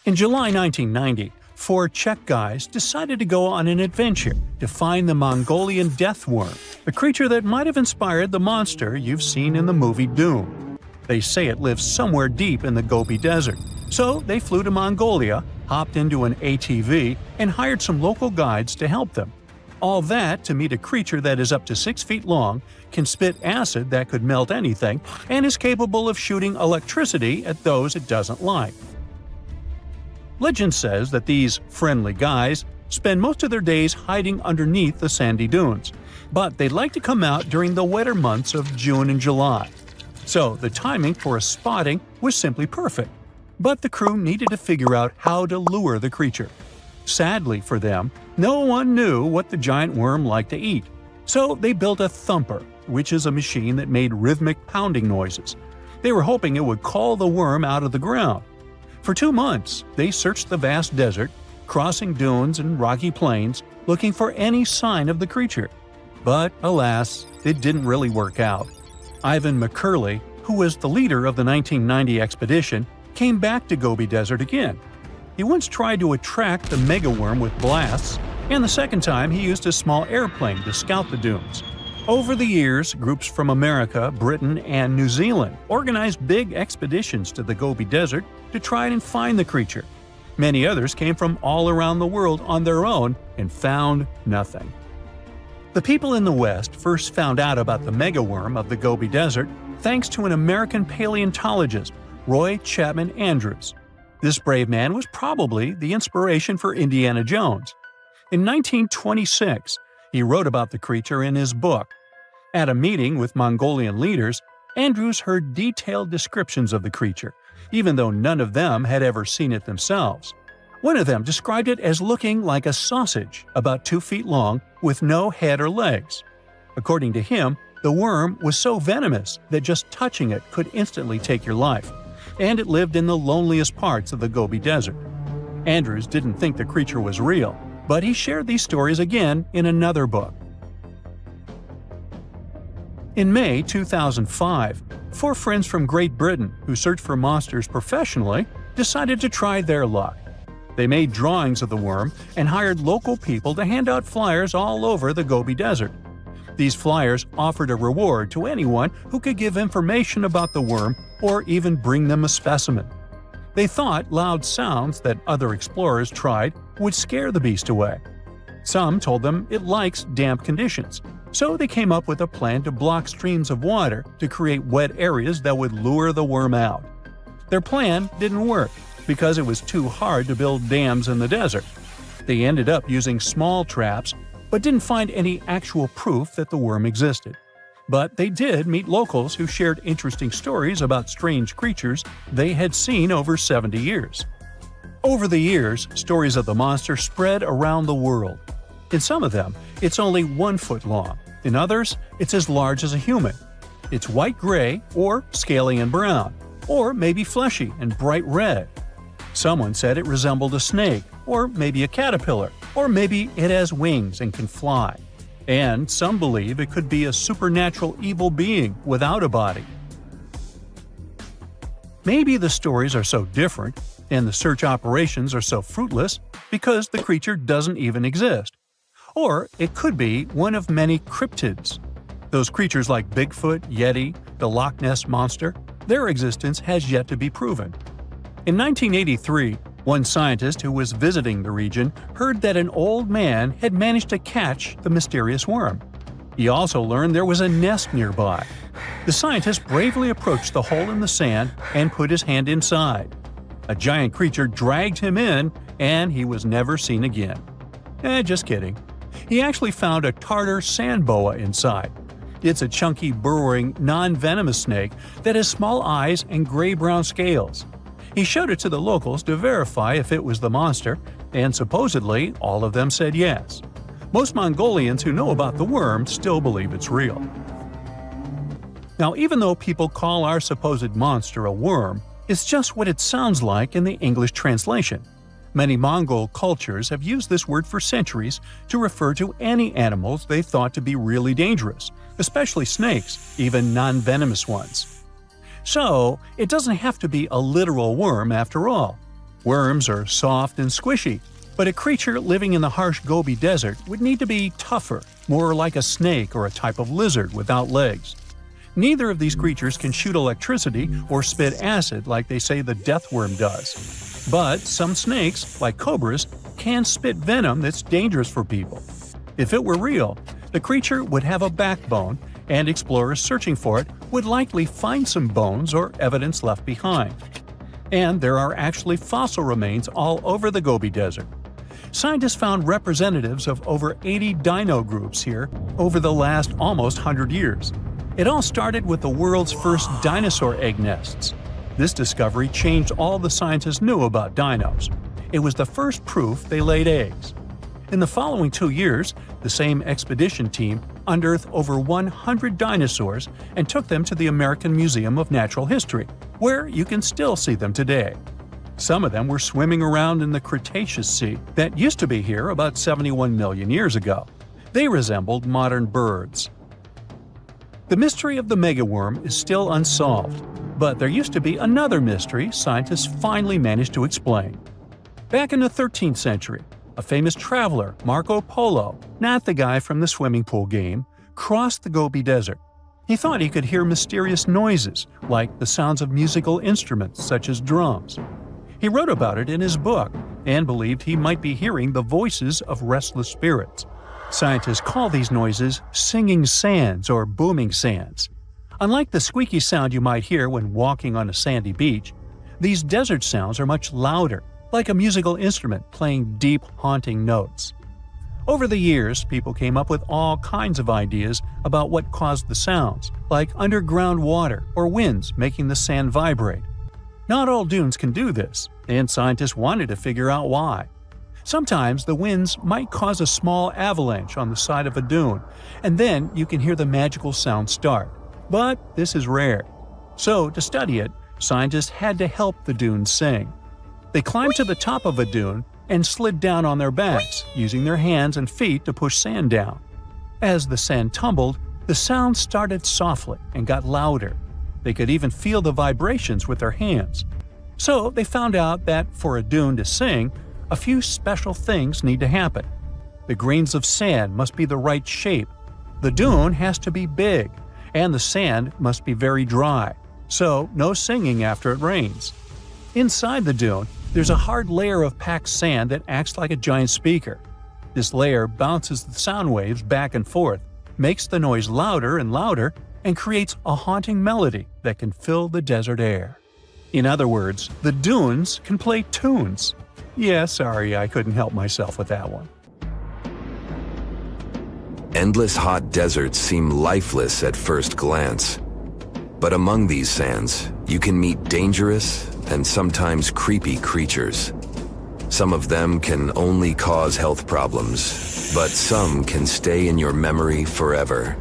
In July 1990, four Czech guys decided to go on an adventure to find the Mongolian Death Worm, a creature that might have inspired the monster you've seen in the movie Dune. They say it lives somewhere deep in the Gobi Desert, so they flew to Mongolia, hopped into an ATV, and hired some local guides to help them. All that to meet a creature that is up to 6 feet long, can spit acid that could melt anything, and is capable of shooting electricity at those it doesn't like. Legend says that these friendly guys spend most of their days hiding underneath the sandy dunes, but they'd like to come out during the wetter months of June and July. So the timing for a spotting was simply perfect. But the crew needed to figure out how to lure the creature. Sadly for them, no one knew what the giant worm liked to eat. So they built a thumper, which is a machine that made rhythmic pounding noises. They were hoping it would call the worm out of the ground. For 2 months, they searched the vast desert, crossing dunes and rocky plains, looking for any sign of the creature. But alas, it didn't really work out. Ivan McCurley, who was the leader of the 1990 expedition, came back to Gobi Desert again. He once tried to attract the megaworm with blasts, and the second time he used a small airplane to scout the dunes. Over the years, groups from America, Britain, and New Zealand organized big expeditions to the Gobi Desert to try and find the creature. Many others came from all around the world on their own and found nothing. The people in the West first found out about the megaworm of the Gobi Desert thanks to an American paleontologist, Roy Chapman Andrews. This brave man was probably the inspiration for Indiana Jones. In 1926, he wrote about the creature in his book. At a meeting with Mongolian leaders, Andrews heard detailed descriptions of the creature, even though none of them had ever seen it themselves. One of them described it as looking like a sausage, about 2 feet long, with no head or legs. According to him, the worm was so venomous that just touching it could instantly take your life, and it lived in the loneliest parts of the Gobi Desert. Andrews didn't think the creature was real, but he shared these stories again in another book. In May 2005, 4 friends from Great Britain who search for monsters professionally decided to try their luck. They made drawings of the worm and hired local people to hand out flyers all over the Gobi Desert. These flyers offered a reward to anyone who could give information about the worm or even bring them a specimen. They thought loud sounds that other explorers tried would scare the beast away. Some told them it likes damp conditions, so they came up with a plan to block streams of water to create wet areas that would lure the worm out. Their plan didn't work because it was too hard to build dams in the desert. They ended up using small traps, but didn't find any actual proof that the worm existed. But they did meet locals who shared interesting stories about strange creatures they had seen over 70 years. Over the years, stories of the monster spread around the world. In some of them, it's only 1 foot long. In others, it's as large as a human. It's white-gray or scaly and brown, or maybe fleshy and bright red. Someone said it resembled a snake, or maybe a caterpillar, or maybe it has wings and can fly. And some believe it could be a supernatural evil being without a body. Maybe the stories are so different, and the search operations are so fruitless, because the creature doesn't even exist. Or it could be one of many cryptids. Those creatures like Bigfoot, Yeti, the Loch Ness Monster, their existence has yet to be proven. In 1983, one scientist who was visiting the region heard that an old man had managed to catch the mysterious worm. He also learned there was a nest nearby. The scientist bravely approached the hole in the sand and put his hand inside. A giant creature dragged him in, and he was never seen again. Just kidding. He actually found a Tartar sand boa inside. It's a chunky, burrowing, non-venomous snake that has small eyes and gray-brown scales. He showed it to the locals to verify if it was the monster, and supposedly all of them said yes. Most Mongolians who know about the worm still believe it's real. Now, even though people call our supposed monster a worm, it's just what it sounds like in the English translation. Many Mongol cultures have used this word for centuries to refer to any animals they thought to be really dangerous, especially snakes, even non-venomous ones. So, it doesn't have to be a literal worm after all. Worms are soft and squishy, but a creature living in the harsh Gobi Desert would need to be tougher, more like a snake or a type of lizard without legs. Neither of these creatures can shoot electricity or spit acid like they say the death worm does. But some snakes, like cobras, can spit venom that's dangerous for people. If it were real, the creature would have a backbone, and explorers searching for it would likely find some bones or evidence left behind. And there are actually fossil remains all over the Gobi Desert. Scientists found representatives of over 80 dino groups here over the last almost 100 years. It all started with the world's first dinosaur egg nests. This discovery changed all the scientists knew about dinos. It was the first proof they laid eggs. In the following 2 years, the same expedition team unearthed over 100 dinosaurs and took them to the American Museum of Natural History, where you can still see them today. Some of them were swimming around in the Cretaceous Sea that used to be here about 71 million years ago. They resembled modern birds. The mystery of the megaworm is still unsolved, but there used to be another mystery scientists finally managed to explain. Back in the 13th century, a famous traveler, Marco Polo, not the guy from the swimming pool game, crossed the Gobi Desert. He thought he could hear mysterious noises, like the sounds of musical instruments such as drums. He wrote about it in his book and believed he might be hearing the voices of restless spirits. Scientists call these noises singing sands or booming sands. Unlike the squeaky sound you might hear when walking on a sandy beach, these desert sounds are much louder, like a musical instrument playing deep, haunting notes. Over the years, people came up with all kinds of ideas about what caused the sounds, like underground water or winds making the sand vibrate. Not all dunes can do this, and scientists wanted to figure out why. Sometimes the winds might cause a small avalanche on the side of a dune, and then you can hear the magical sound start. But this is rare. So, to study it, scientists had to help the dunes sing. They climbed to the top of a dune and slid down on their backs, using their hands and feet to push sand down. As the sand tumbled, the sound started softly and got louder. They could even feel the vibrations with their hands. So they found out that for a dune to sing, a few special things need to happen. The grains of sand must be the right shape. The dune has to be big, and the sand must be very dry, so no singing after it rains. Inside the dune, there's a hard layer of packed sand that acts like a giant speaker. This layer bounces the sound waves back and forth, makes the noise louder and louder, and creates a haunting melody that can fill the desert air. In other words, the dunes can play tunes. Yeah, sorry, I couldn't help myself with that one. Endless hot deserts seem lifeless at first glance. But among these sands, you can meet dangerous and sometimes creepy creatures. Some of them can only cause health problems, but some can stay in your memory forever.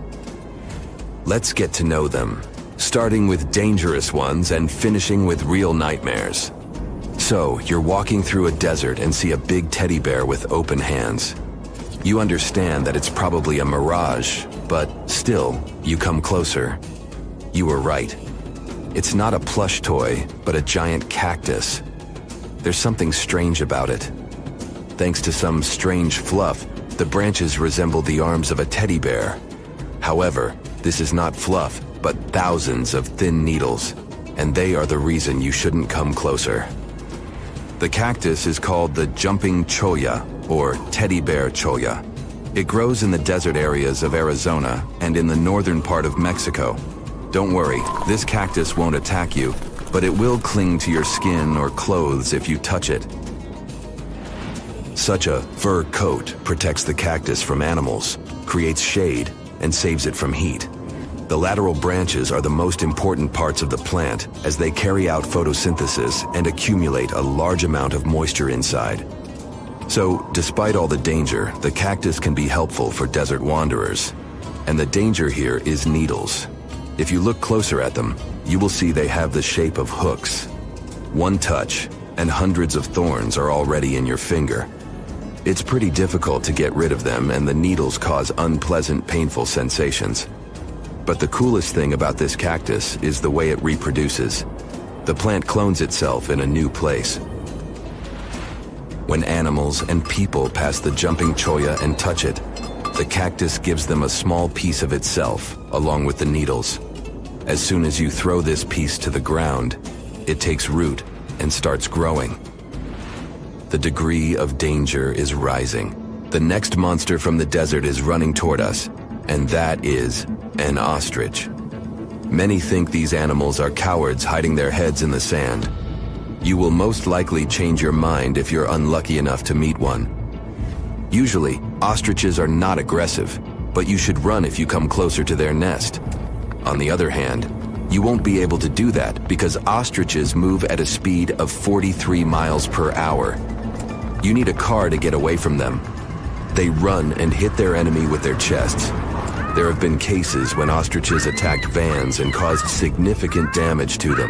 Let's get to know them, starting with dangerous ones and finishing with real nightmares. So, you're walking through a desert and see a big teddy bear with open hands. You understand that it's probably a mirage, but still, you come closer. You were right. It's not a plush toy, but a giant cactus. There's something strange about it. Thanks to some strange fluff, the branches resemble the arms of a teddy bear. However, this is not fluff, but thousands of thin needles, and they are the reason you shouldn't come closer. The cactus is called the jumping cholla, or teddy bear cholla. It grows in the desert areas of Arizona and in the northern part of Mexico. Don't worry, this cactus won't attack you, but it will cling to your skin or clothes if you touch it. Such a fur coat protects the cactus from animals, creates shade, and saves it from heat. The lateral branches are the most important parts of the plant as they carry out photosynthesis and accumulate a large amount of moisture inside. So, despite all the danger, the cactus can be helpful for desert wanderers. And the danger here is needles. If you look closer at them, you will see they have the shape of hooks. One touch, and hundreds of thorns are already in your finger. It's pretty difficult to get rid of them, and the needles cause unpleasant, painful sensations. But the coolest thing about this cactus is the way it reproduces. The plant clones itself in a new place. When animals and people pass the jumping cholla and touch it, the cactus gives them a small piece of itself, along with the needles. As soon as you throw this piece to the ground, it takes root and starts growing. The degree of danger is rising. The next monster from the desert is running toward us, and that is an ostrich. Many think these animals are cowards hiding their heads in the sand. You will most likely change your mind if you're unlucky enough to meet one. Usually, ostriches are not aggressive, but you should run if you come closer to their nest. On the other hand, you won't be able to do that because ostriches move at a speed of 43 miles per hour. You need a car to get away from them. They run and hit their enemy with their chests. There have been cases when ostriches attacked vans and caused significant damage to them.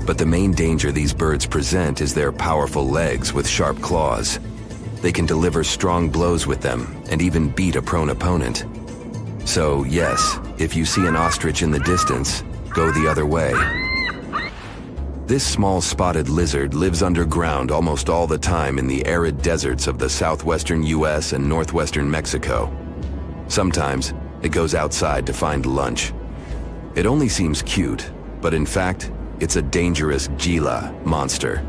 But the main danger these birds present is their powerful legs with sharp claws. They can deliver strong blows with them and even beat a prone opponent. So yes, if you see an ostrich in the distance, go the other way. This small spotted lizard lives underground almost all the time in the arid deserts of the southwestern US and northwestern Mexico. Sometimes it goes outside to find lunch. It only seems cute, but in fact, it's a dangerous Gila monster.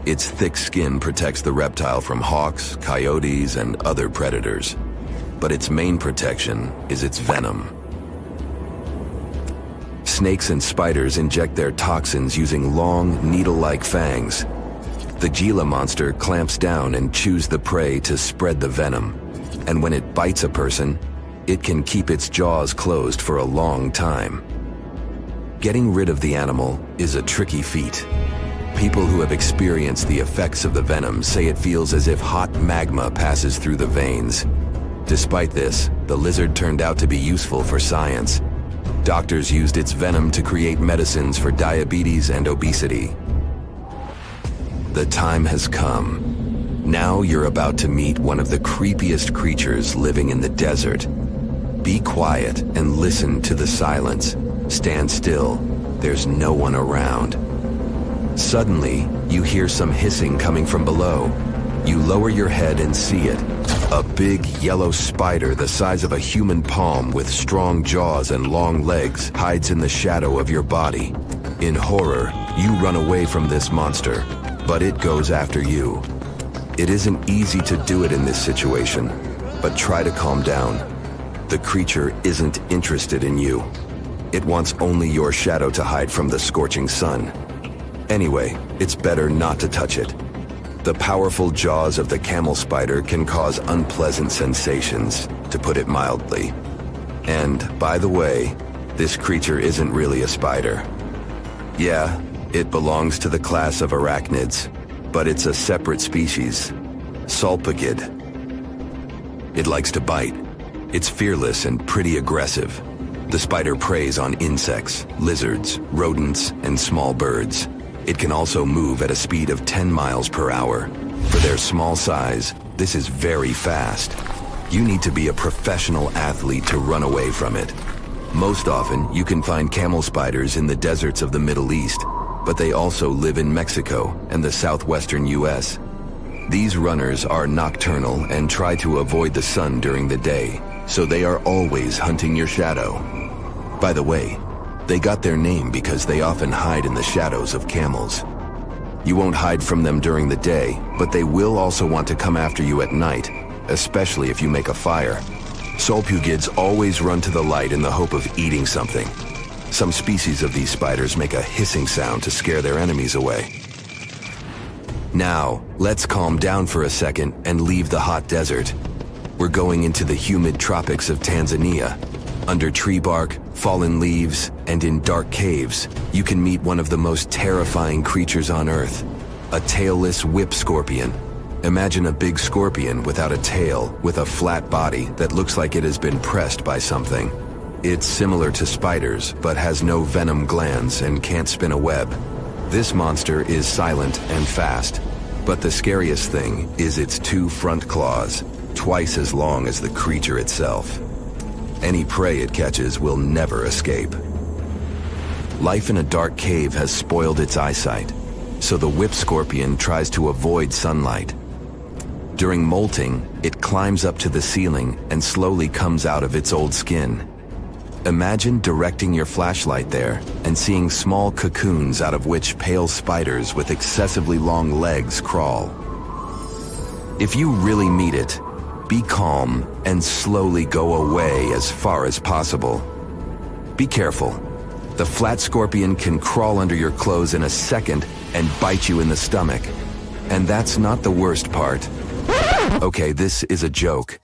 Its thick skin protects the reptile from hawks, coyotes, and other predators. But its main protection is its venom. Snakes and spiders inject their toxins using long, needle-like fangs. The Gila monster clamps down and chews the prey to spread the venom. And when it bites a person, it can keep its jaws closed for a long time. Getting rid of the animal is a tricky feat. People who have experienced the effects of the venom say it feels as if hot magma passes through the veins. Despite this, the lizard turned out to be useful for science. Doctors used its venom to create medicines for diabetes and obesity. The time has come. Now you're about to meet one of the creepiest creatures living in the desert. Be quiet and listen to the silence. Stand still. There's no one around. Suddenly, you hear some hissing coming from below. You lower your head and see it. A big yellow spider the size of a human palm with strong jaws and long legs hides in the shadow of your body. In horror, you run away from this monster, but it goes after you. It isn't easy to do it in this situation, but try to calm down. The creature isn't interested in you. It wants only your shadow to hide from the scorching sun. Anyway, it's better not to touch it. The powerful jaws of the camel spider can cause unpleasant sensations, to put it mildly. And, by the way, this creature isn't really a spider. Yeah, it belongs to the class of arachnids, but it's a separate species, Sulpagid. It likes to bite. It's fearless and pretty aggressive. The spider preys on insects, lizards, rodents, and small birds. It can also move at a speed of 10 miles per hour. For their small size, this is very fast. You need to be a professional athlete to run away from it. Most often, you can find camel spiders in the deserts of the Middle East, but they also live in Mexico and the southwestern US. These runners are nocturnal and try to avoid the sun during the day, so they are always hunting your shadow. By the way, they got their name because they often hide in the shadows of camels. You won't hide from them during the day, but they will also want to come after you at night, especially if you make a fire. Sulpugids always run to the light in the hope of eating something. Some species of these spiders make a hissing sound to scare their enemies away. Now, let's calm down for a second and leave the hot desert. We're going into the humid tropics of Tanzania. Under tree bark, fallen leaves, and in dark caves, you can meet one of the most terrifying creatures on Earth, a tailless whip scorpion. Imagine a big scorpion without a tail, with a flat body that looks like it has been pressed by something. It's similar to spiders, but has no venom glands and can't spin a web. This monster is silent and fast, but the scariest thing is its 2 front claws, twice as long as the creature itself. Any prey it catches will never escape. Life in a dark cave has spoiled its eyesight, so the whip scorpion tries to avoid sunlight. During molting, it climbs up to the ceiling and slowly comes out of its old skin. Imagine directing your flashlight there and seeing small cocoons out of which pale spiders with excessively long legs crawl. If you really meet it, be calm and slowly go away as far as possible. Be careful. The flat scorpion can crawl under your clothes in a second and bite you in the stomach. And that's not the worst part. Okay, this is a joke.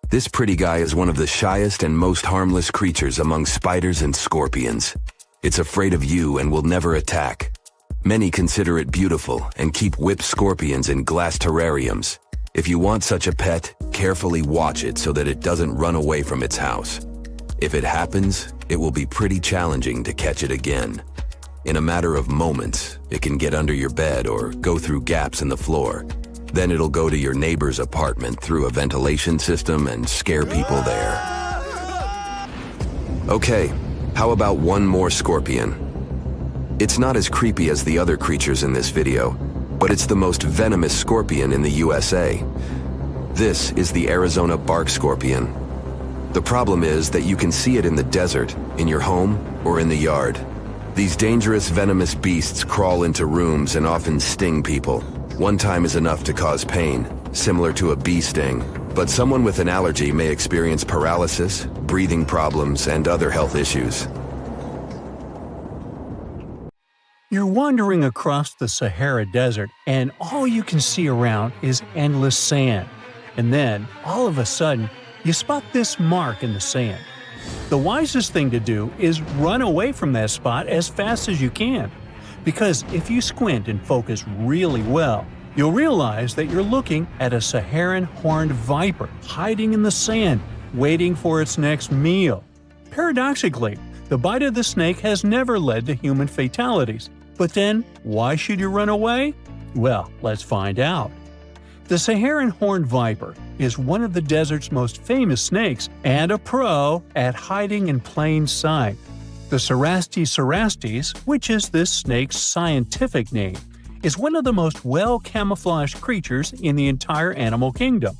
This pretty guy is one of the shyest and most harmless creatures among spiders and scorpions. It's afraid of you and will never attack. Many consider it beautiful and keep whip scorpions in glass terrariums. If you want such a pet, carefully watch it so that it doesn't run away from its house. If it happens, it will be pretty challenging to catch it again. In a matter of moments, it can get under your bed or go through gaps in the floor. Then it'll go to your neighbor's apartment through a ventilation system and scare people there. Okay, how about one more scorpion? It's not as creepy as the other creatures in this video, but it's the most venomous scorpion in the USA. This is the Arizona bark scorpion. The problem is that you can see it in the desert, in your home, or in the yard. These dangerous venomous beasts crawl into rooms and often sting people. One time is enough to cause pain, similar to a bee sting, but someone with an allergy may experience paralysis, breathing problems, and other health issues. You're wandering across the Sahara Desert, and all you can see around is endless sand. And then, all of a sudden, you spot this mark in the sand. The wisest thing to do is run away from that spot as fast as you can. Because if you squint and focus really well, you'll realize that you're looking at a Saharan horned viper hiding in the sand, waiting for its next meal. Paradoxically, the bite of the snake has never led to human fatalities. But then, why should you run away? Well, let's find out. The Saharan horned viper is one of the desert's most famous snakes and a pro at hiding in plain sight. The Cerastes, which is this snake's scientific name, is one of the most well-camouflaged creatures in the entire animal kingdom.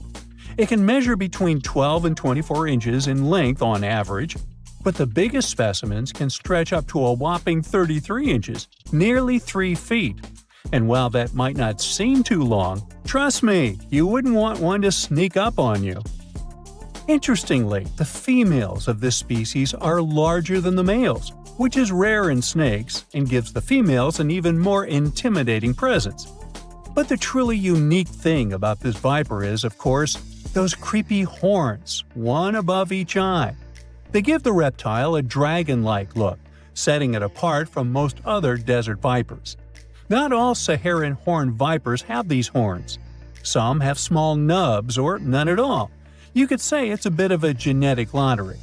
It can measure between 12 and 24 inches in length on average, but the biggest specimens can stretch up to a whopping 33 inches, nearly 3 feet. And while that might not seem too long, trust me, you wouldn't want one to sneak up on you. Interestingly, the females of this species are larger than the males, which is rare in snakes and gives the females an even more intimidating presence. But the truly unique thing about this viper is, of course, those creepy horns, one above each eye. They give the reptile a dragon-like look, setting it apart from most other desert vipers. Not all Saharan horned vipers have these horns. Some have small nubs or none at all. You could say it's a bit of a genetic lottery.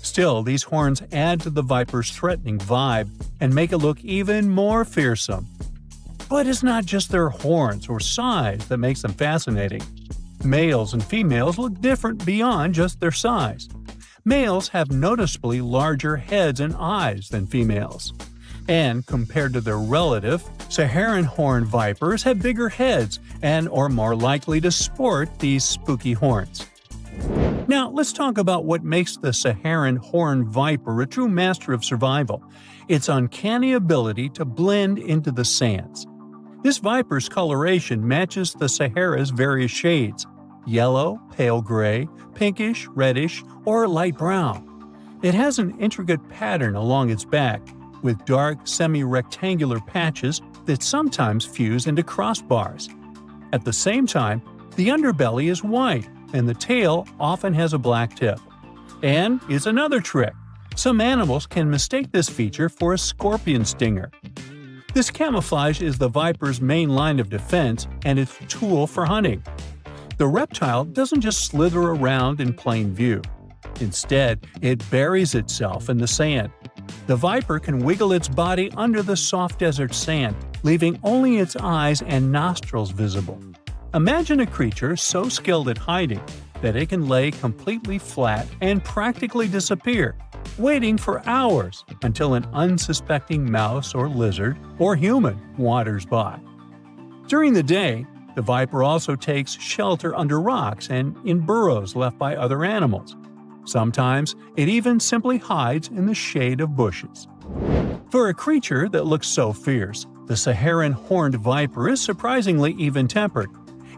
Still, these horns add to the viper's threatening vibe and make it look even more fearsome. But it's not just their horns or size that makes them fascinating. Males and females look different beyond just their size. Males have noticeably larger heads and eyes than females. And compared to their relative, Saharan horned vipers have bigger heads and are more likely to sport these spooky horns. Now, let's talk about what makes the Saharan horned viper a true master of survival: its uncanny ability to blend into the sands. This viper's coloration matches the Sahara's various shades: yellow, pale gray, pinkish, reddish, or light brown. It has an intricate pattern along its back, with dark, semi-rectangular patches that sometimes fuse into crossbars. At the same time, the underbelly is white, and the tail often has a black tip. And it's another trick. Some animals can mistake this feature for a scorpion stinger. This camouflage is the viper's main line of defense and its tool for hunting. The reptile doesn't just slither around in plain view. Instead, it buries itself in the sand. The viper can wiggle its body under the soft desert sand, leaving only its eyes and nostrils visible. Imagine a creature so skilled at hiding that it can lay completely flat and practically disappear. waiting for hours until an unsuspecting mouse or lizard or human wanders by. During the day, the viper also takes shelter under rocks and in burrows left by other animals. Sometimes it even simply hides in the shade of bushes. For a creature that looks so fierce, the Saharan horned viper is surprisingly even-tempered.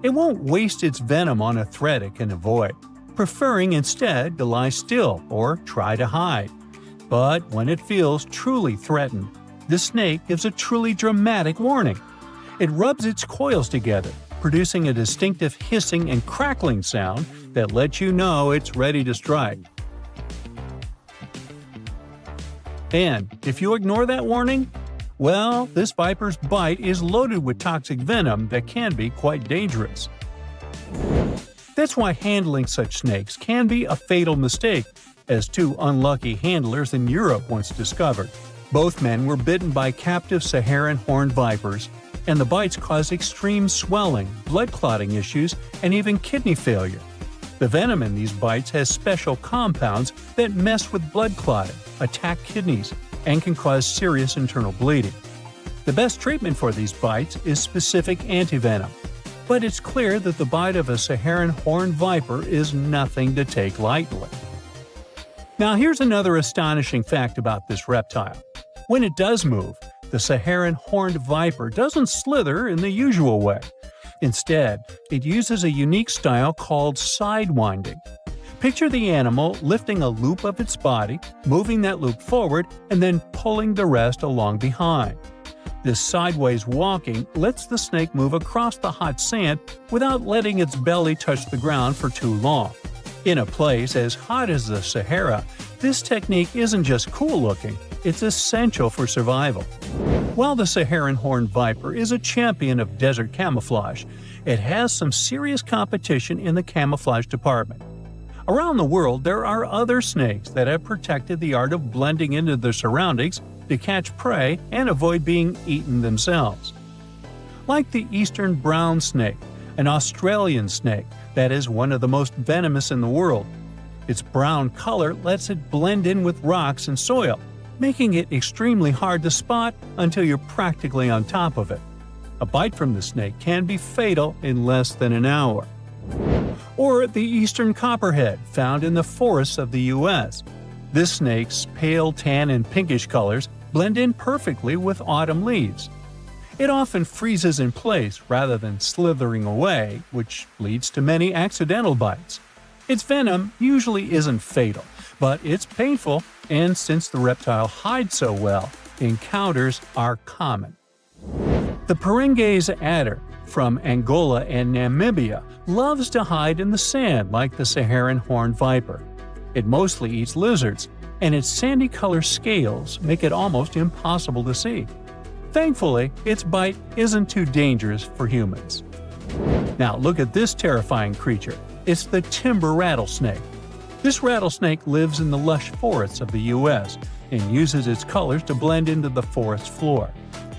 It won't waste its venom on a threat it can avoid, preferring instead to lie still or try to hide. But when it feels truly threatened, the snake gives a truly dramatic warning. It rubs its coils together, producing a distinctive hissing and crackling sound that lets you know it's ready to strike. And if you ignore that warning, well, this viper's bite is loaded with toxic venom that can be quite dangerous. That's why handling such snakes can be a fatal mistake, as two unlucky handlers in Europe once discovered. Both men were bitten by captive Saharan horned vipers, and the bites caused extreme swelling, blood clotting issues, and even kidney failure. The venom in these bites has special compounds that mess with blood clotting, attack kidneys, and can cause serious internal bleeding. The best treatment for these bites is specific antivenom, but it's clear that the bite of a Saharan horned viper is nothing to take lightly. Now here's another astonishing fact about this reptile. When it does move, the Saharan horned viper doesn't slither in the usual way. Instead, it uses a unique style called sidewinding. Picture the animal lifting a loop of its body, moving that loop forward, and then pulling the rest along behind. This sideways walking lets the snake move across the hot sand without letting its belly touch the ground for too long. In a place as hot as the Sahara, this technique isn't just cool looking, it's essential for survival. While the Saharan horned viper is a champion of desert camouflage, it has some serious competition in the camouflage department. Around the world, there are other snakes that have protected the art of blending into their surroundings to catch prey and avoid being eaten themselves. Like the eastern brown snake, an Australian snake that is one of the most venomous in the world. Its brown color lets it blend in with rocks and soil, making it extremely hard to spot until you're practically on top of it. A bite from the snake can be fatal in less than an hour. Or the eastern copperhead, found in the forests of the U.S. This snake's pale tan and pinkish colors blend in perfectly with autumn leaves. It often freezes in place rather than slithering away, which leads to many accidental bites. Its venom usually isn't fatal, but it's painful, and since the reptile hides so well, encounters are common. The Perengaise adder from Angola and Namibia loves to hide in the sand like the Saharan horned viper. It mostly eats lizards, and its sandy-colored scales make it almost impossible to see. Thankfully, its bite isn't too dangerous for humans. Now look at this terrifying creature. It's the timber rattlesnake. This rattlesnake lives in the lush forests of the U.S. and uses its colors to blend into the forest floor.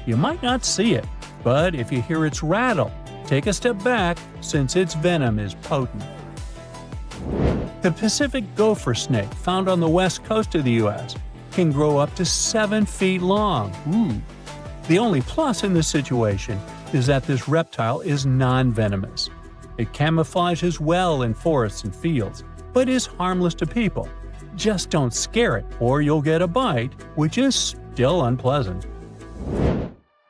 You might not see it, but if you hear its rattle, take a step back since its venom is potent. The Pacific gopher snake, found on the west coast of the U.S., can grow up to 7 feet long. The only plus in this situation is that this reptile is non-venomous. It camouflages well in forests and fields, but is harmless to people. Just don't scare it, or you'll get a bite, which is still unpleasant.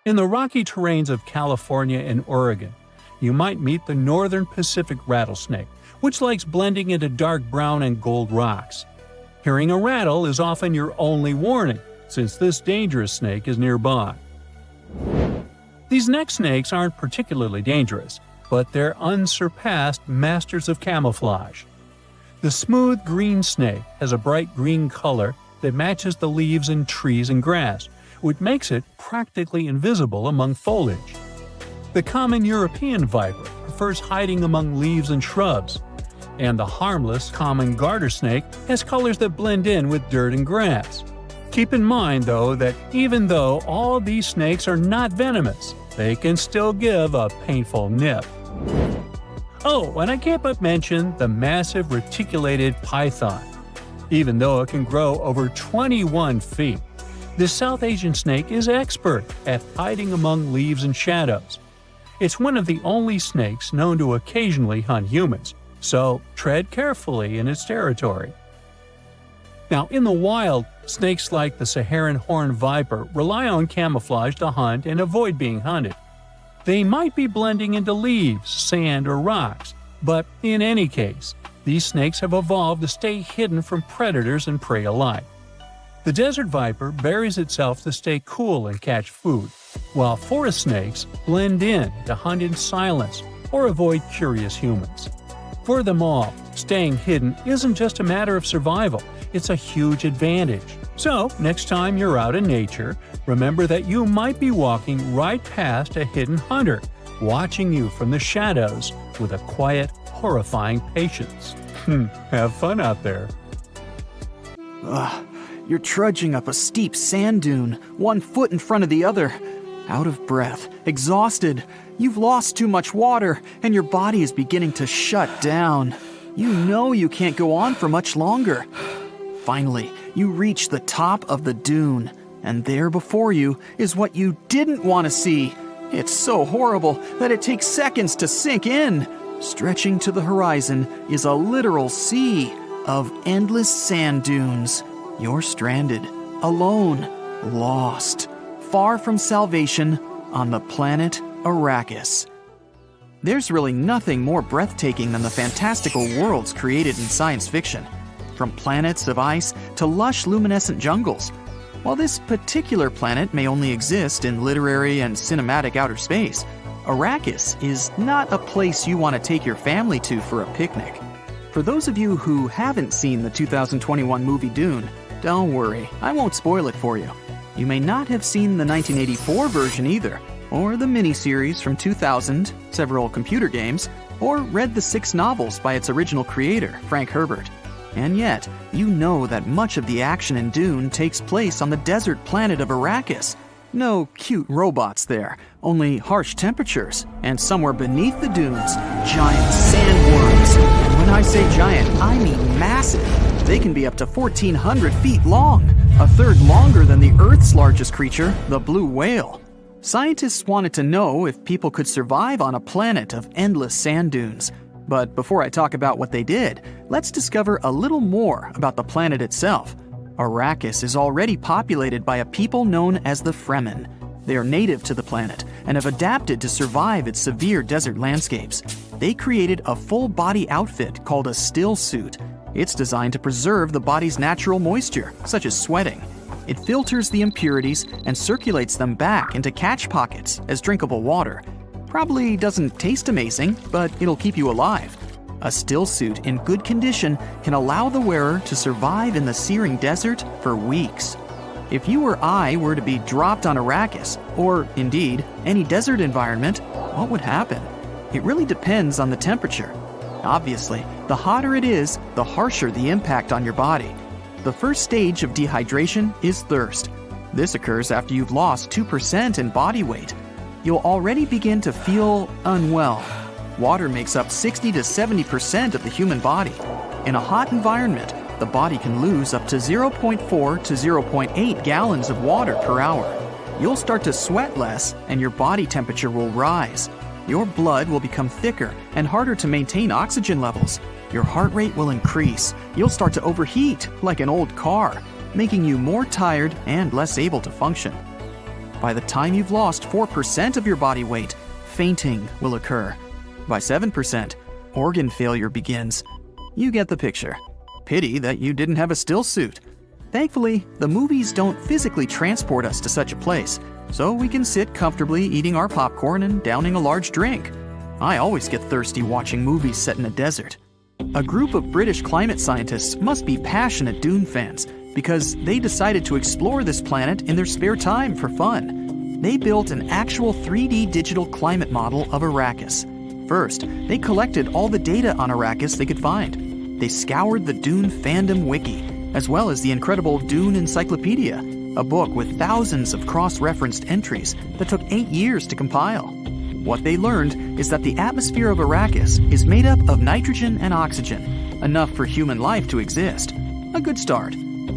In the rocky terrains of California and Oregon, you might meet the northern Pacific rattlesnake, which likes blending into dark brown and gold rocks. Hearing a rattle is often your only warning, since this dangerous snake is nearby. These neck snakes aren't particularly dangerous, but they're unsurpassed masters of camouflage. The smooth green snake has a bright green color that matches the leaves in trees and grass, which makes it practically invisible among foliage. The common European viper prefers hiding among leaves and shrubs, and the harmless common garter snake has colors that blend in with dirt and grass. Keep in mind, though, that even though all these snakes are not venomous, they can still give a painful nip. Oh, and I can't but mention the massive reticulated python. even though it can grow over 21 feet. This South Asian snake is expert at hiding among leaves and shadows. It's one of the only snakes known to occasionally hunt humans, so tread carefully in its territory. Now, in the wild, snakes like the Saharan horned viper rely on camouflage to hunt and avoid being hunted. They might be blending into leaves, sand, or rocks, but in any case, these snakes have evolved to stay hidden from predators and prey alike. The desert viper buries itself to stay cool and catch food, while forest snakes blend in to hunt in silence or avoid curious humans. For them all, staying hidden isn't just a matter of survival, it's a huge advantage. So, next time you're out in nature, remember that you might be walking right past a hidden hunter, watching you from the shadows with a quiet, horrifying patience. Have fun out there. You're trudging up a steep sand dune, 1 foot in front of the other. Out of breath, exhausted. You've lost too much water, and your body is beginning to shut down. You know you can't go on for much longer. Finally, you reach the top of the dune, and there before you is what you didn't want to see. It's so horrible that it takes seconds to sink in. Stretching to the horizon is a literal sea of endless sand dunes. You're stranded, alone, lost, far from salvation on the planet Arrakis. There's really nothing more breathtaking than the fantastical worlds created in science fiction, from planets of ice to lush luminescent jungles. While this particular planet may only exist in literary and cinematic outer space, Arrakis is not a place you want to take your family to for a picnic. For those of you who haven't seen the 2021 movie Dune, don't worry, I won't spoil it for you. You may not have seen the 1984 version either, or the miniseries from 2000, several computer games, or read the 6 novels by its original creator, Frank Herbert. And yet, you know that much of the action in Dune takes place on the desert planet of Arrakis. No cute robots there, only harsh temperatures, and somewhere beneath the dunes, giant sandworms. And when I say giant, I mean massive. They can be up to 1,400 feet long, a third longer than the Earth's largest creature, the blue whale. Scientists wanted to know if people could survive on a planet of endless sand dunes. But before I talk about what they did, let's discover a little more about the planet itself. Arrakis is already populated by a people known as the Fremen. They are native to the planet and have adapted to survive its severe desert landscapes. They created a full-body outfit called a still suit. It's designed to preserve the body's natural moisture, such as sweating. It filters the impurities and circulates them back into catch pockets as drinkable water. Probably doesn't taste amazing, but it'll keep you alive. A still suit in good condition can allow the wearer to survive in the searing desert for weeks. If you or I were to be dropped on Arrakis, or indeed any desert environment, what would happen? It really depends on the temperature. Obviously, the hotter it is, the harsher the impact on your body. The first stage of dehydration is thirst. This occurs after you've lost 2% in body weight. You'll already begin to feel unwell. Water makes up 60 to 70% of the human body. In a hot environment, the body can lose up to 0.4 to 0.8 gallons of water per hour. You'll start to sweat less and your body temperature will rise. Your blood will become thicker and harder to maintain oxygen levels. Your heart rate will increase. You'll start to overheat like an old car, making you more tired and less able to function. By the time you've lost 4% of your body weight, fainting will occur. By 7%, organ failure begins. You get the picture. Pity that you didn't have a still suit. Thankfully, the movies don't physically transport us to such a place, so we can sit comfortably eating our popcorn and downing a large drink. I always get thirsty watching movies set in a desert. A group of British climate scientists must be passionate Dune fans because they decided to explore this planet in their spare time for fun. They built an actual 3D digital climate model of Arrakis. First, they collected all the data on Arrakis they could find. They scoured the Dune fandom wiki, as well as the incredible Dune Encyclopedia, a book with thousands of cross-referenced entries that took 8 years to compile. What they learned is that the atmosphere of Arrakis is made up of nitrogen and oxygen, enough for human life to exist. A good start.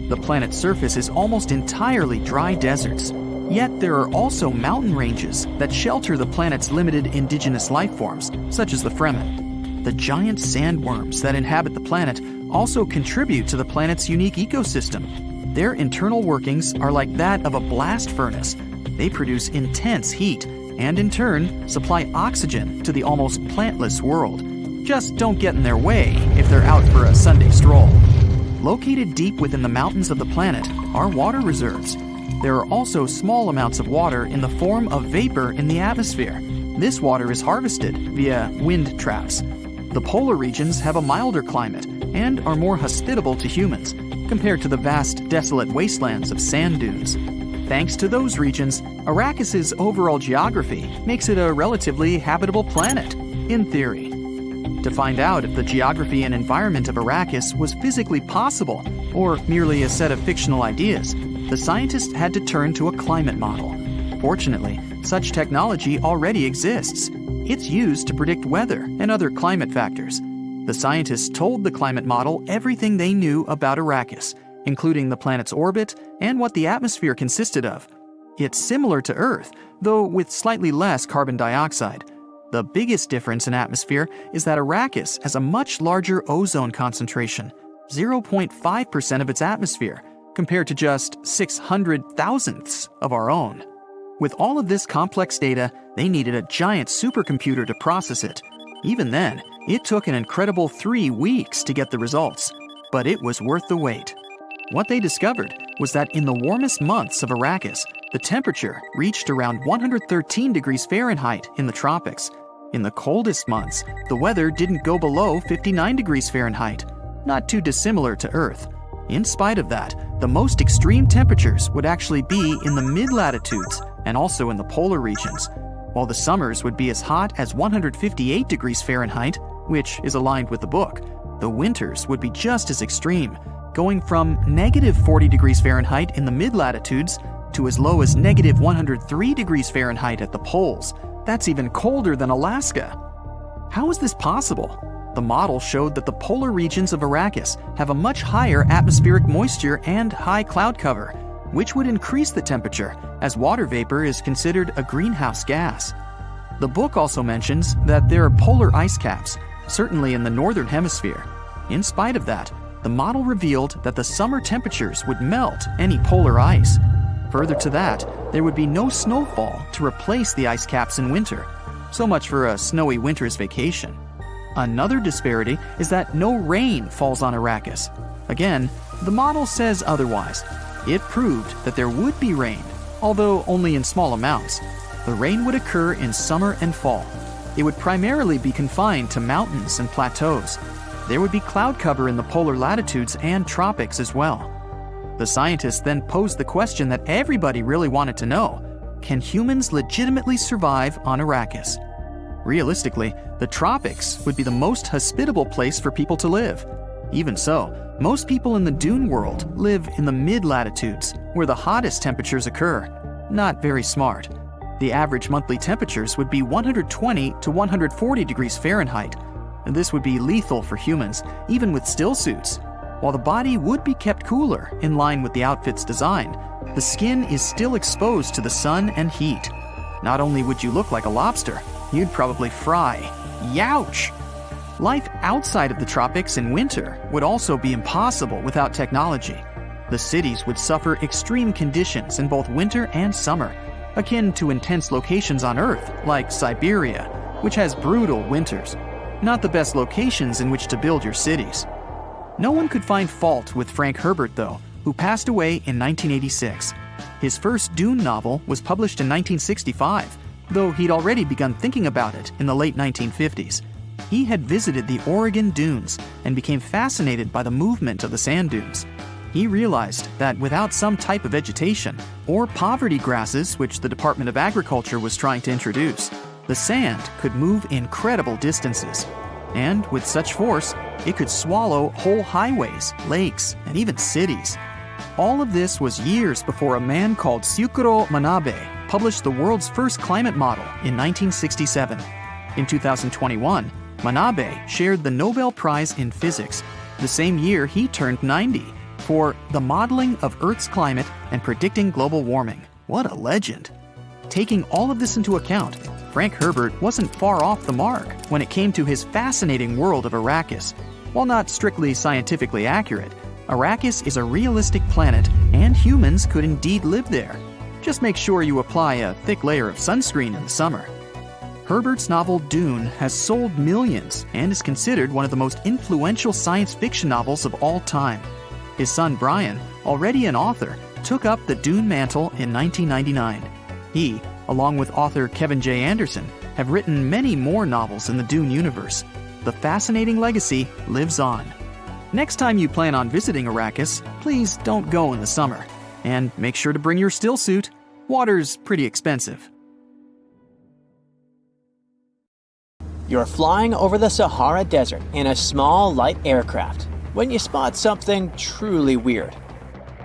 The planet's surface is almost entirely dry deserts. Yet there are also mountain ranges that shelter the planet's limited indigenous life forms, such as the Fremen. The giant sandworms that inhabit the planet also contribute to the planet's unique ecosystem. Their internal workings are like that of a blast furnace. They produce intense heat and, in turn, supply oxygen to the almost plantless world. Just don't get in their way if they're out for a Sunday stroll. Located deep within the mountains of the planet are water reserves. There are also small amounts of water in the form of vapor in the atmosphere. This water is harvested via wind traps. The polar regions have a milder climate and are more hospitable to humans compared to the vast, desolate wastelands of sand dunes. Thanks to those regions, Arrakis's overall geography makes it a relatively habitable planet, in theory. To find out if the geography and environment of Arrakis was physically possible or merely a set of fictional ideas, the scientists had to turn to a climate model. Fortunately, such technology already exists. It's used to predict weather and other climate factors. The scientists told the climate model everything they knew about Arrakis, including the planet's orbit and what the atmosphere consisted of. It's similar to Earth, though with slightly less carbon dioxide. The biggest difference in atmosphere is that Arrakis has a much larger ozone concentration, 0.5% of its atmosphere, compared to just 600,000ths of our own. With all of this complex data, they needed a giant supercomputer to process it. Even then, it took an incredible 3 weeks to get the results, but it was worth the wait. What they discovered was that in the warmest months of Arrakis, the temperature reached around 113 degrees Fahrenheit in the tropics. In the coldest months, the weather didn't go below 59 degrees Fahrenheit, not too dissimilar to Earth. In spite of that, the most extreme temperatures would actually be in the mid-latitudes and also in the polar regions, while the summers would be as hot as 158 degrees Fahrenheit, which is aligned with the book. The winters would be just as extreme, going from negative 40 degrees Fahrenheit in the mid-latitudes to as low as negative 103 degrees Fahrenheit at the poles. That's even colder than Alaska. How is this possible? The model showed that the polar regions of Arrakis have a much higher atmospheric moisture and high cloud cover, which would increase the temperature, as water vapor is considered a greenhouse gas. The book also mentions that there are polar ice caps, certainly in the northern hemisphere. In spite of that, the model revealed that the summer temperatures would melt any polar ice. Further to that, there would be no snowfall to replace the ice caps in winter. So much for a snowy winter's vacation. Another disparity is that no rain falls on Arrakis. Again, the model says otherwise. It proved that there would be rain, although only in small amounts. The rain would occur in summer and fall. It would primarily be confined to mountains and plateaus. There would be cloud cover in the polar latitudes and tropics as well. The scientists then posed the question that everybody really wanted to know: can humans legitimately survive on Arrakis? Realistically, the tropics would be the most hospitable place for people to live. Even so, most people in the Dune world live in the mid-latitudes, where the hottest temperatures occur. Not very smart. The average monthly temperatures would be 120 to 140 degrees Fahrenheit. And this would be lethal for humans, even with still suits. While the body would be kept cooler in line with the outfit's design, the skin is still exposed to the sun and heat. Not only would you look like a lobster, you'd probably fry. Youch! Life outside of the tropics in winter would also be impossible without technology. The cities would suffer extreme conditions in both winter and summer, akin to intense locations on Earth like Siberia, which has brutal winters. Not the best locations in which to build your cities. No one could find fault with Frank Herbert, though, who passed away in 1986. His first Dune novel was published in 1965, though he'd already begun thinking about it in the late 1950s. He had visited the Oregon dunes and became fascinated by the movement of the sand dunes. He realized that without some type of vegetation, or poverty grasses which the Department of Agriculture was trying to introduce, the sand could move incredible distances. And with such force, it could swallow whole highways, lakes, and even cities. All of this was years before a man called Syukuro Manabe published the world's first climate model in 1967. In 2021, Manabe shared the Nobel Prize in Physics, the same year he turned 90, for the modeling of Earth's climate and predicting global warming. What a legend! Taking all of this into account, Frank Herbert wasn't far off the mark when it came to his fascinating world of Arrakis. While not strictly scientifically accurate, Arrakis is a realistic planet and humans could indeed live there. Just make sure you apply a thick layer of sunscreen in the summer. Herbert's novel Dune has sold millions and is considered one of the most influential science fiction novels of all time. His son Brian, already an author, took up the Dune mantle in 1999. He, along with author Kevin J. Anderson, have written many more novels in the Dune universe. The fascinating legacy lives on. Next time you plan on visiting Arrakis, please don't go in the summer. And make sure to bring your still suit. Water's pretty expensive. You're flying over the Sahara Desert in a small, light aircraft when you spot something truly weird.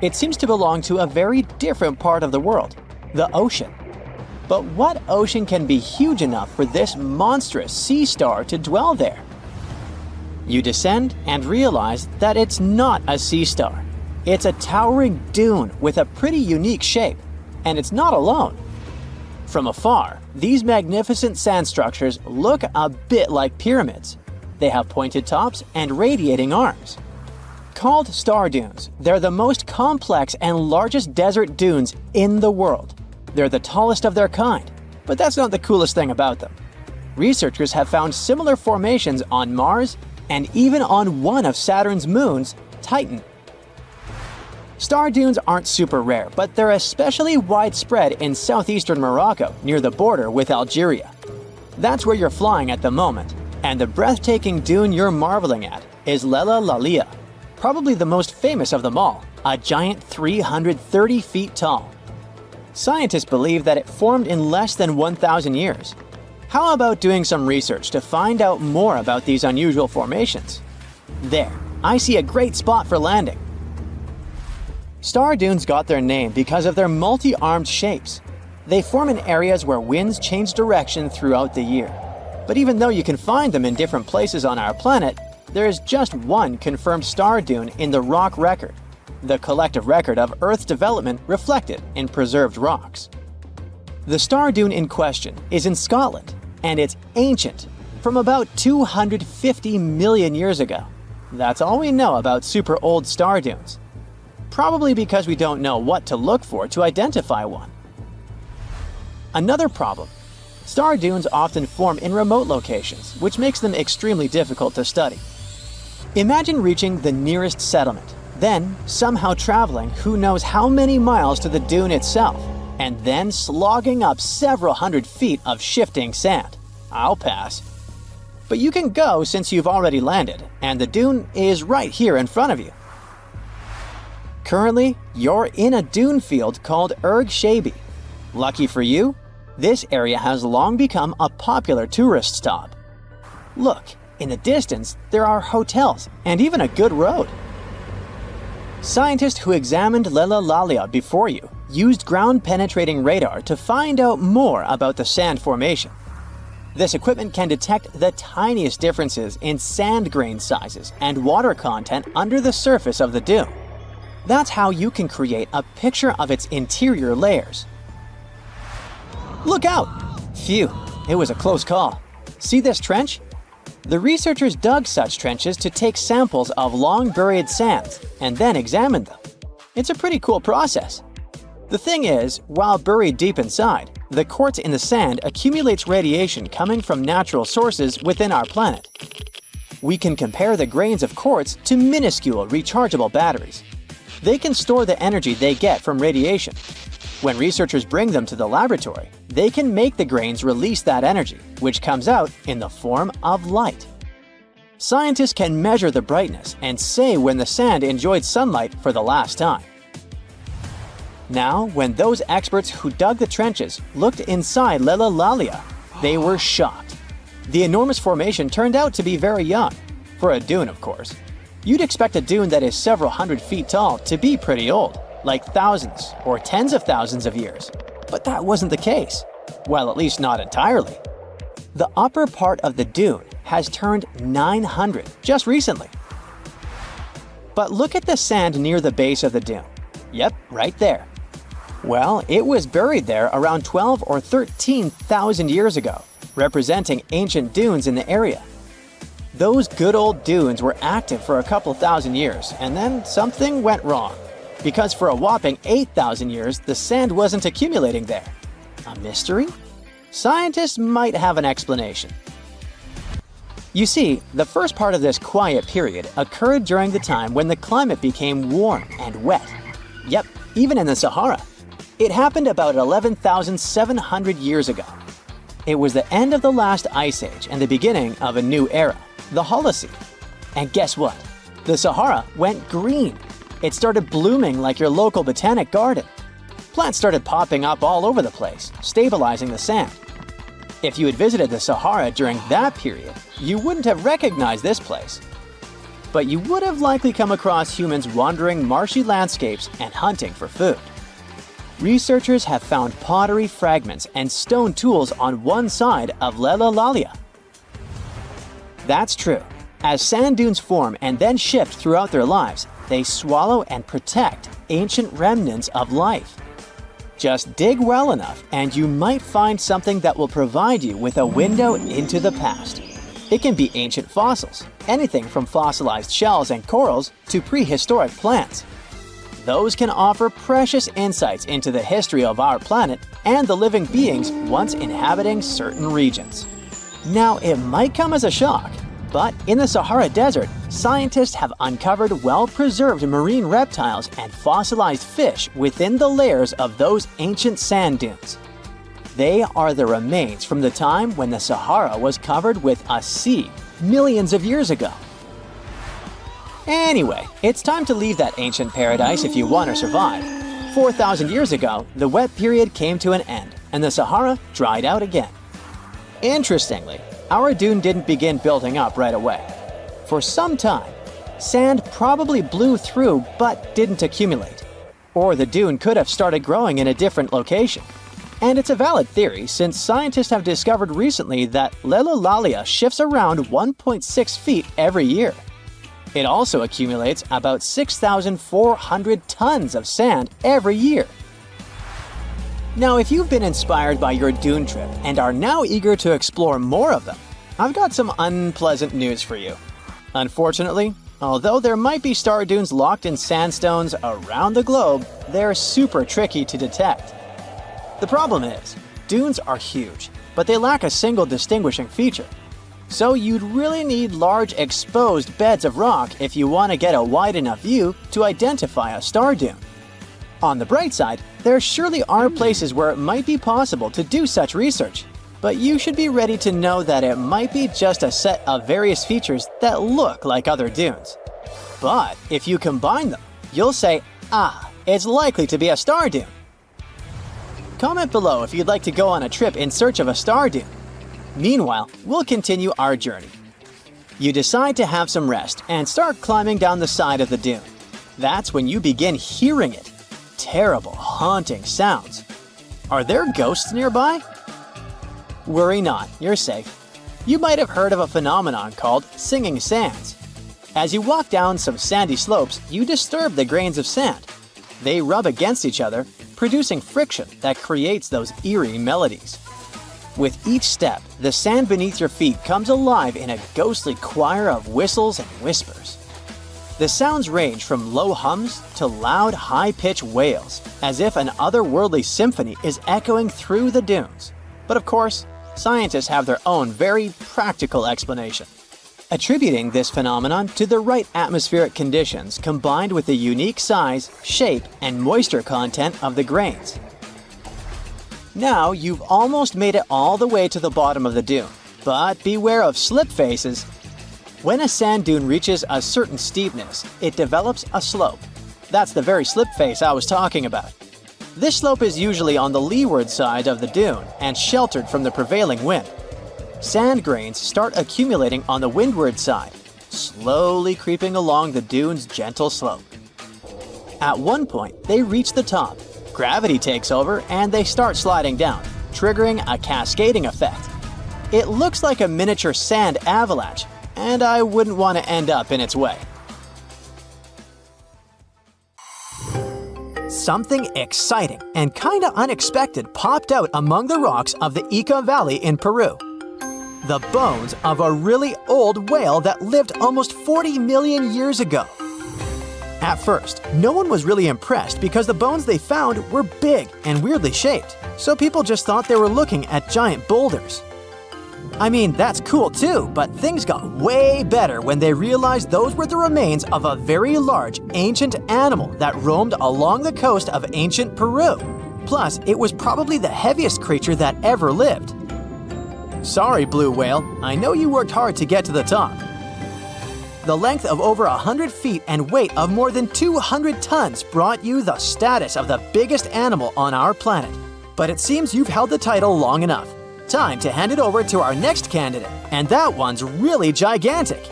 It seems to belong to a very different part of the world, the ocean. But what ocean can be huge enough for this monstrous sea star to dwell there? You descend and realize that it's not a sea star. It's a towering dune with a pretty unique shape, and it's not alone. From afar, these magnificent sand structures look a bit like pyramids. They have pointed tops and radiating arms. Called star dunes, they're the most complex and largest desert dunes in the world. They're the tallest of their kind, but that's not the coolest thing about them. Researchers have found similar formations on Mars and even on one of Saturn's moons, Titan. Star dunes aren't super rare, but they're especially widespread in southeastern Morocco near the border with Algeria. That's where you're flying at the moment, and the breathtaking dune you're marveling at is Lella Lalia, probably the most famous of them all, a giant 330 feet tall. Scientists believe that it formed in less than 1,000 years. How about doing some research to find out more about these unusual formations? There, I see a great spot for landing. Star dunes got their name because of their multi-armed shapes. They form in areas where winds change direction throughout the year. But even though you can find them in different places on our planet, there is just one confirmed star dune in the rock record, the collective record of Earth's development reflected in preserved rocks. The star dune in question is in Scotland, and it's ancient, from about 250 million years ago. That's all we know about super old star dunes. Probably because we don't know what to look for to identify one. Another problem: star dunes often form in remote locations, which makes them extremely difficult to study. Imagine reaching the nearest settlement, then somehow traveling who knows how many miles to the dune itself, and then slogging up several hundred feet of shifting sand. I'll pass. But you can go since you've already landed, and the dune is right here in front of you. Currently, you're in a dune field called Erg Shabi. Lucky for you, this area has long become a popular tourist stop. Look, in the distance, there are hotels and even a good road. Scientists who examined Lella Lalia before you used ground-penetrating radar to find out more about the sand formation. This equipment can detect the tiniest differences in sand grain sizes and water content under the surface of the dune. That's how you can create a picture of its interior layers. Look out! Phew, it was a close call. See this trench? The researchers dug such trenches to take samples of long-buried sands and then examined them. It's a pretty cool process. The thing is, while buried deep inside, the quartz in the sand accumulates radiation coming from natural sources within our planet. We can compare the grains of quartz to minuscule rechargeable batteries. They can store the energy they get from radiation. When researchers bring them to the laboratory, they can make the grains release that energy, which comes out in the form of light. Scientists can measure the brightness and say when the sand enjoyed sunlight for the last time. Now, when those experts who dug the trenches looked inside Lella Lalia, they were shocked. The enormous formation turned out to be very young, for a dune, of course. You'd expect a dune that is several hundred feet tall to be pretty old, like thousands or tens of thousands of years. But that wasn't the case. Well, at least not entirely. The upper part of the dune has turned 900 just recently. But look at the sand near the base of the dune. Yep, right there. Well, it was buried there around 12 or 13,000 years ago, representing ancient dunes in the area. Those good old dunes were active for a couple thousand years, and then something went wrong. Because for a whopping 8,000 years, the sand wasn't accumulating there. A mystery? Scientists might have an explanation. You see, the first part of this quiet period occurred during the time when the climate became warm and wet. Yep, even in the Sahara. It happened about 11,700 years ago. It was the end of the last ice age and the beginning of a new era, the Holocene. And guess what? The Sahara went green. It started blooming like your local botanic garden. Plants started popping up all over the place, stabilizing the sand. If you had visited the Sahara during that period, you wouldn't have recognized this place. But you would have likely come across humans wandering marshy landscapes and hunting for food. Researchers have found pottery fragments and stone tools on one side of Lelalalia. That's true. As sand dunes form and then shift throughout their lives, they swallow and protect ancient remnants of life. Just dig well enough and you might find something that will provide you with a window into the past. It can be ancient fossils, anything from fossilized shells and corals to prehistoric plants. Those can offer precious insights into the history of our planet and the living beings once inhabiting certain regions. Now, it might come as a shock, but in the Sahara Desert, scientists have uncovered well-preserved marine reptiles and fossilized fish within the layers of those ancient sand dunes. They are the remains from the time when the Sahara was covered with a sea millions of years ago. Anyway, it's time to leave that ancient paradise if you want to survive. 4,000 years ago, the wet period came to an end, and the Sahara dried out again. Interestingly, our dune didn't begin building up right away. For some time, sand probably blew through but didn't accumulate. Or the dune could have started growing in a different location. And it's a valid theory since scientists have discovered recently that Lelalalia shifts around 1.6 feet every year. It also accumulates about 6,400 tons of sand every year. Now, if you've been inspired by your dune trip and are now eager to explore more of them, I've got some unpleasant news for you. Unfortunately, although there might be star dunes locked in sandstones around the globe, they're super tricky to detect. The problem is, dunes are huge, but they lack a single distinguishing feature. So you'd really need large exposed beds of rock if you want to get a wide enough view to identify a star dune. On the bright side, there surely are places where it might be possible to do such research, but you should be ready to know that it might be just a set of various features that look like other dunes. But if you combine them, you'll say, it's likely to be a star dune. Comment below if you'd like to go on a trip in search of a star dune. Meanwhile, we'll continue our journey. You decide to have some rest and start climbing down the side of the dune. That's when you begin hearing it. Terrible, haunting sounds. Are there ghosts nearby? Worry not, you're safe. You might have heard of a phenomenon called singing sands. As you walk down some sandy slopes, you disturb the grains of sand. They rub against each other, producing friction that creates those eerie melodies. With each step, the sand beneath your feet comes alive in a ghostly choir of whistles and whispers. The sounds range from low hums to loud, high-pitched wails, as if an otherworldly symphony is echoing through the dunes. But of course, scientists have their own very practical explanation, attributing this phenomenon to the right atmospheric conditions combined with the unique size, shape, and moisture content of the grains. Now you've almost made it all the way to the bottom of the dune, but beware of slip faces. When a sand dune reaches a certain steepness, it develops a slope. That's the very slip face I was talking about. This slope is usually on the leeward side of the dune and sheltered from the prevailing wind. Sand grains start accumulating on the windward side, slowly creeping along the dune's gentle slope. At one point, they reach the top. Gravity takes over and they start sliding down, triggering a cascading effect. It looks like a miniature sand avalanche, and I wouldn't want to end up in its way. Something exciting and kinda unexpected popped out among the rocks of the Ica Valley in Peru. The bones of a really old whale that lived almost 40 million years ago. At first, no one was really impressed because the bones they found were big and weirdly shaped, so people just thought they were looking at giant boulders. I mean, that's cool too, but things got way better when they realized those were the remains of a very large, ancient animal that roamed along the coast of ancient Peru. Plus, it was probably the heaviest creature that ever lived. Sorry, blue whale, I know you worked hard to get to the top. The length of over 100 feet and weight of more than 200 tons brought you the status of the biggest animal on our planet. But it seems you've held the title long enough. Time to hand it over to our next candidate, and that one's really gigantic.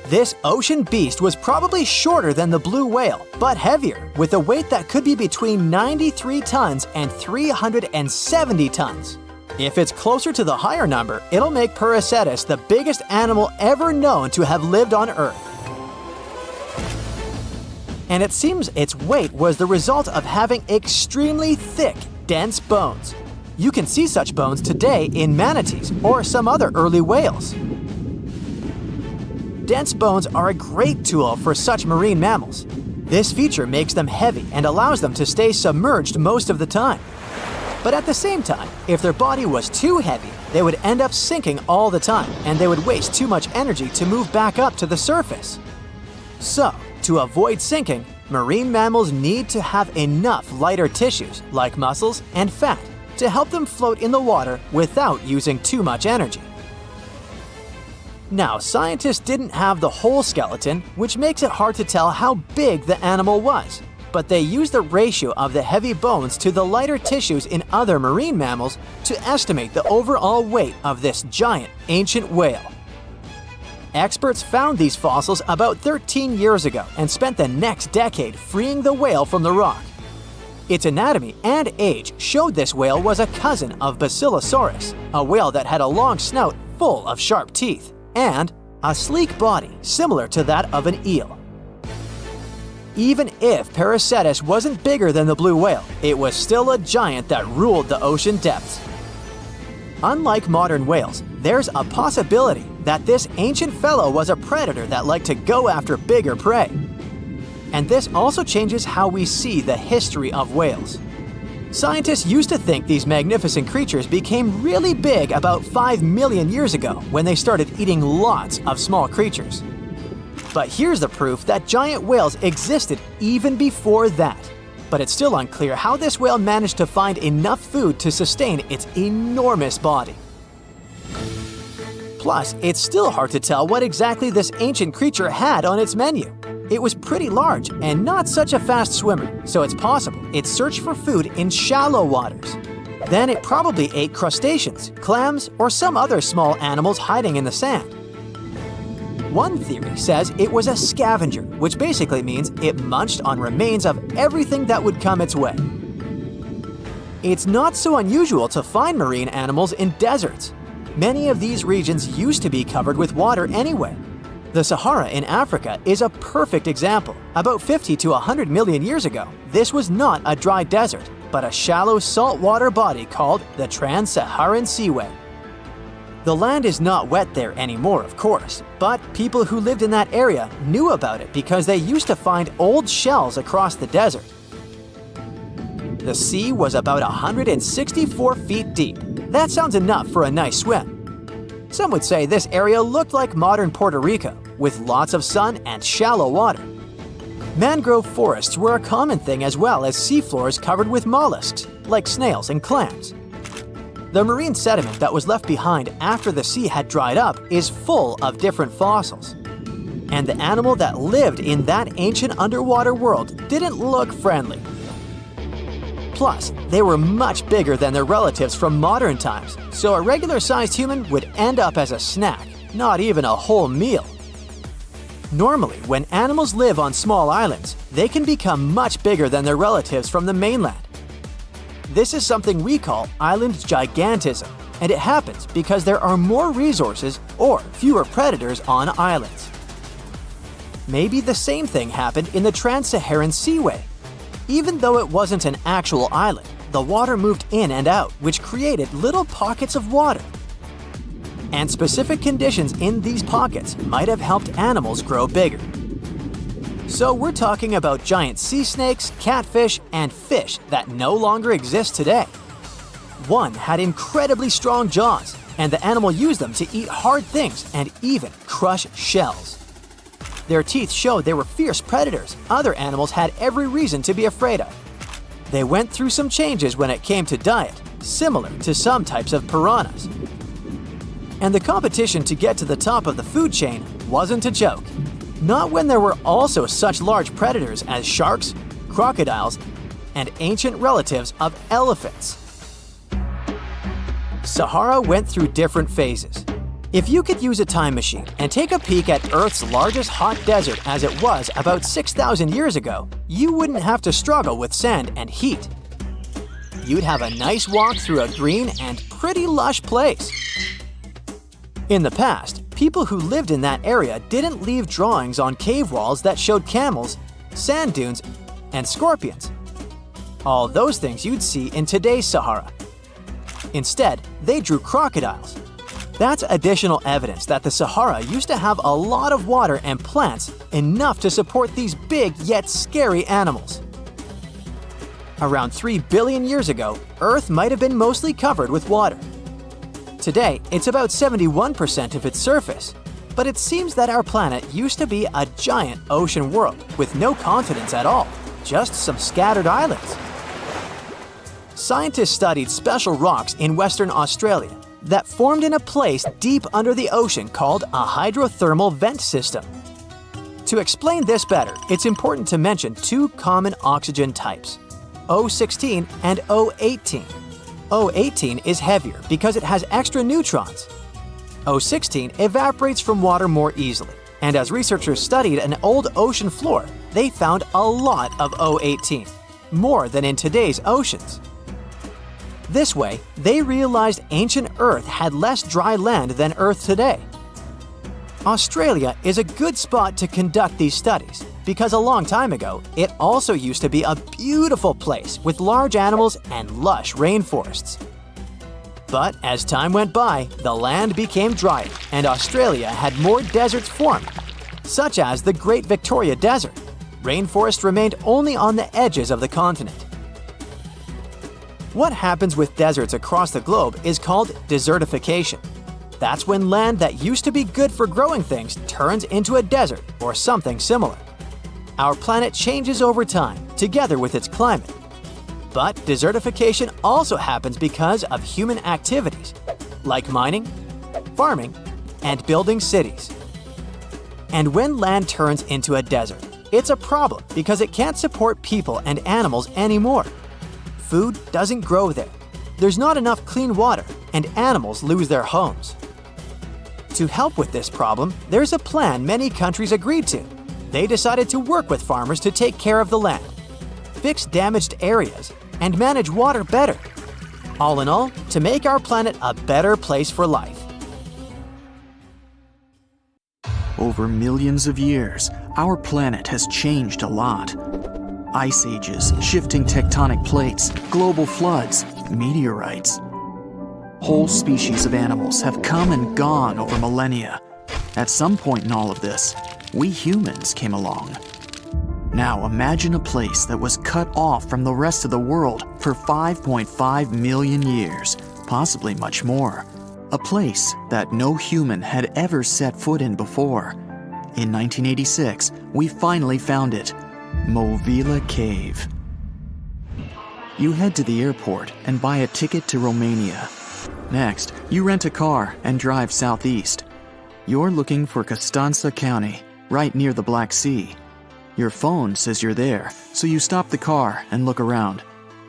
This ocean beast was probably shorter than the blue whale, but heavier, with a weight that could be between 93 tons and 370 tons. If it's closer to the higher number, it'll make Prehistoric the biggest animal ever known to have lived on Earth. And it seems its weight was the result of having extremely thick, dense bones. You can see such bones today in manatees or some other early whales. Dense bones are a great tool for such marine mammals. This feature makes them heavy and allows them to stay submerged most of the time. But at the same time, if their body was too heavy, they would end up sinking all the time, and they would waste too much energy to move back up to the surface. So, to avoid sinking, marine mammals need to have enough lighter tissues, like muscles and fat, to help them float in the water without using too much energy. Now, scientists didn't have the whole skeleton, which makes it hard to tell how big the animal was. But they used the ratio of the heavy bones to the lighter tissues in other marine mammals to estimate the overall weight of this giant ancient whale. Experts found these fossils about 13 years ago and spent the next decade freeing the whale from the rock. Its anatomy and age showed this whale was a cousin of Basilosaurus, a whale that had a long snout full of sharp teeth, and a sleek body similar to that of an eel. Even if Prehistoric wasn't bigger than the blue whale, it was still a giant that ruled the ocean depths. Unlike modern whales, there's a possibility that this ancient fellow was a predator that liked to go after bigger prey. And this also changes how we see the history of whales. Scientists used to think these magnificent creatures became really big about 5 million years ago when they started eating lots of small creatures. But here's the proof that giant whales existed even before that. But it's still unclear how this whale managed to find enough food to sustain its enormous body. Plus, it's still hard to tell what exactly this ancient creature had on its menu. It was pretty large and not such a fast swimmer, so it's possible it searched for food in shallow waters. Then it probably ate crustaceans, clams, or some other small animals hiding in the sand. One theory says it was a scavenger, which basically means it munched on remains of everything that would come its way. It's not so unusual to find marine animals in deserts. Many of these regions used to be covered with water anyway. The Sahara in Africa is a perfect example. About 50 to 100 million years ago, this was not a dry desert, but a shallow saltwater body called the Trans-Saharan Seaway. The land is not wet there anymore, of course, but people who lived in that area knew about it because they used to find old shells across the desert. The sea was about 164 feet deep. That sounds enough for a nice swim. Some would say this area looked like modern Puerto Rico, with lots of sun and shallow water. Mangrove forests were a common thing as well as seafloors covered with mollusks, like snails and clams. The marine sediment that was left behind after the sea had dried up is full of different fossils. And the animal that lived in that ancient underwater world didn't look friendly. Plus, they were much bigger than their relatives from modern times, so a regular-sized human would end up as a snack, not even a whole meal. Normally, when animals live on small islands, they can become much bigger than their relatives from the mainland. This is something we call island gigantism, and it happens because there are more resources or fewer predators on islands. Maybe the same thing happened in the Trans-Saharan Seaway. Even though it wasn't an actual island, the water moved in and out, which created little pockets of water. And specific conditions in these pockets might have helped animals grow bigger. So we're talking about giant sea snakes, catfish, and fish that no longer exist today. One had incredibly strong jaws, and the animal used them to eat hard things and even crush shells. Their teeth showed they were fierce predators other animals had every reason to be afraid of. They went through some changes when it came to diet, similar to some types of piranhas. And the competition to get to the top of the food chain wasn't a joke. Not when there were also such large predators as sharks, crocodiles, and ancient relatives of elephants. Sahara went through different phases. If you could use a time machine and take a peek at Earth's largest hot desert as it was about 6,000 years ago, you wouldn't have to struggle with sand and heat. You'd have a nice walk through a green and pretty lush place. In the past, people who lived in that area didn't leave drawings on cave walls that showed camels, sand dunes, and scorpions. All those things you'd see in today's Sahara. Instead, they drew crocodiles. That's additional evidence that the Sahara used to have a lot of water and plants enough to support these big yet scary animals. Around 3 billion years ago, Earth might have been mostly covered with water. Today, it's about 71% of its surface, but it seems that our planet used to be a giant ocean world with no continents at all, just some scattered islands. Scientists studied special rocks in Western Australia that formed in a place deep under the ocean called a hydrothermal vent system. To explain this better, it's important to mention two common oxygen types, O16 and O18. O18 is heavier because it has extra neutrons. O16 evaporates from water more easily, and as researchers studied an old ocean floor, they found a lot of O18, more than in today's oceans. This way, they realized ancient Earth had less dry land than Earth today. Australia is a good spot to conduct these studies because a long time ago, it also used to be a beautiful place with large animals and lush rainforests. But as time went by, the land became drier and Australia had more deserts formed, such as the Great Victoria Desert. Rainforest remained only on the edges of the continent. What happens with deserts across the globe is called desertification. That's when land that used to be good for growing things turns into a desert or something similar. Our planet changes over time, together with its climate. But desertification also happens because of human activities, like mining, farming, and building cities. And when land turns into a desert, it's a problem because it can't support people and animals anymore. Food doesn't grow there. There's not enough clean water, and animals lose their homes. To help with this problem, there's a plan many countries agreed to. They decided to work with farmers to take care of the land, fix damaged areas, and manage water better. All in all, to make our planet a better place for life. Over millions of years, our planet has changed a lot. Ice ages, shifting tectonic plates, global floods, meteorites. Whole species of animals have come and gone over millennia. At some point in all of this, we humans came along. Now imagine a place that was cut off from the rest of the world for 5.5 million years, possibly much more. A place that no human had ever set foot in before. In 1986, we finally found it. Movila Cave. You head to the airport and buy a ticket to Romania. Next, you rent a car and drive southeast. You're looking for Constanța County, right near the Black Sea. Your phone says you're there, so you stop the car and look around.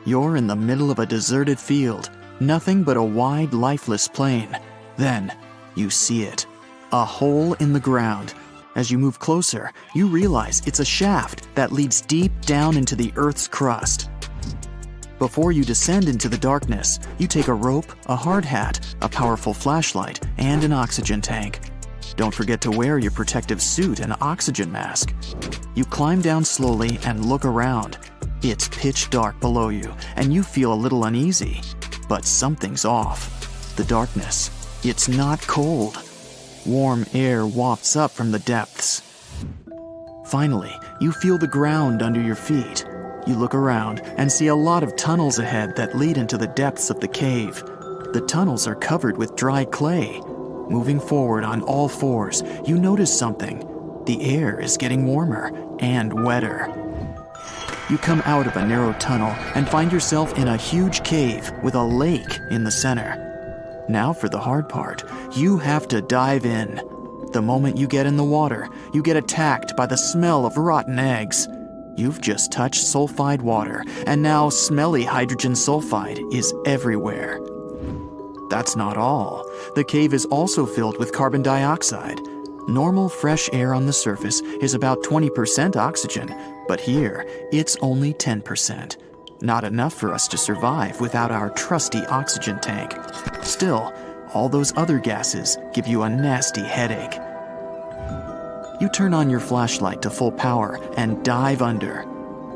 You're in the middle of a deserted field, nothing but a wide, lifeless plain. Then, you see it. A hole in the ground. As you move closer, you realize it's a shaft that leads deep down into the Earth's crust. Before you descend into the darkness, you take a rope, a hard hat, a powerful flashlight, and an oxygen tank. Don't forget to wear your protective suit and oxygen mask. You climb down slowly and look around. It's pitch dark below you, and you feel a little uneasy. But something's off. The darkness. It's not cold. Warm air wafts up from the depths. Finally, you feel the ground under your feet. You look around and see a lot of tunnels ahead that lead into the depths of the cave. The tunnels are covered with dry clay. Moving forward on all fours, you notice something. The air is getting warmer and wetter. You come out of a narrow tunnel and find yourself in a huge cave with a lake in the center. Now for the hard part. You have to dive in. The moment you get in the water, you get attacked by the smell of rotten eggs. You've just touched sulfide water, and now smelly hydrogen sulfide is everywhere. That's not all. The cave is also filled with carbon dioxide. Normal fresh air on the surface is about 20% oxygen, but here it's only 10%. Not enough for us to survive without our trusty oxygen tank. Still, all those other gases give you a nasty headache. You turn on your flashlight to full power and dive under.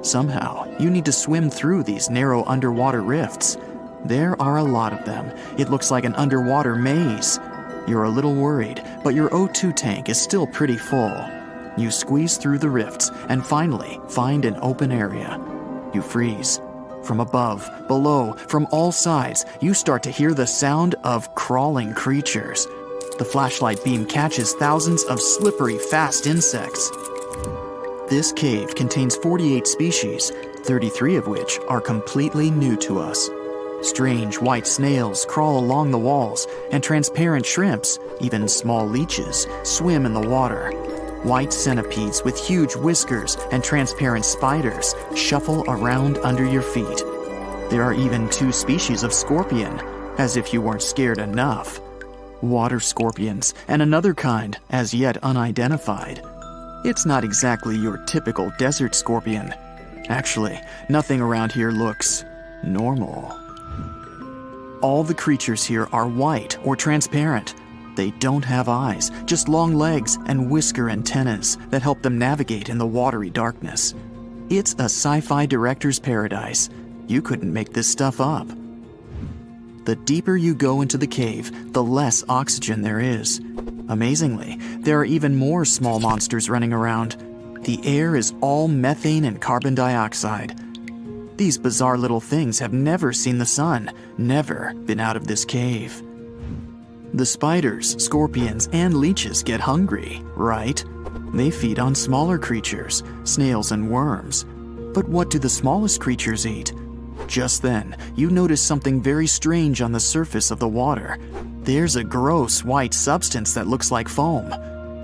Somehow, you need to swim through these narrow underwater rifts. There are a lot of them. It looks like an underwater maze. You're a little worried, but your O2 tank is still pretty full. You squeeze through the rifts and finally find an open area. You freeze. From above, below, from all sides, you start to hear the sound of crawling creatures. The flashlight beam catches thousands of slippery, fast insects. This cave contains 48 species, 33 of which are completely new to us. Strange white snails crawl along the walls, and transparent shrimps, even small leeches, swim in the water. White centipedes with huge whiskers and transparent spiders shuffle around under your feet. There are even 2 species of scorpion, as if you weren't scared enough. Water scorpions, and another kind, as yet unidentified. It's not exactly your typical desert scorpion. Actually, nothing around here looks normal. All the creatures here are white or transparent. They don't have eyes, just long legs and whisker antennas that help them navigate in the watery darkness. It's a sci-fi director's paradise. You couldn't make this stuff up. The deeper you go into the cave, the less oxygen there is. Amazingly, there are even more small monsters running around. The air is all methane and carbon dioxide. These bizarre little things have never seen the sun, never been out of this cave. The spiders, scorpions, and leeches get hungry, right? They feed on smaller creatures, snails and worms. But what do the smallest creatures eat? Just then, you notice something very strange on the surface of the water. There's a gross white substance that looks like foam.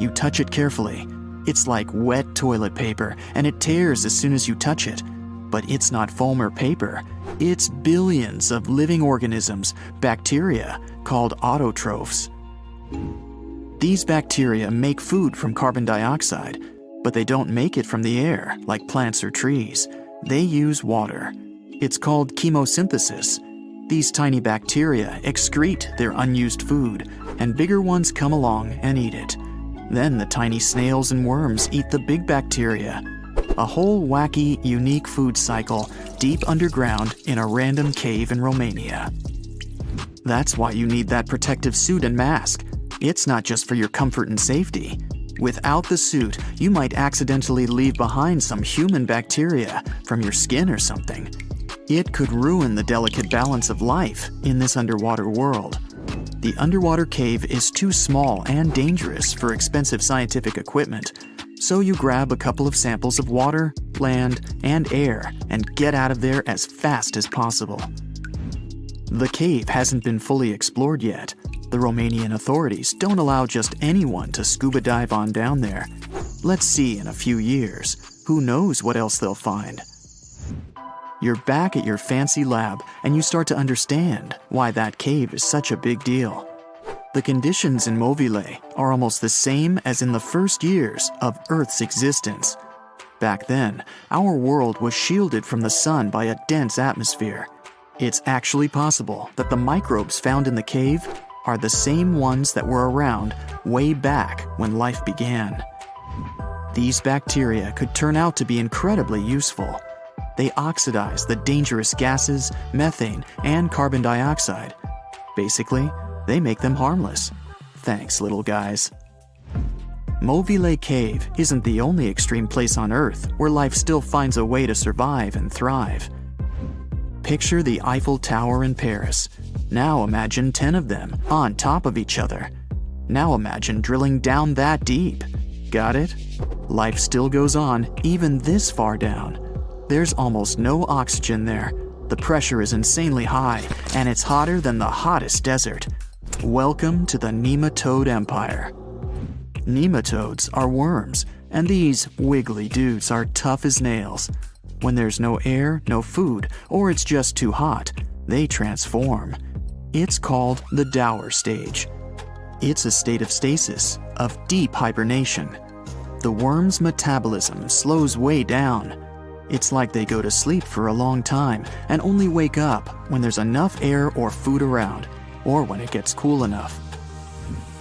You touch it carefully. It's like wet toilet paper, and it tears as soon as you touch it. But it's not foam or paper. It's billions of living organisms, bacteria, called autotrophs. These bacteria make food from carbon dioxide, but they don't make it from the air like plants or trees. They use water. It's called chemosynthesis. These tiny bacteria excrete their unused food, and bigger ones come along and eat it. Then the tiny snails and worms eat the big bacteria. A whole wacky, unique food cycle deep underground in a random cave in Romania. That's why you need that protective suit and mask. It's not just for your comfort and safety. Without the suit, you might accidentally leave behind some human bacteria from your skin or something. It could ruin the delicate balance of life in this underwater world. The underwater cave is too small and dangerous for expensive scientific equipment, so you grab a couple of samples of water, land, and air and get out of there as fast as possible. The cave hasn't been fully explored yet. The Romanian authorities don't allow just anyone to scuba dive on down there. Let's see in a few years. Who knows what else they'll find? You're back at your fancy lab, and you start to understand why that cave is such a big deal. The conditions in Mobile are almost the same as in the first years of Earth's existence. Back then, our world was shielded from the sun by a dense atmosphere. It's actually possible that the microbes found in the cave are the same ones that were around way back when life began. These bacteria could turn out to be incredibly useful. They oxidize the dangerous gases, methane, and carbon dioxide. Basically, they make them harmless. Thanks, little guys. Mauvelet Cave isn't the only extreme place on Earth where life still finds a way to survive and thrive. Picture the Eiffel Tower in Paris. Now imagine 10 of them on top of each other. Now imagine drilling down that deep. Got it? Life still goes on, even this far down. There's almost no oxygen there. The pressure is insanely high, and it's hotter than the hottest desert. Welcome to the nematode empire. Nematodes are worms, and these wiggly dudes are tough as nails. When there's no air, no food, or it's just too hot, they transform. It's called the Dower stage. It's a state of stasis, of deep hibernation. The worm's metabolism slows way down. It's like they go to sleep for a long time and only wake up when there's enough air or food around, or when it gets cool enough.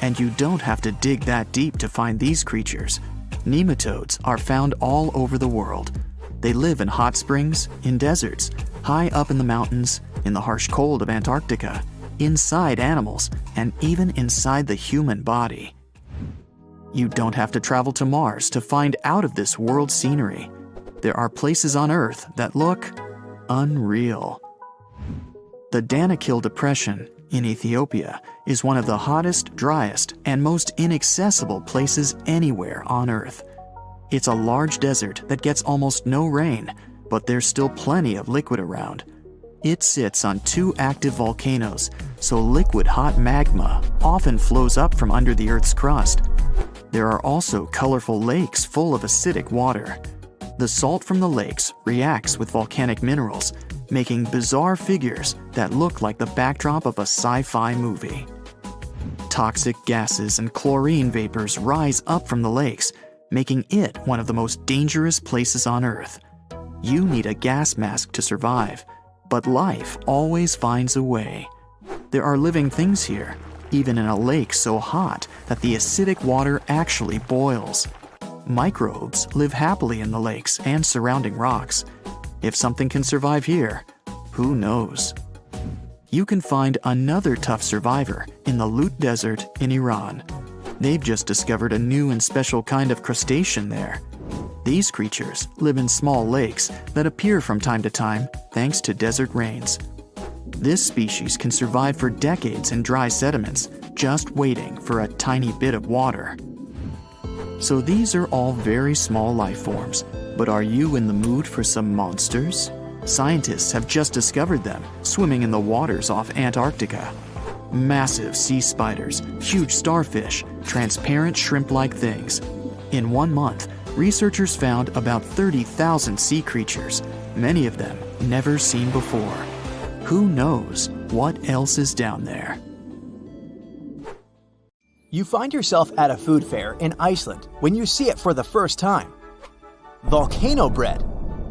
And you don't have to dig that deep to find these creatures. Nematodes are found all over the world. They live in hot springs, in deserts, high up in the mountains, in the harsh cold of Antarctica, inside animals, and even inside the human body. You don't have to travel to Mars to find out of this world scenery. There are places on Earth that look unreal. The Danakil Depression in Ethiopia is one of the hottest, driest, and most inaccessible places anywhere on Earth. It's a large desert that gets almost no rain, but there's still plenty of liquid around. It sits on 2 active volcanoes, so liquid hot magma often flows up from under the Earth's crust. There are also colorful lakes full of acidic water. The salt from the lakes reacts with volcanic minerals, making bizarre figures that look like the backdrop of a sci-fi movie. Toxic gases and chlorine vapors rise up from the lakes, making it one of the most dangerous places on Earth. You need a gas mask to survive, but life always finds a way. There are living things here, even in a lake so hot that the acidic water actually boils. Microbes live happily in the lakes and surrounding rocks. If something can survive here, who knows? You can find another tough survivor in the Lut Desert in Iran. They've just discovered a new and special kind of crustacean there. These creatures live in small lakes that appear from time to time thanks to desert rains. This species can survive for decades in dry sediments, just waiting for a tiny bit of water. So these are all very small life forms, but are you in the mood for some monsters? Scientists have just discovered them swimming in the waters off Antarctica. Massive sea spiders, huge starfish, transparent shrimp-like things. In 1 month, researchers found about 30,000 sea creatures, many of them never seen before. Who knows what else is down there? You find yourself at a food fair in Iceland when you see it for the first time. Volcano bread.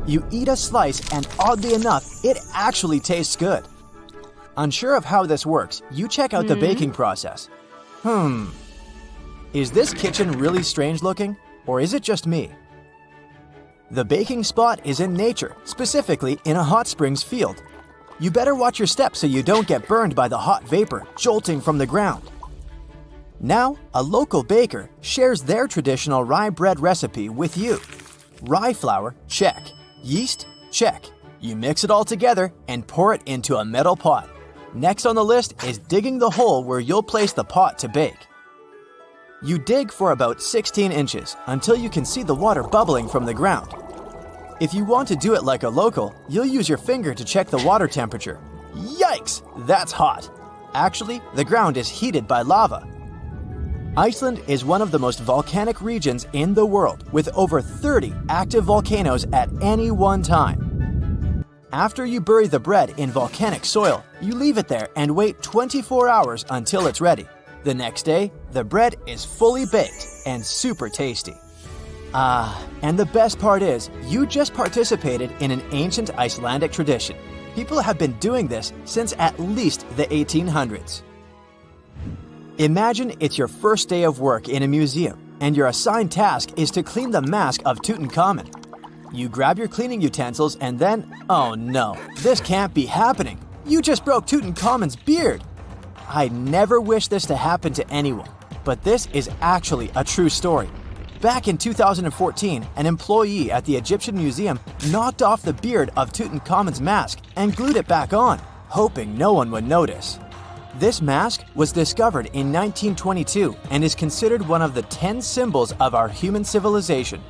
You eat a slice and oddly enough, it actually tastes good. Unsure of how this works, you check out the baking process. Is this kitchen really strange looking, or is it just me? The baking spot is in nature, specifically in a hot springs field. You better watch your steps so you don't get burned by the hot vapor jolting from the ground. Now, a local baker shares their traditional rye bread recipe with you. Rye flour, check. Yeast, check. You mix it all together and pour it into a metal pot. Next on the list is digging the hole where you'll place the pot to bake. You dig for about 16 inches until you can see the water bubbling from the ground. If you want to do it like a local, you'll use your finger to check the water temperature. Yikes, that's hot. Actually, the ground is heated by lava. Iceland is one of the most volcanic regions in the world, with over 30 active volcanoes at any one time. After you bury the bread in volcanic soil, you leave it there and wait 24 hours until it's ready. The next day, the bread is fully baked and super tasty. And the best part is, you just participated in an ancient Icelandic tradition. People have been doing this since at least the 1800s. Imagine it's your first day of work in a museum, and your assigned task is to clean the mask of Tutankhamun. You grab your cleaning utensils and then, oh no, this can't be happening. You just broke Tutankhamun's beard. I never wish this to happen to anyone, but this is actually a true story. Back in 2014, an employee at the Egyptian Museum knocked off the beard of Tutankhamun's mask and glued it back on, hoping no one would notice. This mask was discovered in 1922 and is considered one of the 10 symbols of our human civilization.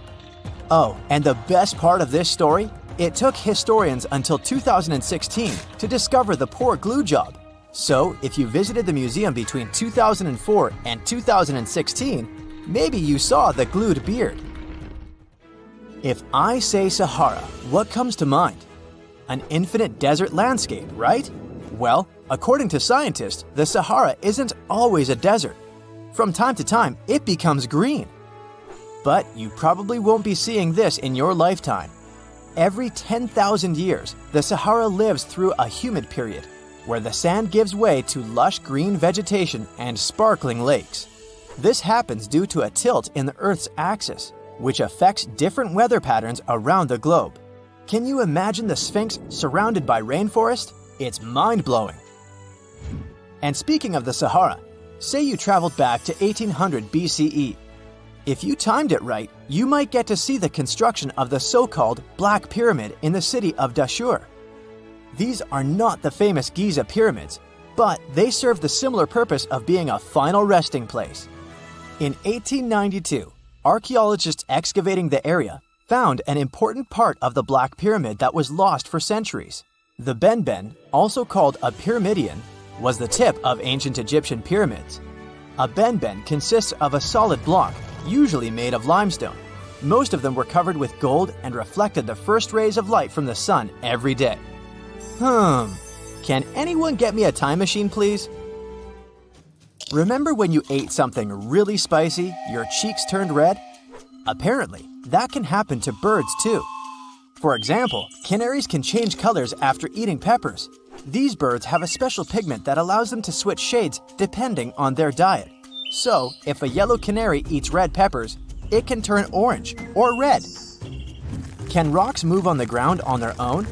Oh, and the best part of this story? It took historians until 2016 to discover the poor glue job. So, if you visited the museum between 2004 and 2016, maybe you saw the glued beard. If I say Sahara, what comes to mind? An infinite desert landscape, right? Well, according to scientists, the Sahara isn't always a desert. From time to time, it becomes green. But you probably won't be seeing this in your lifetime. Every 10,000 years, the Sahara lives through a humid period, where the sand gives way to lush green vegetation and sparkling lakes. This happens due to a tilt in the Earth's axis, which affects different weather patterns around the globe. Can you imagine the Sphinx surrounded by rainforest? It's mind-blowing. And speaking of the Sahara, say you traveled back to 1800 BCE. If you timed it right, you might get to see the construction of the so-called Black Pyramid in the city of Dashur. These are not the famous Giza pyramids, but they serve the similar purpose of being a final resting place. In 1892, archaeologists excavating the area found an important part of the Black Pyramid that was lost for centuries. The benben, also called a pyramidion, was the tip of ancient Egyptian pyramids. A benben consists of a solid block, usually made of limestone. Most of them were covered with gold and reflected the first rays of light from the sun every day. Can anyone get me a time machine, please? Remember when you ate something really spicy, your cheeks turned red? Apparently, that can happen to birds too. For example, canaries can change colors after eating peppers. These birds have a special pigment that allows them to switch shades depending on their diet. So, if a yellow canary eats red peppers, it can turn orange or red. Can rocks move on the ground on their own?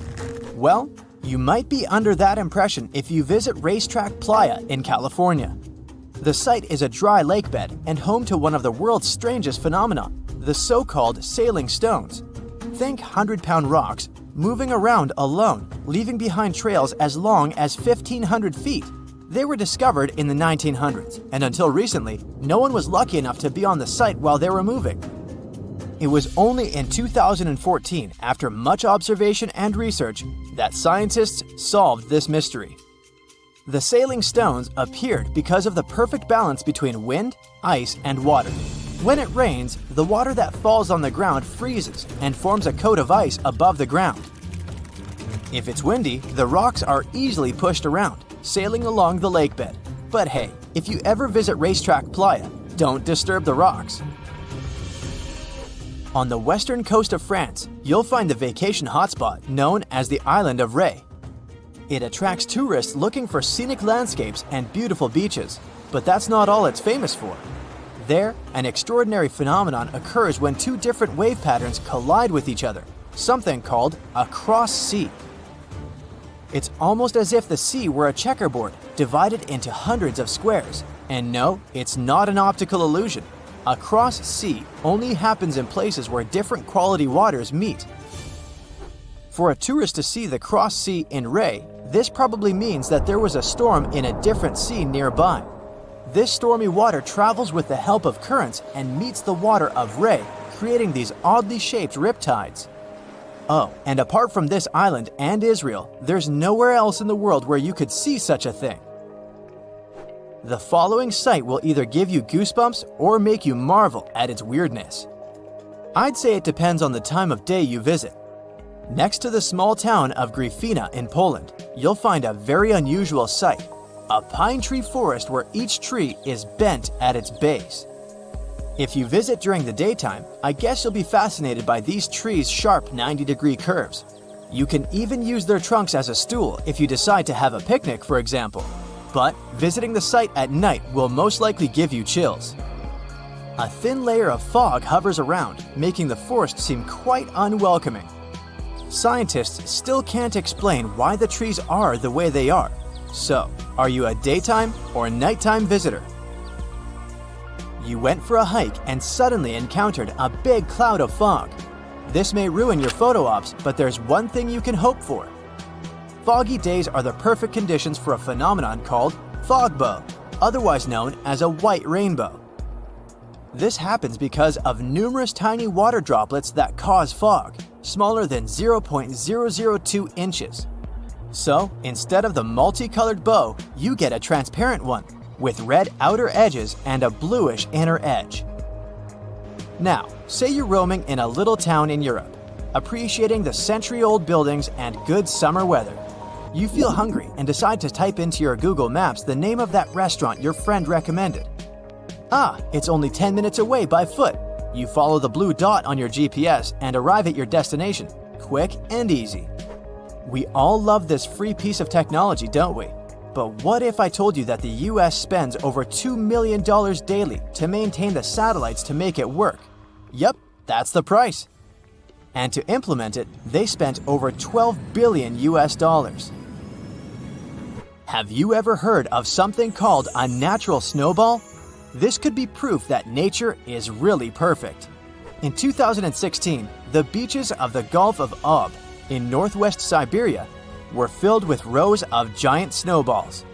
Well, you might be under that impression if you visit Racetrack Playa in California. The site is a dry lake bed and home to one of the world's strangest phenomena, the so-called sailing stones. Think 100-pound rocks moving around alone, leaving behind trails as long as 1,500 feet. They were discovered in the 1900s, and until recently, no one was lucky enough to be on the site while they were moving. It was only in 2014, after much observation and research, that scientists solved this mystery. The sailing stones appeared because of the perfect balance between wind, ice, and water. When it rains, the water that falls on the ground freezes and forms a coat of ice above the ground. If it's windy, the rocks are easily pushed around, sailing along the lake bed. But hey, if you ever visit Racetrack Playa, don't disturb the rocks. On the western coast of France, you'll find the vacation hotspot known as the island of Ré. It attracts tourists looking for scenic landscapes and beautiful beaches, but that's not all it's famous for. There, an extraordinary phenomenon occurs when two different wave patterns collide with each other, something called a cross sea. It's almost as if the sea were a checkerboard, divided into hundreds of squares. And no, it's not an optical illusion. A cross sea only happens in places where different quality waters meet. For a tourist to see the cross sea in Ré, this probably means that there was a storm in a different sea nearby. This stormy water travels with the help of currents and meets the water of Ré, creating these oddly shaped riptides. Oh, and apart from this island and Israel, there's nowhere else in the world where you could see such a thing. The following sight will either give you goosebumps or make you marvel at its weirdness. I'd say it depends on the time of day you visit. Next to the small town of Gryfina in Poland, you'll find a very unusual sight, a pine tree forest where each tree is bent at its base. If you visit during the daytime, I guess you'll be fascinated by these trees' sharp 90-degree curves. You can even use their trunks as a stool if you decide to have a picnic, for example. But visiting the site at night will most likely give you chills. A thin layer of fog hovers around, making the forest seem quite unwelcoming. Scientists still can't explain why the trees are the way they are. So, are you a daytime or nighttime visitor? You went for a hike and suddenly encountered a big cloud of fog. This may ruin your photo ops, but there's one thing you can hope for. Foggy days are the perfect conditions for a phenomenon called fog bow, otherwise known as a white rainbow. This happens because of numerous tiny water droplets that cause fog, smaller than 0.002 inches. So, instead of the multicolored bow, you get a transparent one, with red outer edges and a bluish inner edge. Now, say you're roaming in a little town in Europe, appreciating the century-old buildings and good summer weather. You feel hungry and decide to type into your Google Maps the name of that restaurant your friend recommended. It's only 10 minutes away by foot. You follow the blue dot on your GPS and arrive at your destination, quick and easy. We all love this free piece of technology, don't we? But what if I told you that the US spends over $2 million daily to maintain the satellites to make it work? Yep, that's the price. And to implement it, they spent over $12 billion US. Have you ever heard of something called a natural snowball? This could be proof that nature is really perfect. In 2016, the beaches of the Gulf of Ob in northwest Siberia were filled with rows of giant snowballs.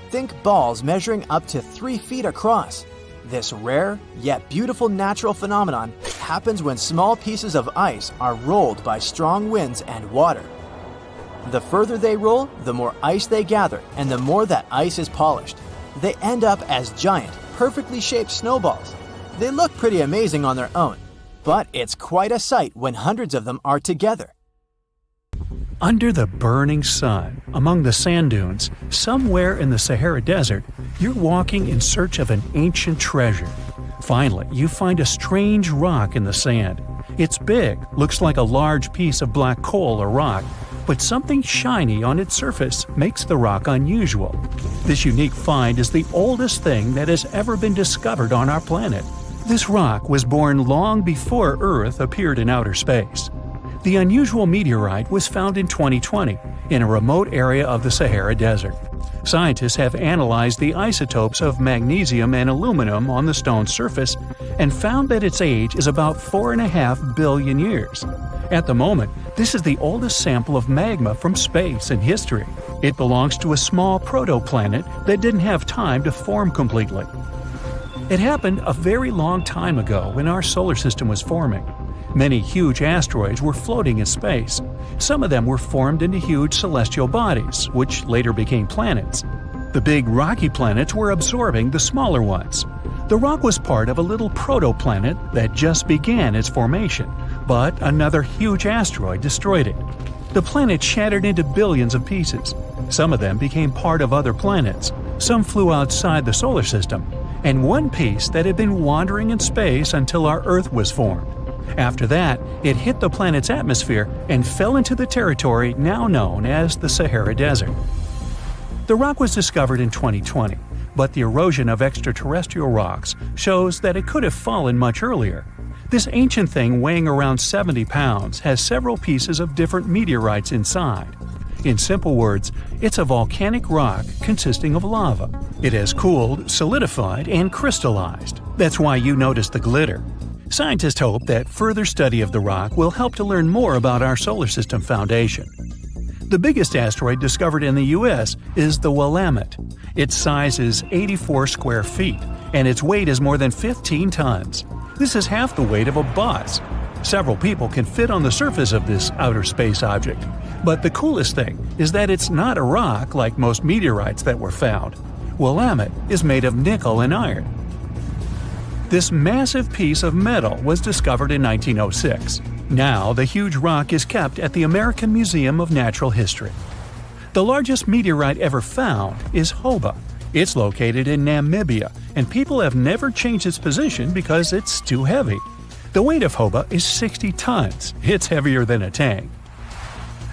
Think balls measuring up to 3 feet across. This rare, yet beautiful natural phenomenon happens when small pieces of ice are rolled by strong winds and water. The further they roll, the more ice they gather, and the more that ice is polished. They end up as giant, perfectly shaped snowballs. They look pretty amazing on their own, but it's quite a sight when hundreds of them are together. Under the burning sun, among the sand dunes, somewhere in the Sahara Desert, you're walking in search of an ancient treasure. Finally, you find a strange rock in the sand. It's big, looks like a large piece of black coal or rock, but something shiny on its surface makes the rock unusual. This unique find is the oldest thing that has ever been discovered on our planet. This rock was born long before Earth appeared in outer space. The unusual meteorite was found in 2020 in a remote area of the Sahara Desert. Scientists have analyzed the isotopes of magnesium and aluminum on the stone's surface and found that its age is about 4.5 billion years. At the moment, this is the oldest sample of magma from space in history. It belongs to a small protoplanet that didn't have time to form completely. It happened a very long time ago when our solar system was forming. Many huge asteroids were floating in space. Some of them were formed into huge celestial bodies, which later became planets. The big rocky planets were absorbing the smaller ones. The rock was part of a little protoplanet that just began its formation, but another huge asteroid destroyed it. The planet shattered into billions of pieces. Some of them became part of other planets. Some flew outside the solar system, and one piece that had been wandering in space until our Earth was formed. After that, it hit the planet's atmosphere and fell into the territory now known as the Sahara Desert. The rock was discovered in 2020, but the erosion of extraterrestrial rocks shows that it could have fallen much earlier. This ancient thing weighing around 70 pounds has several pieces of different meteorites inside. In simple words, it's a volcanic rock consisting of lava. It has cooled, solidified, and crystallized. That's why you notice the glitter. Scientists hope that further study of the rock will help to learn more about our solar system foundation. The biggest asteroid discovered in the U.S. is the Willamette. Its size is 84 square feet, and its weight is more than 15 tons. This is half the weight of a bus. Several people can fit on the surface of this outer space object. But the coolest thing is that it's not a rock like most meteorites that were found. Willamette is made of nickel and iron. This massive piece of metal was discovered in 1906. Now, the huge rock is kept at the American Museum of Natural History. The largest meteorite ever found is Hoba. It's located in Namibia, and people have never changed its position because it's too heavy. The weight of Hoba is 60 tons. It's heavier than a tank.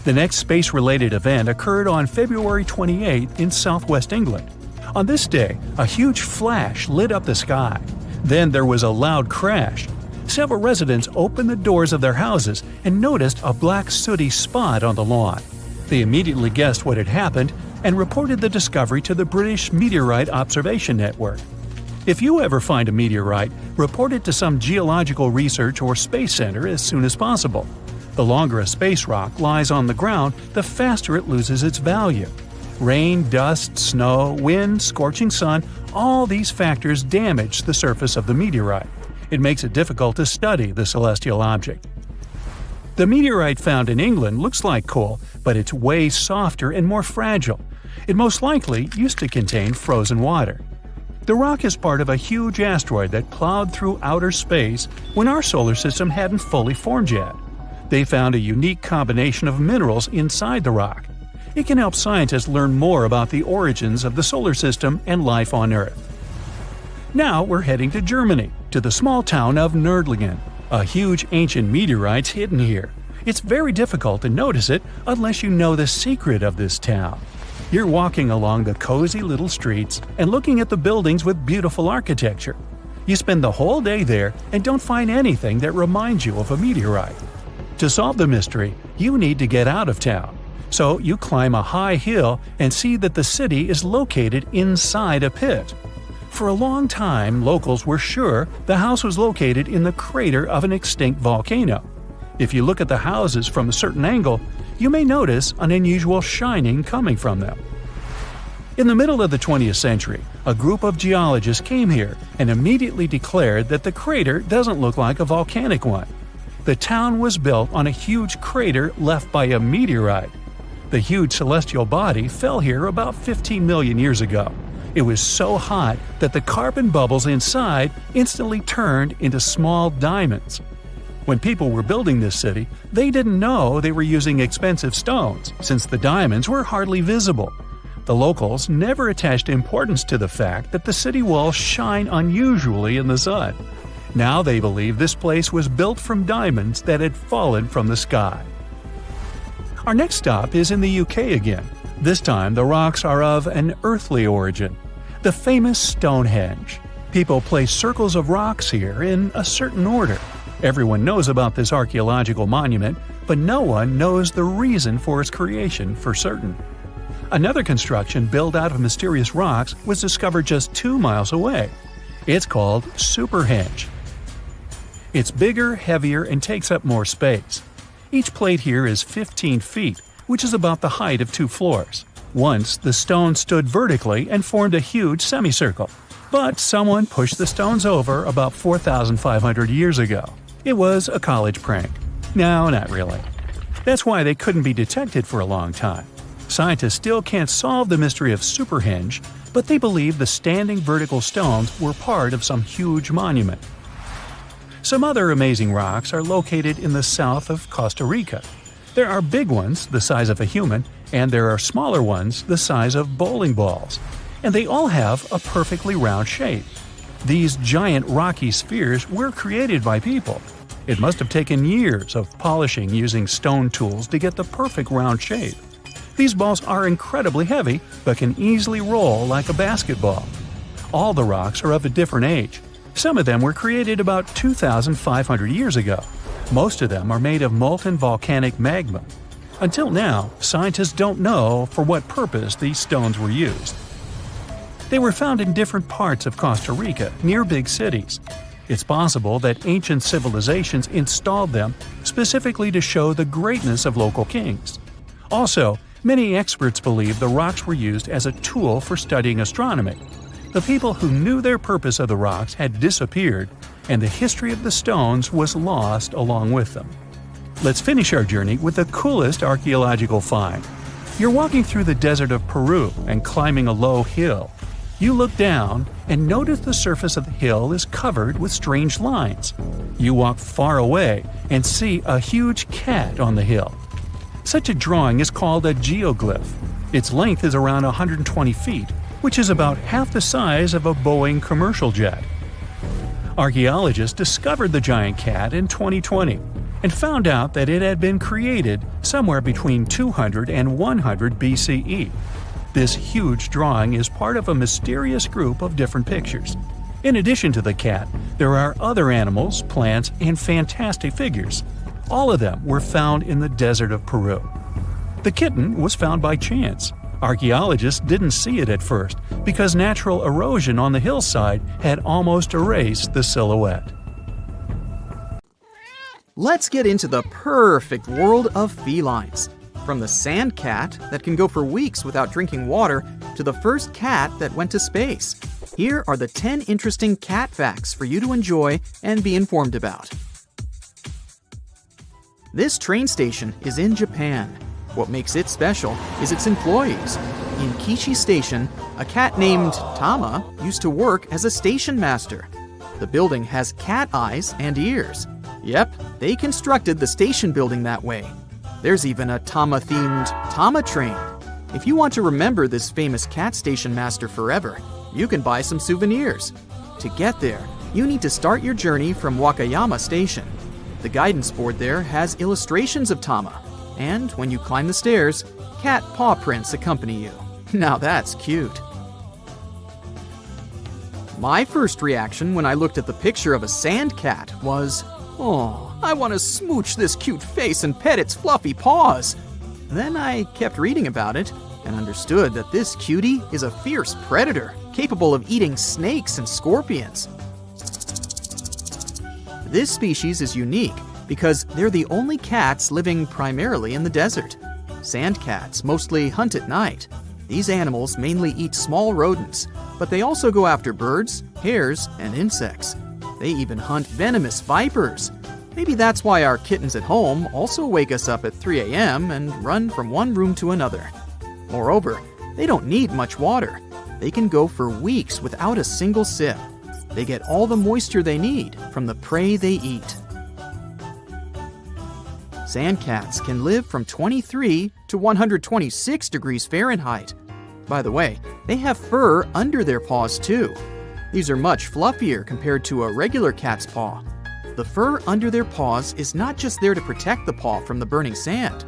The next space-related event occurred on February 28 in southwest England. On this day, a huge flash lit up the sky. Then there was a loud crash. Several residents opened the doors of their houses and noticed a black sooty spot on the lawn. They immediately guessed what had happened and reported the discovery to the British Meteorite Observation Network. If you ever find a meteorite, report it to some geological research or space center as soon as possible. The longer a space rock lies on the ground, the faster it loses its value. Rain, dust, snow, wind, scorching sun, all these factors damage the surface of the meteorite. It makes it difficult to study the celestial object. The meteorite found in England looks like coal, but it's way softer and more fragile. It most likely used to contain frozen water. The rock is part of a huge asteroid that plowed through outer space when our solar system hadn't fully formed yet. They found a unique combination of minerals inside the rock. It can help scientists learn more about the origins of the solar system and life on Earth. Now we're heading to Germany, to the small town of Nördlingen. A huge ancient meteorite's hidden here. It's very difficult to notice it unless you know the secret of this town. You're walking along the cozy little streets and looking at the buildings with beautiful architecture. You spend the whole day there and don't find anything that reminds you of a meteorite. To solve the mystery, you need to get out of town. So you climb a high hill and see that the city is located inside a pit. For a long time, locals were sure the house was located in the crater of an extinct volcano. If you look at the houses from a certain angle, you may notice an unusual shining coming from them. In the middle of the 20th century, a group of geologists came here and immediately declared that the crater doesn't look like a volcanic one. The town was built on a huge crater left by a meteorite. The huge celestial body fell here about 15 million years ago. It was so hot that the carbon bubbles inside instantly turned into small diamonds. When people were building this city, they didn't know they were using expensive stones, since the diamonds were hardly visible. The locals never attached importance to the fact that the city walls shine unusually in the sun. Now they believe this place was built from diamonds that had fallen from the sky. Our next stop is in the UK again. This time the rocks are of an earthly origin. The famous Stonehenge. People place circles of rocks here in a certain order. Everyone knows about this archaeological monument, but no one knows the reason for its creation for certain. Another construction built out of mysterious rocks was discovered just 2 miles away. It's called Superhenge. It's bigger, heavier, and takes up more space. Each plate here is 15 feet, which is about the height of 2 floors. Once, the stone stood vertically and formed a huge semicircle. But someone pushed the stones over about 4,500 years ago. It was a college prank. No, not really. That's why they couldn't be detected for a long time. Scientists still can't solve the mystery of Superhenge, but they believe the standing vertical stones were part of some huge monument. Some other amazing rocks are located in the south of Costa Rica. There are big ones, the size of a human, and there are smaller ones, the size of bowling balls. And they all have a perfectly round shape. These giant rocky spheres were created by people. It must have taken years of polishing using stone tools to get the perfect round shape. These balls are incredibly heavy, but can easily roll like a basketball. All the rocks are of a different age. Some of them were created about 2,500 years ago. Most of them are made of molten volcanic magma. Until now, scientists don't know for what purpose these stones were used. They were found in different parts of Costa Rica, near big cities. It's possible that ancient civilizations installed them specifically to show the greatness of local kings. Also, many experts believe the rocks were used as a tool for studying astronomy. The people who knew their purpose of the rocks had disappeared, and the history of the stones was lost along with them. Let's finish our journey with the coolest archaeological find. You're walking through the desert of Peru and climbing a low hill. You look down and notice the surface of the hill is covered with strange lines. You walk far away and see a huge cat on the hill. Such a drawing is called a geoglyph. Its length is around 120 feet, which is about half the size of a Boeing commercial jet. Archaeologists discovered the giant cat in 2020 and found out that it had been created somewhere between 200 and 100 BCE. This huge drawing is part of a mysterious group of different pictures. In addition to the cat, there are other animals, plants, and fantastic figures. All of them were found in the desert of Peru. The kitten was found by chance. Archaeologists didn't see it at first because natural erosion on the hillside had almost erased the silhouette. Let's get into the perfect world of felines. From the sand cat that can go for weeks without drinking water to the first cat that went to space. Here are the 10 interesting cat facts for you to enjoy and be informed about. This train station is in Japan. What makes it special is its employees. In Kishi Station, a cat named Tama used to work as a station master. The building has cat eyes and ears. Yep, they constructed the station building that way. There's even a Tama-themed Tama train. If you want to remember this famous cat station master forever, you can buy some souvenirs. To get there, you need to start your journey from Wakayama Station. The guidance board there has illustrations of Tama, and when you climb the stairs, cat paw prints accompany you. Now that's cute. My first reaction when I looked at the picture of a sand cat was, "Oh, I want to smooch this cute face and pet its fluffy paws." Then I kept reading about it and understood that this cutie is a fierce predator capable of eating snakes and scorpions. This species is unique because they're the only cats living primarily in the desert. Sand cats mostly hunt at night. These animals mainly eat small rodents, but they also go after birds, hares, and insects. They even hunt venomous vipers. Maybe that's why our kittens at home also wake us up at 3 a.m. and run from one room to another. Moreover, they don't need much water. They can go for weeks without a single sip. They get all the moisture they need from the prey they eat. Sand cats can live from 23 to 126 degrees Fahrenheit. By the way, they have fur under their paws too. These are much fluffier compared to a regular cat's paw. The fur under their paws is not just there to protect the paw from the burning sand.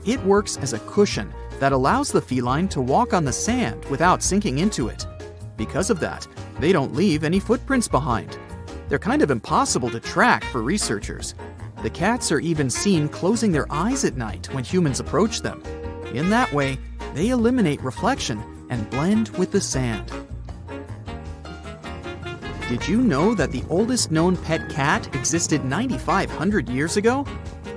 It works as a cushion that allows the feline to walk on the sand without sinking into it. Because of that, they don't leave any footprints behind. They're kind of impossible to track for researchers. The cats are even seen closing their eyes at night when humans approach them. In that way, they eliminate reflection and blend with the sand. Did you know that the oldest known pet cat existed 9,500 years ago?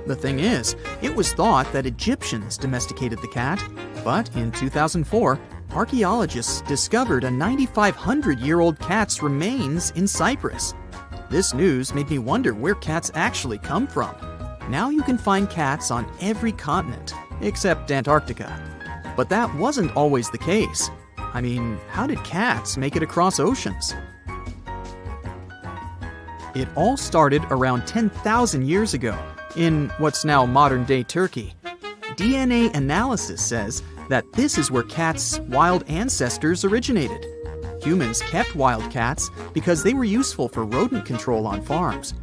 The thing is, it was thought that Egyptians domesticated the cat, but in 2004, archaeologists discovered a 9,500-year-old cat's remains in Cyprus. This news made me wonder where cats actually come from. Now you can find cats on every continent, except Antarctica. But that wasn't always the case. I mean, how did cats make it across oceans? It all started around 10,000 years ago, in what's now modern-day Turkey. DNA analysis says that this is where cats' wild ancestors originated. Humans kept wild cats because they were useful for rodent control on farms.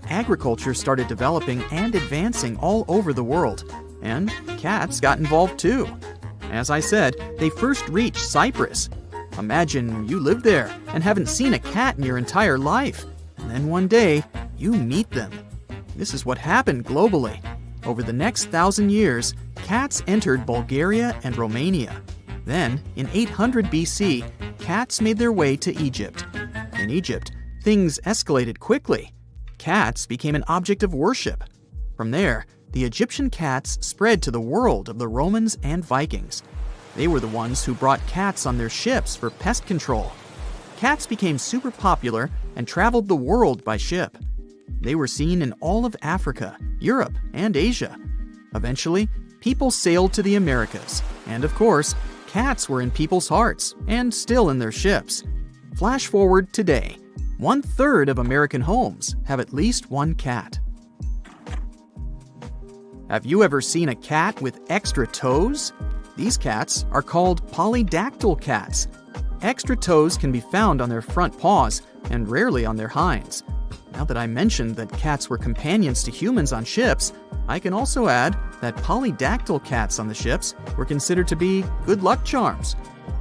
Agriculture started developing and advancing all over the world, and cats got involved too. As I said, they first reached Cyprus. Imagine you live there and haven't seen a cat in your entire life. And then one day, you meet them. This is what happened globally. Over the next 1,000 years, cats entered Bulgaria and Romania. Then, in 800 BC, cats made their way to Egypt. In Egypt, things escalated quickly. Cats became an object of worship. From there, the Egyptian cats spread to the world of the Romans and Vikings. They were the ones who brought cats on their ships for pest control. Cats became super popular and traveled the world by ship. They were seen in all of Africa, Europe, and Asia. Eventually, people sailed to the Americas, and of course, cats were in people's hearts and still in their ships. Flash forward today, 1/3 of American homes have at least one cat. Have you ever seen a cat with extra toes? These cats are called polydactyl cats. Extra toes can be found on their front paws and rarely on their hinds. Now that I mentioned that cats were companions to humans on ships, I can also add that polydactyl cats on the ships were considered to be good luck charms.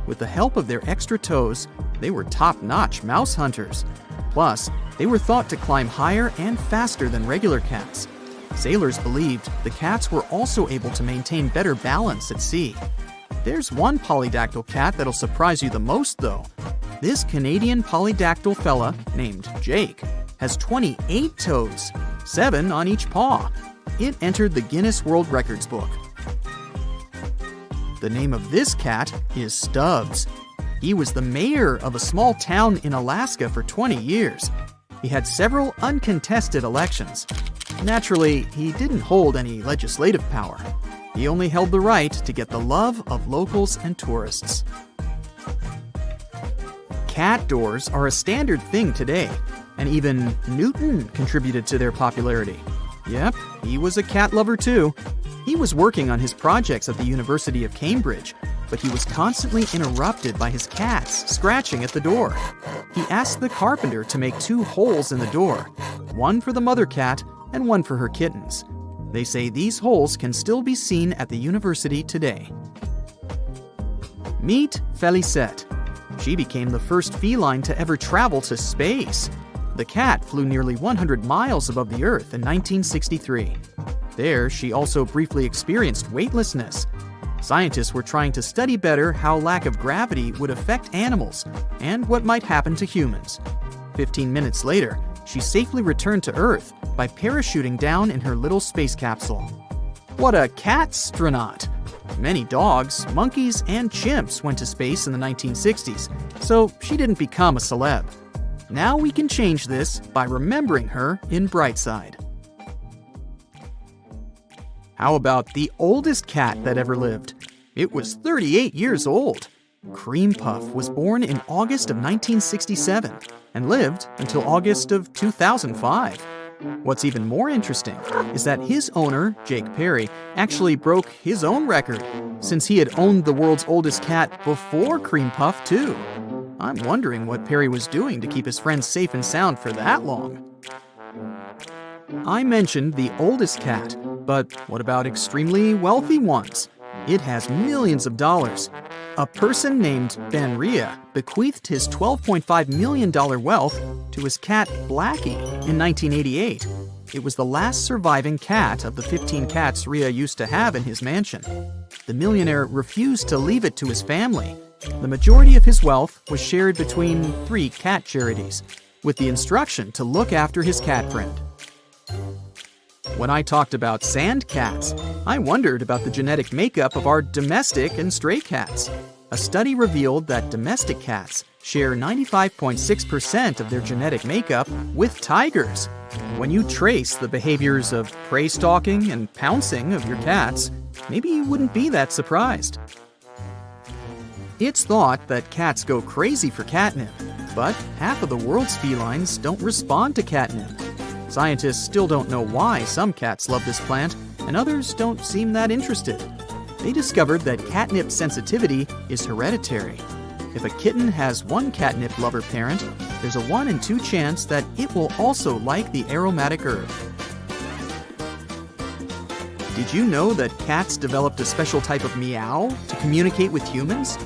With the help of their extra toes, they were top-notch mouse hunters. Plus, they were thought to climb higher and faster than regular cats. Sailors believed the cats were also able to maintain better balance at sea. There's one polydactyl cat that'll surprise you the most, though. This Canadian polydactyl fella, named Jake, has 28 toes, 7 on each paw. It entered the Guinness World Records book. The name of this cat is Stubbs. He was the mayor of a small town in Alaska for 20 years. He had several uncontested elections. Naturally, he didn't hold any legislative power. He only held the right to get the love of locals and tourists. Cat doors are a standard thing today, and even Newton contributed to their popularity. Yep, he was a cat lover too. He was working on his projects at the University of Cambridge, but he was constantly interrupted by his cats scratching at the door. He asked the carpenter to make 2 holes in the door, one for the mother cat and one for her kittens. They say these holes can still be seen at the university today. Meet Felicette. She became the first feline to ever travel to space. The cat flew nearly 100 miles above the Earth in 1963. There, she also briefly experienced weightlessness. Scientists were trying to study better how lack of gravity would affect animals and what might happen to humans. 15 minutes later, she safely returned to Earth by parachuting down in her little space capsule. What a cat-stronaut! Many dogs, monkeys, and chimps went to space in the 1960s, so she didn't become a celeb. Now we can change this by remembering her in Brightside. How about the oldest cat that ever lived? It was 38 years old. Cream Puff was born in August of 1967 and lived until August of 2005. What's even more interesting is that his owner, Jake Perry, actually broke his own record, since he had owned the world's oldest cat before Cream Puff, too. I'm wondering what Perry was doing to keep his friends safe and sound for that long. I mentioned the oldest cat, but what about extremely wealthy ones? It has millions of dollars. A person named Ben Rhea bequeathed his $12.5 million wealth to his cat Blackie in 1988. It was the last surviving cat of the 15 cats Rhea used to have in his mansion. The millionaire refused to leave it to his family. The majority of his wealth was shared between 3 cat charities, with the instruction to look after his cat friend. When I talked about sand cats, I wondered about the genetic makeup of our domestic and stray cats. A study revealed that domestic cats share 95.6% of their genetic makeup with tigers. When you trace the behaviors of prey stalking and pouncing of your cats, maybe you wouldn't be that surprised. It's thought that cats go crazy for catnip, but half of the world's felines don't respond to catnip. Scientists still don't know why some cats love this plant and others don't seem that interested. They discovered that catnip sensitivity is hereditary. If a kitten has one catnip lover parent, there's a 1 in 2 chance that it will also like the aromatic herb. Did you know that cats developed a special type of meow to communicate with humans?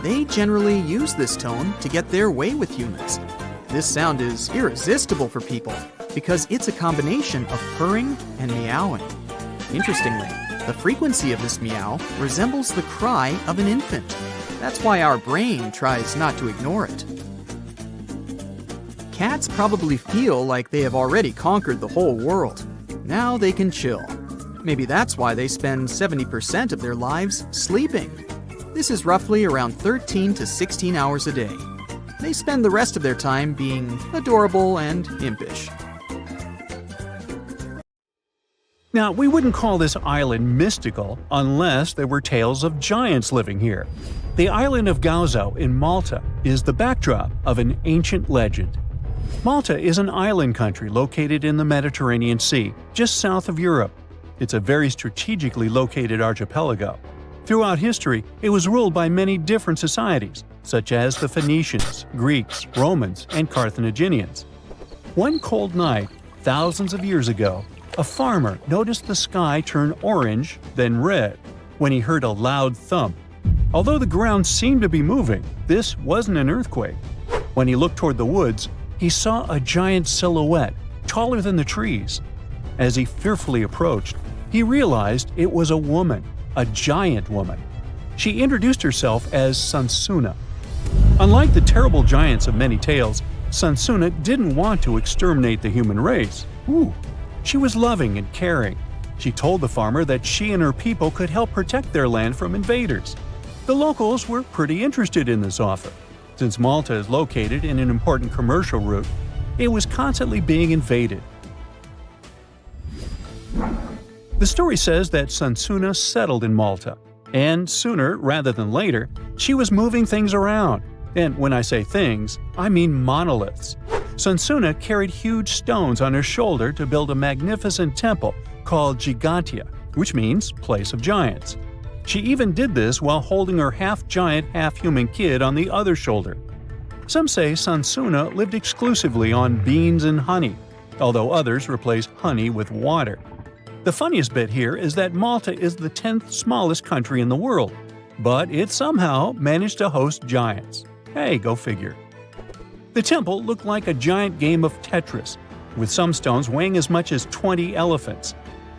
They generally use this tone to get their way with humans. This sound is irresistible for people because it's a combination of purring and meowing. Interestingly, the frequency of this meow resembles the cry of an infant. That's why our brain tries not to ignore it. Cats probably feel like they have already conquered the whole world. Now they can chill. Maybe that's why they spend 70% of their lives sleeping. This is roughly around 13 to 16 hours a day. They spend the rest of their time being adorable and impish. Now, we wouldn't call this island mystical unless there were tales of giants living here. The island of Gozo in Malta is the backdrop of an ancient legend. Malta is an island country located in the Mediterranean Sea, just south of Europe. It's a very strategically located archipelago. Throughout history, it was ruled by many different societies, such as the Phoenicians, Greeks, Romans, and Carthaginians. One cold night, thousands of years ago, a farmer noticed the sky turn orange, then red, when he heard a loud thump. Although the ground seemed to be moving, this wasn't an earthquake. When he looked toward the woods, he saw a giant silhouette, taller than the trees. As he fearfully approached, he realized it was a woman, a giant woman. She introduced herself as Sunsuna. Unlike the terrible giants of many tales, Sunsuna didn't want to exterminate the human race. She was loving and caring. She told the farmer that she and her people could help protect their land from invaders. The locals were pretty interested in this offer. Since Malta is located in an important commercial route, it was constantly being invaded. The story says that Sunsuna settled in Malta, and sooner rather than later, she was moving things around. And when I say things, I mean monoliths. Sunsuna carried huge stones on her shoulder to build a magnificent temple called Gigantia, which means place of giants. She even did this while holding her half-giant, half-human kid on the other shoulder. Some say Sunsuna lived exclusively on beans and honey, although others replaced honey with water. The funniest bit here is that Malta is the 10th smallest country in the world, but it somehow managed to host giants. Hey, go figure. The temple looked like a giant game of Tetris, with some stones weighing as much as 20 elephants.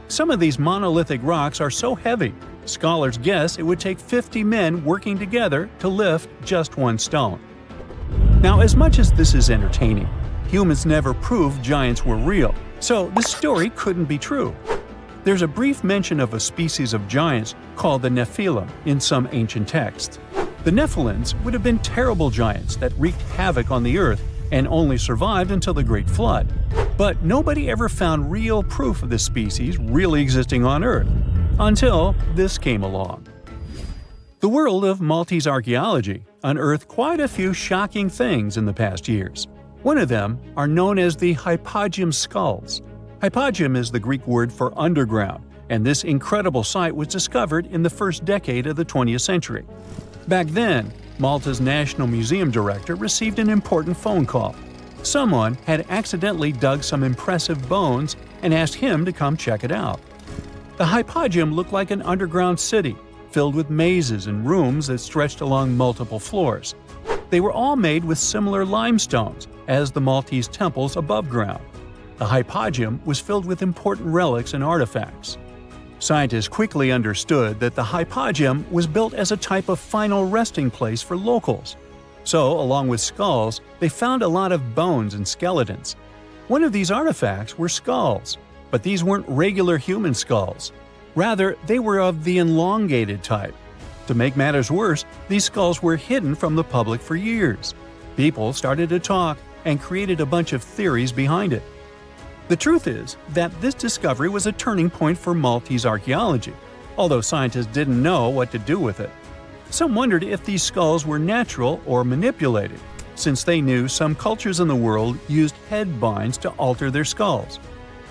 Some of these monolithic rocks are so heavy, scholars guess it would take 50 men working together to lift just one stone. Now, as much as this is entertaining, humans never proved giants were real, so this story couldn't be true. There's a brief mention of a species of giants called the Nephilim in some ancient texts. The Nephilims would have been terrible giants that wreaked havoc on the earth and only survived until the Great Flood. But nobody ever found real proof of this species really existing on Earth, until this came along. The world of Maltese archaeology unearthed quite a few shocking things in the past years. One of them are known as the Hypogeum skulls. Hypogeum is the Greek word for underground, and this incredible site was discovered in the first decade of the 20th century. Back then, Malta's National Museum director received an important phone call. Someone had accidentally dug some impressive bones and asked him to come check it out. The Hypogeum looked like an underground city, filled with mazes and rooms that stretched along multiple floors. They were all made with similar limestones as the Maltese temples above ground. The Hypogeum was filled with important relics and artifacts. Scientists quickly understood that the Hypogeum was built as a type of final resting place for locals. So, along with skulls, they found a lot of bones and skeletons. One of these artifacts were skulls, but these weren't regular human skulls. Rather, they were of the elongated type. To make matters worse, these skulls were hidden from the public for years. People started to talk and created a bunch of theories behind it. The truth is that this discovery was a turning point for Maltese archaeology, although scientists didn't know what to do with it. Some wondered if these skulls were natural or manipulated, since they knew some cultures in the world used head binds to alter their skulls.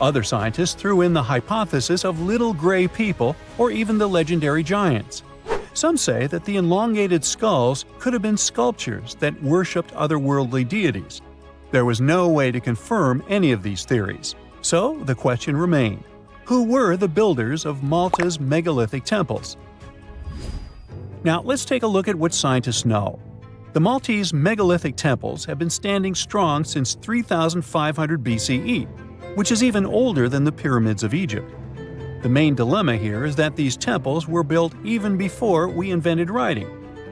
Other scientists threw in the hypothesis of little gray people or even the legendary giants. Some say that the elongated skulls could have been sculptures that worshipped otherworldly deities. There was no way to confirm any of these theories, so the question remained: who were the builders of Malta's megalithic temples? Now let's take a look at what scientists know. The Maltese megalithic temples have been standing strong since 3500 BCE, which is even older than the pyramids of Egypt. The main dilemma here is that these temples were built even before we invented writing,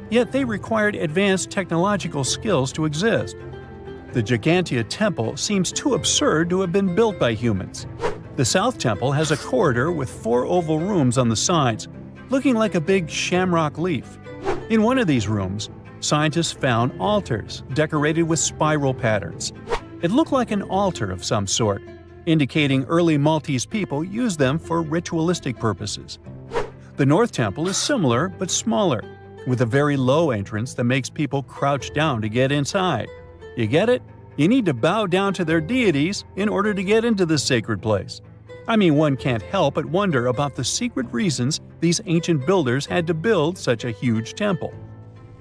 yet they required advanced technological skills to exist. The Gigantia Temple seems too absurd to have been built by humans. The South Temple has a corridor with 4 oval rooms on the sides, looking like a big shamrock leaf. In one of these rooms, scientists found altars decorated with spiral patterns. It looked like an altar of some sort, indicating early Maltese people used them for ritualistic purposes. The North Temple is similar but smaller, with a very low entrance that makes people crouch down to get inside. You get it? You need to bow down to their deities in order to get into this sacred place. I mean, one can't help but wonder about the secret reasons these ancient builders had to build such a huge temple.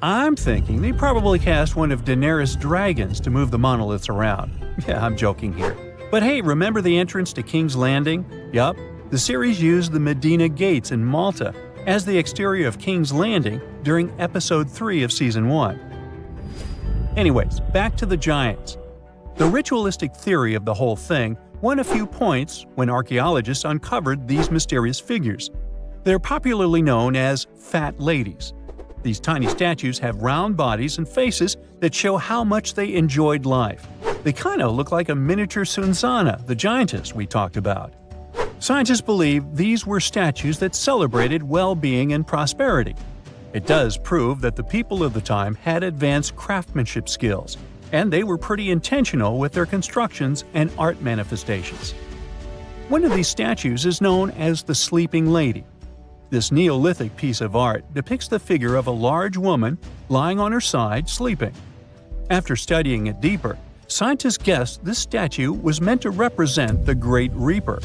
I'm thinking they probably cast one of Daenerys' dragons to move the monoliths around. Yeah, I'm joking here. But hey, remember the entrance to King's Landing? Yup, the series used the Medina Gates in Malta as the exterior of King's Landing during Episode 3 of Season 1. Anyways, back to the giants. The ritualistic theory of the whole thing won a few points when archaeologists uncovered these mysterious figures. They're popularly known as fat ladies. These tiny statues have round bodies and faces that show how much they enjoyed life. They kinda look like a miniature Sunzana, the giantess we talked about. Scientists believe these were statues that celebrated well-being and prosperity. It does prove that the people of the time had advanced craftsmanship skills, and they were pretty intentional with their constructions and art manifestations. One of these statues is known as the Sleeping Lady. This Neolithic piece of art depicts the figure of a large woman lying on her side sleeping. After studying it deeper, scientists guessed this statue was meant to represent the Great Reaper.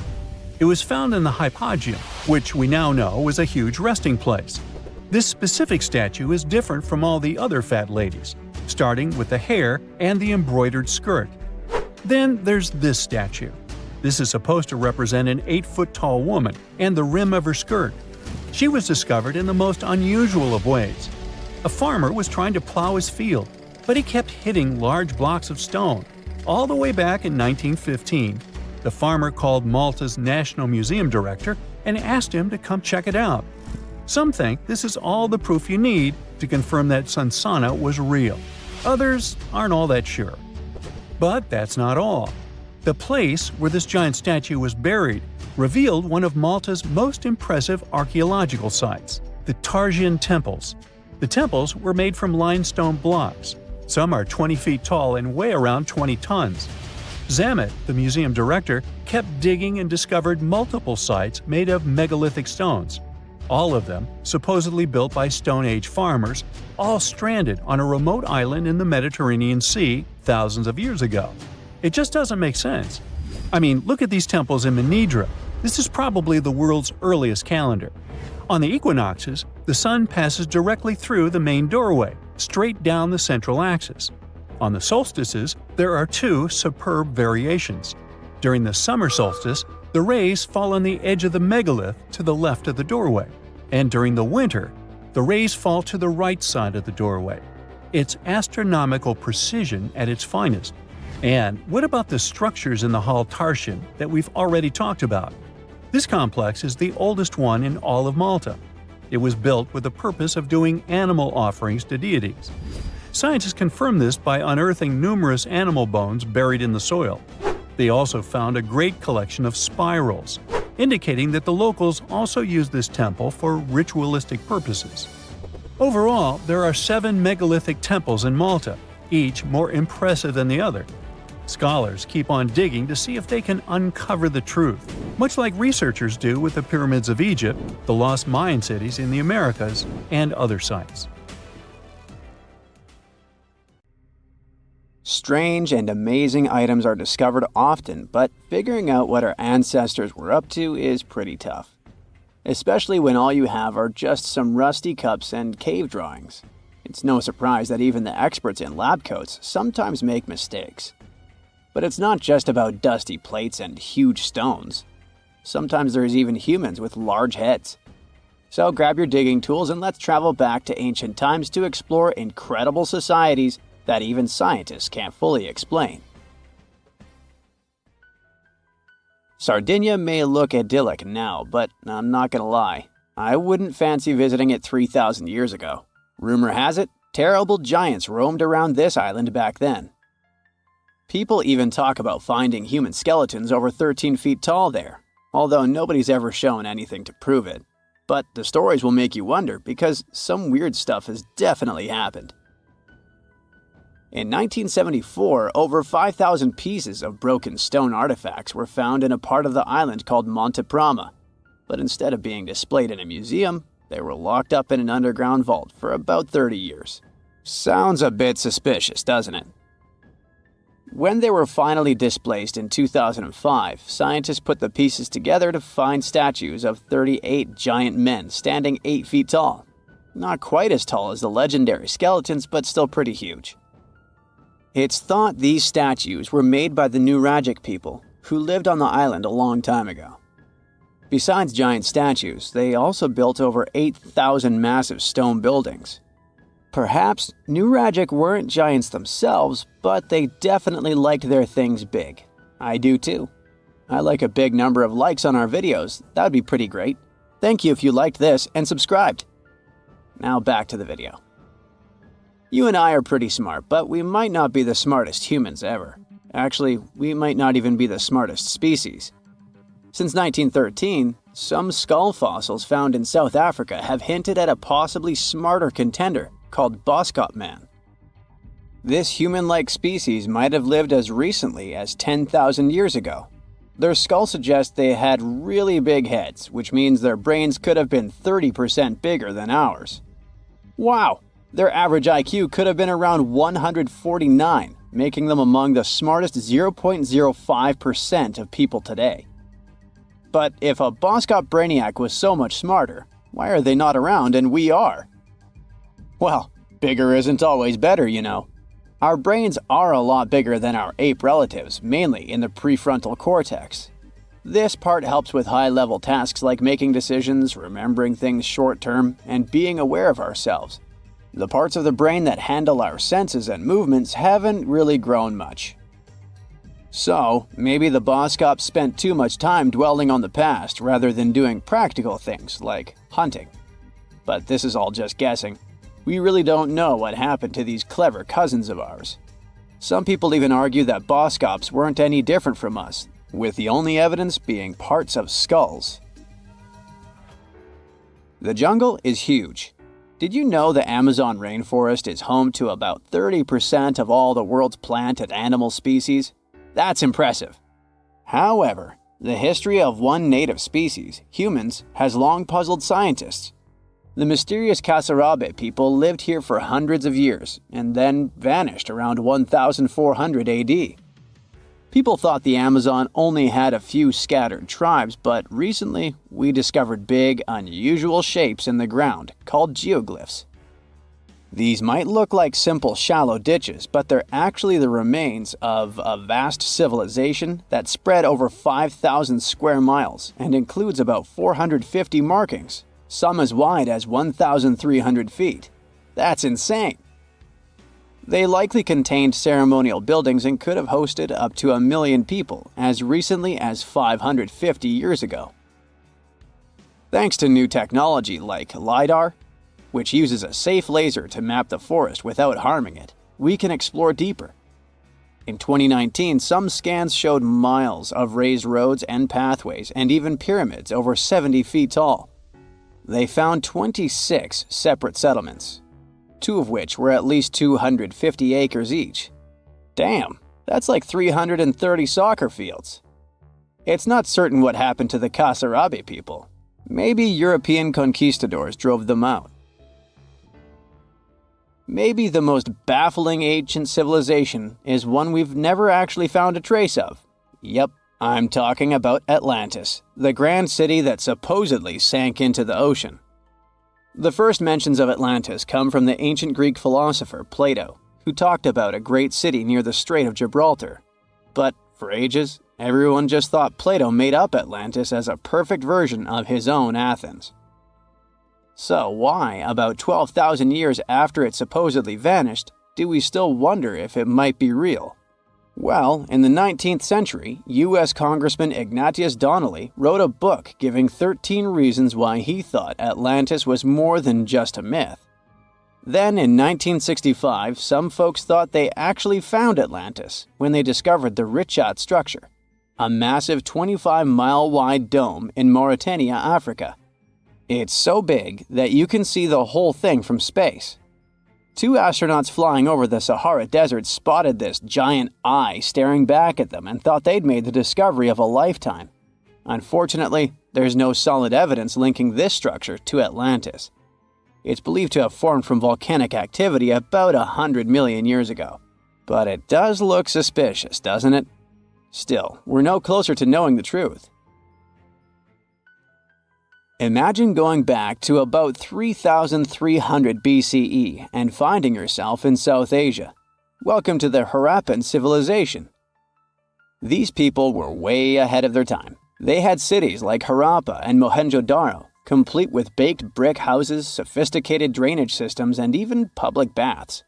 It was found in the hypogeum, which we now know is a huge resting place. This specific statue is different from all the other fat ladies, starting with the hair and the embroidered skirt. Then there's this statue. This is supposed to represent an 8-foot-tall woman and the rim of her skirt. She was discovered in the most unusual of ways. A farmer was trying to plow his field, but he kept hitting large blocks of stone. All the way back in 1915, the farmer called Malta's National Museum director and asked him to come check it out. Some think this is all the proof you need to confirm that Sunsana was real. Others aren't all that sure. But that's not all. The place where this giant statue was buried revealed one of Malta's most impressive archaeological sites, the Tarsian temples. The temples were made from limestone blocks. Some are 20 feet tall and weigh around 20 tons. Zamet, the museum director, kept digging and discovered multiple sites made of megalithic stones. All of them supposedly built by Stone Age farmers, all stranded on a remote island in the Mediterranean Sea thousands of years ago. It just doesn't make sense. I mean, look at these temples in Manidra. This is probably the world's earliest calendar. On the equinoxes, the sun passes directly through the main doorway, straight down the central axis. On the solstices, there are two superb variations. During the summer solstice, the rays fall on the edge of the megalith to the left of the doorway, and during the winter, the rays fall to the right side of the doorway. It's astronomical precision at its finest. And what about the structures in the Hall Tarsian that we've already talked about? This complex is the oldest one in all of Malta. It was built with the purpose of doing animal offerings to deities. Scientists confirm this by unearthing numerous animal bones buried in the soil. They also found a great collection of spirals, indicating that the locals also used this temple for ritualistic purposes. Overall, there are 7 megalithic temples in Malta, each more impressive than the other. Scholars keep on digging to see if they can uncover the truth, much like researchers do with the pyramids of Egypt, the lost Mayan cities in the Americas, and other sites. Strange and amazing items are discovered often, but figuring out what our ancestors were up to is pretty tough. Especially when all you have are just some rusty cups and cave drawings. It's no surprise that even the experts in lab coats sometimes make mistakes. But it's not just about dusty plates and huge stones. Sometimes there's even humans with large heads. So grab your digging tools and let's travel back to ancient times to explore incredible societies that even scientists can't fully explain. Sardinia may look idyllic now, but I'm not gonna lie, I wouldn't fancy visiting it 3,000 years ago. Rumor has it, terrible giants roamed around this island back then. People even talk about finding human skeletons over 13 feet tall there, although nobody's ever shown anything to prove it. But the stories will make you wonder because some weird stuff has definitely happened. In 1974, over 5,000 pieces of broken stone artifacts were found in a part of the island called Monte Prama, but instead of being displayed in a museum, they were locked up in an underground vault for about 30 years. Sounds a bit suspicious, doesn't it? When they were finally displaced in 2005, scientists put the pieces together to find statues of 38 giant men standing 8 feet tall. Not quite as tall as the legendary skeletons, but still pretty huge. It's thought these statues were made by the Nuragic people, who lived on the island a long time ago. Besides giant statues, they also built over 8,000 massive stone buildings. Perhaps Nuragic weren't giants themselves, but they definitely liked their things big. I do too. I like a big number of likes on our videos. That would be pretty great. Thank you if you liked this and subscribed. Now back to the video. You and I are pretty smart, but we might not be the smartest humans ever. Actually, we might not even be the smartest species. Since 1913, some skull fossils found in South Africa have hinted at a possibly smarter contender called Boskop man. This human-like species might have lived as recently as 10,000 years ago. Their skull suggests they had really big heads, which means their brains could have been 30% bigger than ours. Wow! Their average IQ could have been around 149, making them among the smartest 0.05% of people today. But if a Boskop brainiac was so much smarter, why are they not around and we are? Well, bigger isn't always better, you know. Our brains are a lot bigger than our ape relatives, mainly in the prefrontal cortex. This part helps with high-level tasks like making decisions, remembering things short-term, and being aware of ourselves. The parts of the brain that handle our senses and movements haven't really grown much. So, maybe the Boskops spent too much time dwelling on the past rather than doing practical things like hunting. But this is all just guessing. We really don't know what happened to these clever cousins of ours. Some people even argue that Boskops weren't any different from us, with the only evidence being parts of skulls. The jungle is huge. Did you know the Amazon rainforest is home to about 30% of all the world's plant and animal species? That's impressive. However, the history of one native species, humans, has long puzzled scientists. The mysterious Kasarabe people lived here for hundreds of years and then vanished around 1400 AD. People thought the Amazon only had a few scattered tribes, but recently we discovered big, unusual shapes in the ground called geoglyphs. These might look like simple shallow ditches, but they're actually the remains of a vast civilization that spread over 5,000 square miles and includes about 450 markings. Some as wide as 1,300 feet. That's insane! They likely contained ceremonial buildings and could have hosted up to 1 million people as recently as 550 years ago. Thanks to new technology like LiDAR, which uses a safe laser to map the forest without harming it, we can explore deeper. In 2019, some scans showed miles of raised roads and pathways and even pyramids over 70 feet tall. They found 26 separate settlements, 2 of which were at least 250 acres each. Damn, that's like 330 soccer fields. It's not certain what happened to the Kasarabe people. Maybe European conquistadors drove them out. Maybe the most baffling ancient civilization is one we've never actually found a trace of. Yep. I'm talking about Atlantis, the grand city that supposedly sank into the ocean. The first mentions of Atlantis come from the ancient Greek philosopher Plato, who talked about a great city near the Strait of Gibraltar. But for ages, everyone just thought Plato made up Atlantis as a perfect version of his own Athens. So why, about 12,000 years after it supposedly vanished, do we still wonder if it might be real? Well, in the 19th century, U.S. Congressman Ignatius Donnelly wrote a book giving 13 reasons why he thought Atlantis was more than just a myth. Then in 1965, some folks thought they actually found Atlantis when they discovered the Richat structure, a massive 25-mile-wide dome in Mauritania, Africa. It's so big that you can see the whole thing from space. 2 astronauts flying over the Sahara Desert spotted this giant eye staring back at them and thought they'd made the discovery of a lifetime. Unfortunately, there's no solid evidence linking this structure to Atlantis. It's believed to have formed from volcanic activity about 100 million years ago. But it does look suspicious, doesn't it? Still, we're no closer to knowing the truth. Imagine going back to about 3,300 BCE and finding yourself in South Asia. Welcome to the Harappan civilization. These people were way ahead of their time. They had cities like Harappa and Mohenjo-Daro, complete with baked brick houses, sophisticated drainage systems, and even public baths.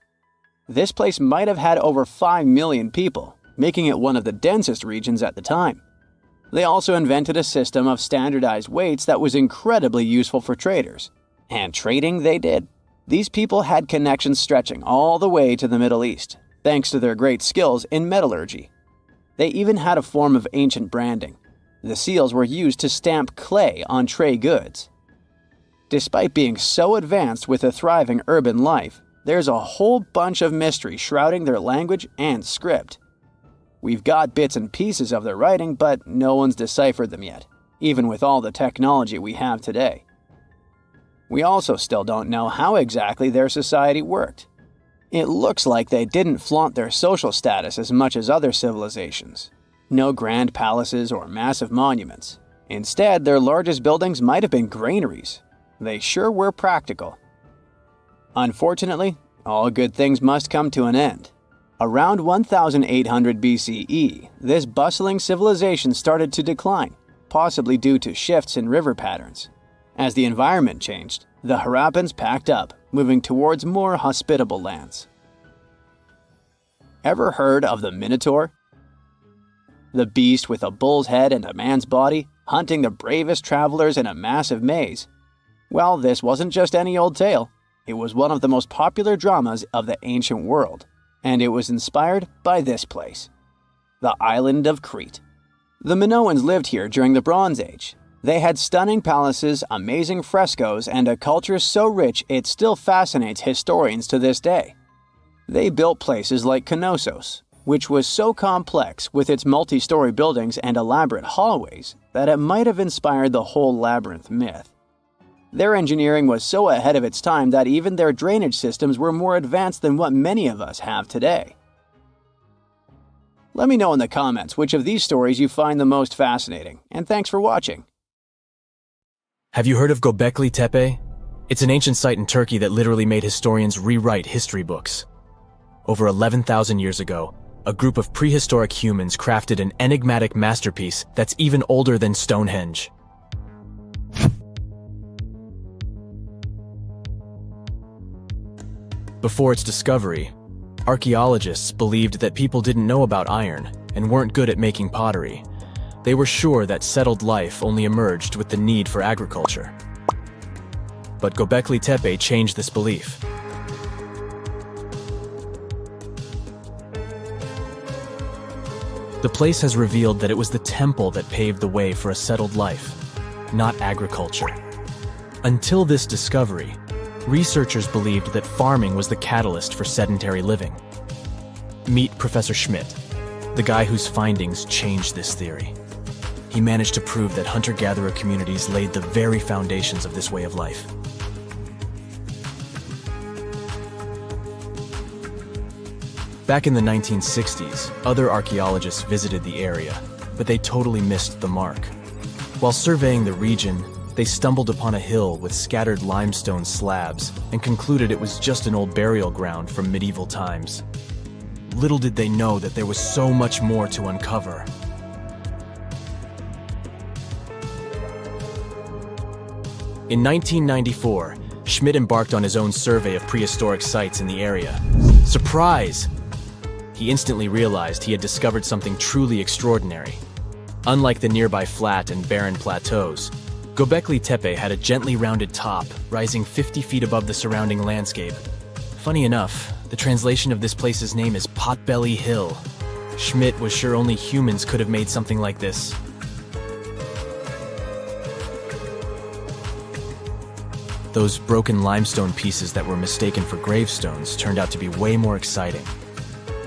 This place might have had over 5 million people, making it one of the densest regions at the time. They also invented a system of standardized weights that was incredibly useful for traders. And trading they did. These people had connections stretching all the way to the Middle East, thanks to their great skills in metallurgy. They even had a form of ancient branding. The seals were used to stamp clay on trade goods. Despite being so advanced with a thriving urban life, there's a whole bunch of mystery shrouding their language and script. We've got bits and pieces of their writing, but no one's deciphered them yet, even with all the technology we have today. We also still don't know how exactly their society worked. It looks like they didn't flaunt their social status as much as other civilizations. No grand palaces or massive monuments. Instead, their largest buildings might have been granaries. They sure were practical. Unfortunately, all good things must come to an end. Around 1800 BCE, this bustling civilization started to decline, possibly due to shifts in river patterns. As the environment changed, the Harappans packed up, moving towards more hospitable lands. Ever heard of the Minotaur? The beast with a bull's head and a man's body, hunting the bravest travelers in a massive maze. Well, this wasn't just any old tale. It was one of the most popular dramas of the ancient world, and it was inspired by this place, the island of Crete. The Minoans lived here during the Bronze Age. They had stunning palaces, amazing frescoes, and a culture so rich it still fascinates historians to this day. They built places like Knossos, which was so complex with its multi-story buildings and elaborate hallways that it might have inspired the whole labyrinth myth. Their engineering was so ahead of its time that even their drainage systems were more advanced than what many of us have today. Let me know in the comments which of these stories you find the most fascinating, and thanks for watching. Have you heard of Gockley Tepe? It's an ancient site in Turkey that literally made historians rewrite history books. Over 11,000 years ago, a group of prehistoric humans crafted an enigmatic masterpiece that's even older than Stonehenge. Before its discovery, archaeologists believed that people didn't know about iron and weren't good at making pottery. They were sure that settled life only emerged with the need for agriculture. But Gockley Tepe changed this belief. The place has revealed that it was the temple that paved the way for a settled life, not agriculture. Until this discovery, researchers believed that farming was the catalyst for sedentary living. Meet Professor Schmidt, the guy whose findings changed this theory. He managed to prove that hunter-gatherer communities laid the very foundations of this way of life. Back in the 1960s, other archaeologists visited the area, but they totally missed the mark. While surveying the region, they stumbled upon a hill with scattered limestone slabs and concluded it was just an old burial ground from medieval times. Little did they know that there was so much more to uncover. In 1994, Schmidt embarked on his own survey of prehistoric sites in the area. Surprise! He instantly realized he had discovered something truly extraordinary. Unlike the nearby flat and barren plateaus, Gockley Tepe had a gently rounded top, rising 50 feet above the surrounding landscape. Funny enough, the translation of this place's name is Potbelly Hill. Schmidt was sure only humans could have made something like this. Those broken limestone pieces that were mistaken for gravestones turned out to be way more exciting.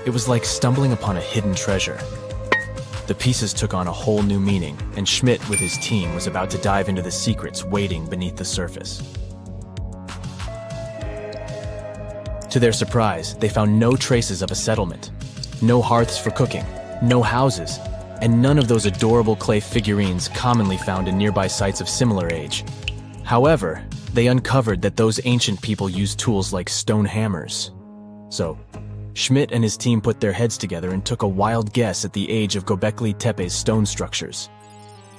It was like stumbling upon a hidden treasure. The pieces took on a whole new meaning, and Schmidt with his team was about to dive into the secrets waiting beneath the surface. To their surprise, they found no traces of a settlement. No hearths for cooking, no houses, and none of those adorable clay figurines commonly found in nearby sites of similar age. However, they uncovered that those ancient people used tools like stone hammers. So, Schmidt and his team put their heads together and took a wild guess at the age of Gockley Tepe's stone structures.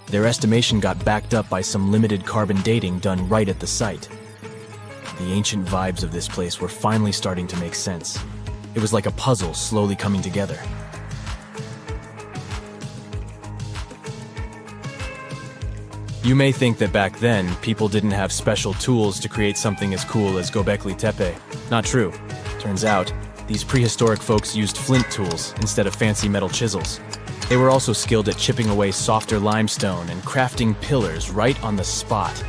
Their estimation got backed up by some limited carbon dating done right at the site. The ancient vibes of this place were finally starting to make sense. It was like a puzzle slowly coming together. You may think that back then, people didn't have special tools to create something as cool as Gockley Tepe. Not true. Turns out, these prehistoric folks used flint tools instead of fancy metal chisels. They were also skilled at chipping away softer limestone and crafting pillars right on the spot.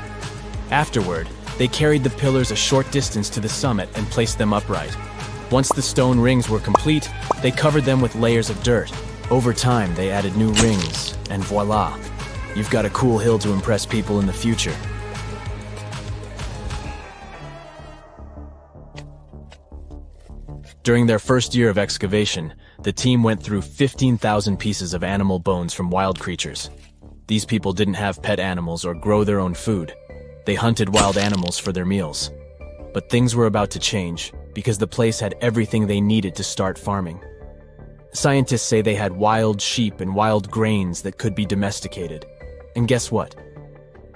Afterward, they carried the pillars a short distance to the summit and placed them upright. Once the stone rings were complete, they covered them with layers of dirt. Over time, they added new rings, and voila! You've got a cool hill to impress people in the future. During their first year of excavation, the team went through 15,000 pieces of animal bones from wild creatures. These people didn't have pet animals or grow their own food. They hunted wild animals for their meals. But things were about to change, because the place had everything they needed to start farming. Scientists say they had wild sheep and wild grains that could be domesticated. And guess what?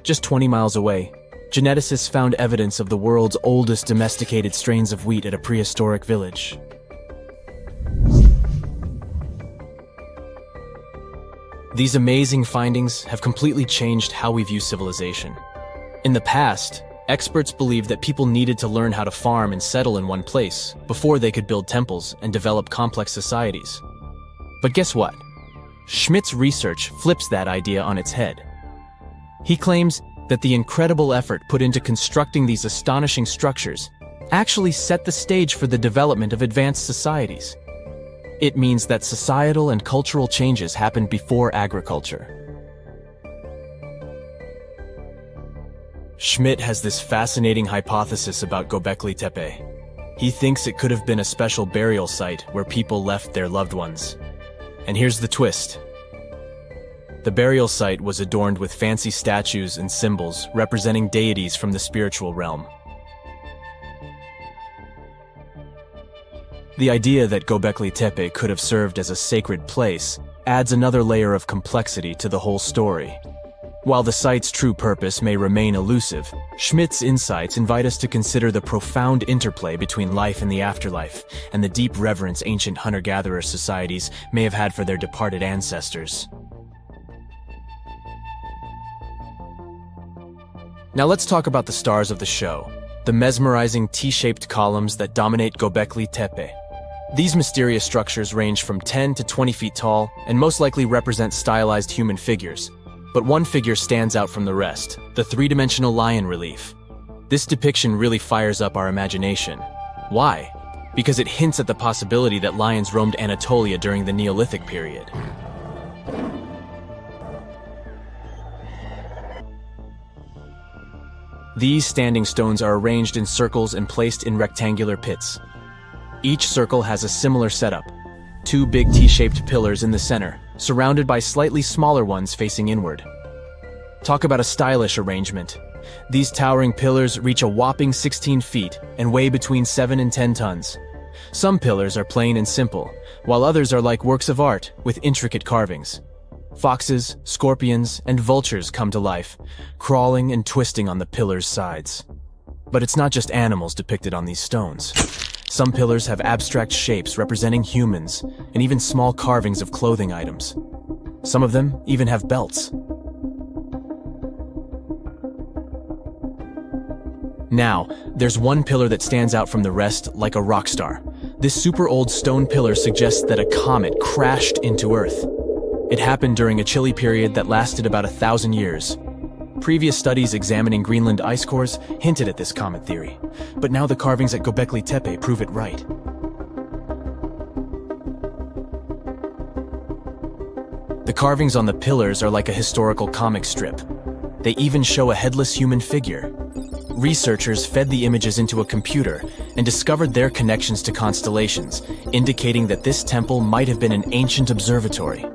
Just 20 miles away, geneticists found evidence of the world's oldest domesticated strains of wheat at a prehistoric village. These amazing findings have completely changed how we view civilization. In the past, experts believed that people needed to learn how to farm and settle in one place before they could build temples and develop complex societies. But guess what? Schmidt's research flips that idea on its head. He claims that the incredible effort put into constructing these astonishing structures actually set the stage for the development of advanced societies. It means that societal and cultural changes happened before agriculture. Schmidt has this fascinating hypothesis about Gobekli Tepe. He thinks it could have been a special burial site where people left their loved ones. And here's the twist. The burial site was adorned with fancy statues and symbols representing deities from the spiritual realm. The idea that Gobekli Tepe could have served as a sacred place adds another layer of complexity to the whole story. While the site's true purpose may remain elusive, Schmidt's insights invite us to consider the profound interplay between life and the afterlife, and the deep reverence ancient hunter-gatherer societies may have had for their departed ancestors. Now let's talk about the stars of the show, the mesmerizing T-shaped columns that dominate Gobekli Tepe. These mysterious structures range from 10 to 20 feet tall and most likely represent stylized human figures. But one figure stands out from the rest, the three-dimensional lion relief. This depiction really fires up our imagination. Why? Because it hints at the possibility that lions roamed Anatolia during the Neolithic period. These standing stones are arranged in circles and placed in rectangular pits. Each circle has a similar setup. Two big T-shaped pillars in the center, surrounded by slightly smaller ones facing inward. Talk about a stylish arrangement. These towering pillars reach a whopping 16 feet and weigh between 7 and 10 tons. Some pillars are plain and simple, while others are like works of art with intricate carvings. Foxes, scorpions, and vultures come to life, crawling and twisting on the pillars' sides. But it's not just animals depicted on these stones. Some pillars have abstract shapes representing humans, and even small carvings of clothing items. Some of them even have belts. Now, there's one pillar that stands out from the rest like a rock star. This super old stone pillar suggests that a comet crashed into Earth. It happened during a chilly period that lasted about 1,000 years. Previous studies examining Greenland ice cores hinted at this comet theory, but now the carvings at Gobekli Tepe prove it right. The carvings on the pillars are like a historical comic strip. They even show a headless human figure. Researchers fed the images into a computer and discovered their connections to constellations, indicating that this temple might have been an ancient observatory.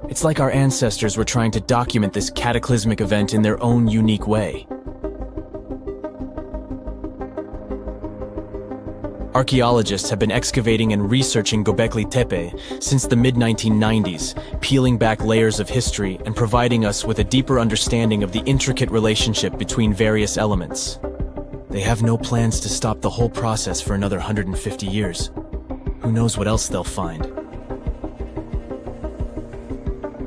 It's like our ancestors were trying to document this cataclysmic event in their own unique way. Archaeologists have been excavating and researching Gobekli Tepe since the mid-1990s, peeling back layers of history and providing us with a deeper understanding of the intricate relationship between various elements. They have no plans to stop the whole process for another 150 years. Who knows what else they'll find?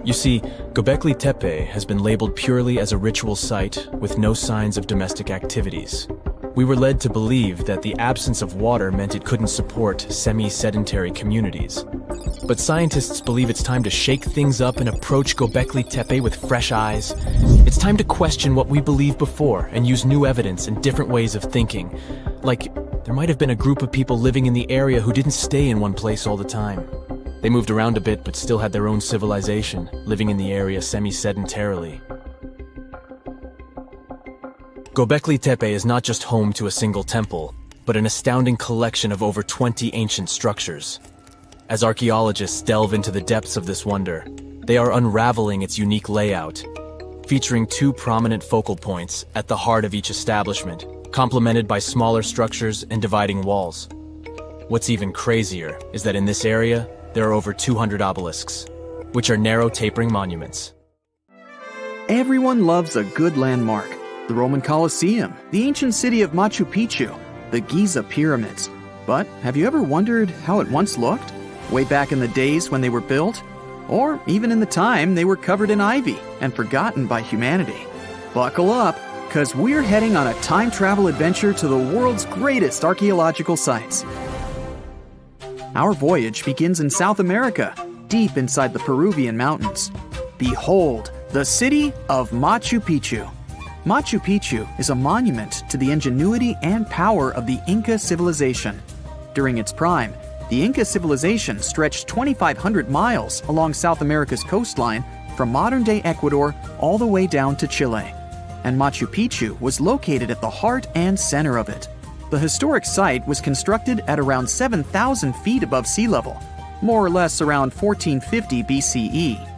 You see, Gobekli Tepe has been labeled purely as a ritual site with no signs of domestic activities. We were led to believe that the absence of water meant it couldn't support semi-sedentary communities. But scientists believe it's time to shake things up and approach Gobekli Tepe with fresh eyes. It's time to question what we believed before and use new evidence and different ways of thinking. Like, there might have been a group of people living in the area who didn't stay in one place all the time. They moved around a bit but still had their own civilization, living in the area semi-sedentarily. Gobekli Tepe is not just home to a single temple, but an astounding collection of over 20 ancient structures. As archaeologists delve into the depths of this wonder, they are unraveling its unique layout, featuring two prominent focal points at the heart of each establishment, complemented by smaller structures and dividing walls. What's even crazier is that in this area, there are over 200 obelisks, which are narrow tapering monuments. Everyone loves a good landmark. The Roman Colosseum, the ancient city of Machu Picchu, the Giza pyramids. But have you ever wondered how it once looked? Way back in the days when they were built? Or even in the time they were covered in ivy and forgotten by humanity? Buckle up, because we're heading on a time travel adventure to the world's greatest archaeological sites. Our voyage begins in South America, deep inside the Peruvian mountains. Behold, the city of Machu Picchu. Machu Picchu is a monument to the ingenuity and power of the Inca civilization. During its prime, the Inca civilization stretched 2,500 miles along South America's coastline from modern-day Ecuador all the way down to Chile. And Machu Picchu was located at the heart and center of it. The historic site was constructed at around 7,000 feet above sea level, more or less around 1450 BCE.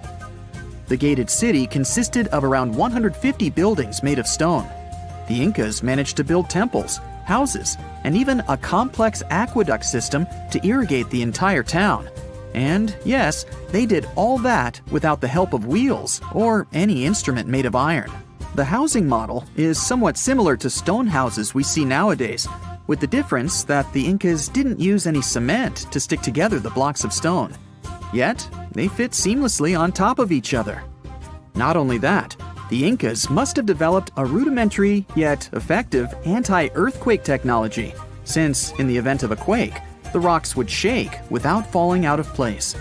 The gated city consisted of around 150 buildings made of stone. The Incas managed to build temples, houses, and even a complex aqueduct system to irrigate the entire town. And yes, they did all that without the help of wheels or any instrument made of iron. The housing model is somewhat similar to stone houses we see nowadays, with the difference that the Incas didn't use any cement to stick together the blocks of stone. Yet, they fit seamlessly on top of each other. Not only that, the Incas must have developed a rudimentary yet effective anti-earthquake technology, since in the event of a quake, the rocks would shake without falling out of place.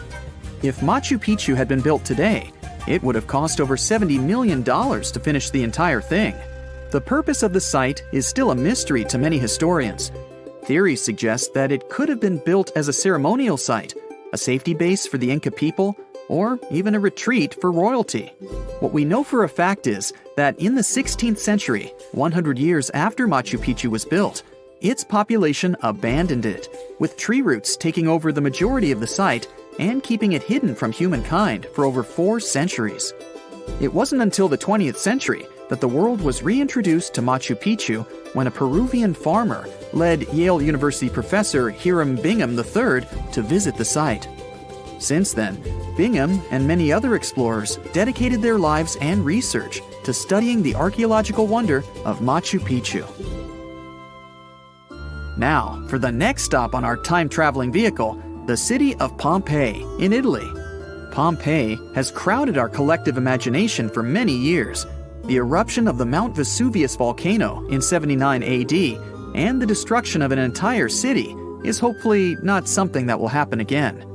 If Machu Picchu had been built today, it would have cost over $70 million to finish the entire thing. The purpose of the site is still a mystery to many historians. Theories suggest that it could have been built as a ceremonial site, a safety base for the Inca people, or even a retreat for royalty. What we know for a fact is that in the 16th century, 100 years after Machu Picchu was built, its population abandoned it, with tree roots taking over the majority of the site and keeping it hidden from humankind for over 4 centuries. It wasn't until the 20th century that the world was reintroduced to Machu Picchu when a Peruvian farmer led Yale University professor Hiram Bingham III to visit the site. Since then, Bingham and many other explorers dedicated their lives and research to studying the archaeological wonder of Machu Picchu. Now, for the next stop on our time-traveling vehicle, the city of Pompeii in Italy. Pompeii has crowded our collective imagination for many years. The eruption of the Mount Vesuvius volcano in 79 AD and the destruction of an entire city is hopefully not something that will happen again.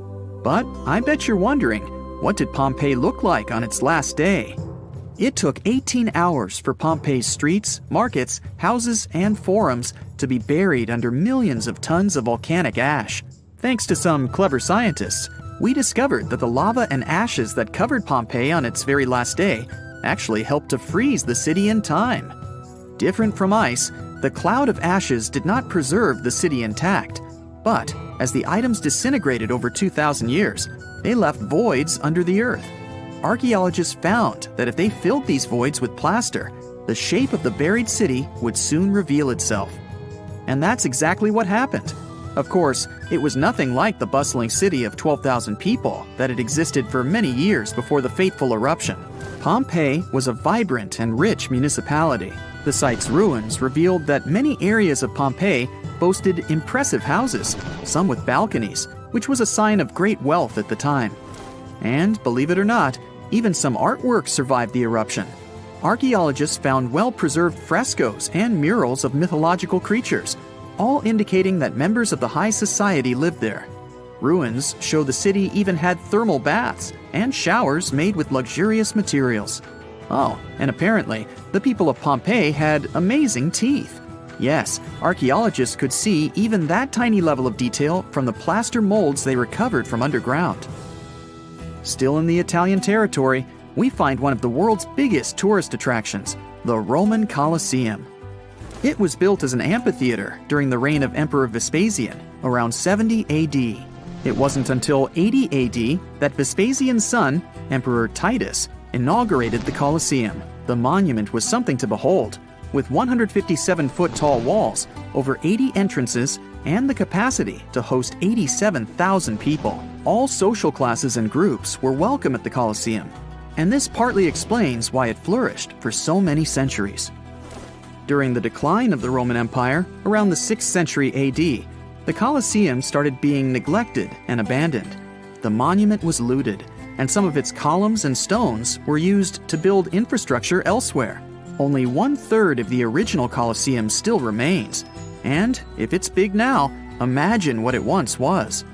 But I bet you're wondering, what did Pompeii look like on its last day? It took 18 hours for Pompeii's streets, markets, houses, and forums to be buried under millions of tons of volcanic ash. Thanks to some clever scientists, we discovered that the lava and ashes that covered Pompeii on its very last day actually helped to freeze the city in time. Different from ice, the cloud of ashes did not preserve the city intact, but as the items disintegrated over 2,000 years, they left voids under the earth. Archaeologists found that if they filled these voids with plaster, the shape of the buried city would soon reveal itself. And that's exactly what happened. Of course, it was nothing like the bustling city of 12,000 people that had existed for many years before the fateful eruption. Pompeii was a vibrant and rich municipality. The site's ruins revealed that many areas of Pompeii boasted impressive houses, some with balconies, which was a sign of great wealth at the time. And, believe it or not, even some artwork survived the eruption. Archaeologists found well-preserved frescoes and murals of mythological creatures, all indicating that members of the high society lived there. Ruins show the city even had thermal baths and showers made with luxurious materials. Oh, and apparently, the people of Pompeii had amazing teeth. Yes, archaeologists could see even that tiny level of detail from the plaster molds they recovered from underground. Still in the Italian territory, we find one of the world's biggest tourist attractions, the Roman Colosseum. It was built as an amphitheater during the reign of Emperor Vespasian, around 70 AD. It wasn't until 80 AD that Vespasian's son, Emperor Titus, inaugurated the Colosseum. The monument was something to behold, with 157-foot-tall walls, over 80 entrances, and the capacity to host 87,000 people. All social classes and groups were welcome at the Colosseum, and this partly explains why it flourished for so many centuries. During the decline of the Roman Empire, around the 6th century AD, the Colosseum started being neglected and abandoned. The monument was looted, and some of its columns and stones were used to build infrastructure elsewhere. Only 1/3 of the original Colosseum still remains, and if it's big now, imagine what it once was.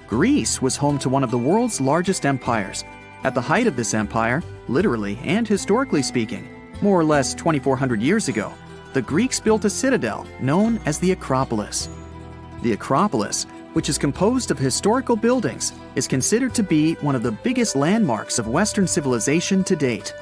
Greece was home to one of the world's largest empires. At the height of this empire, literally and historically speaking, more or less 2,400 years ago, the Greeks built a citadel known as the Acropolis. The Acropolis, which is composed of historical buildings, is considered to be one of the biggest landmarks of Western civilization to date.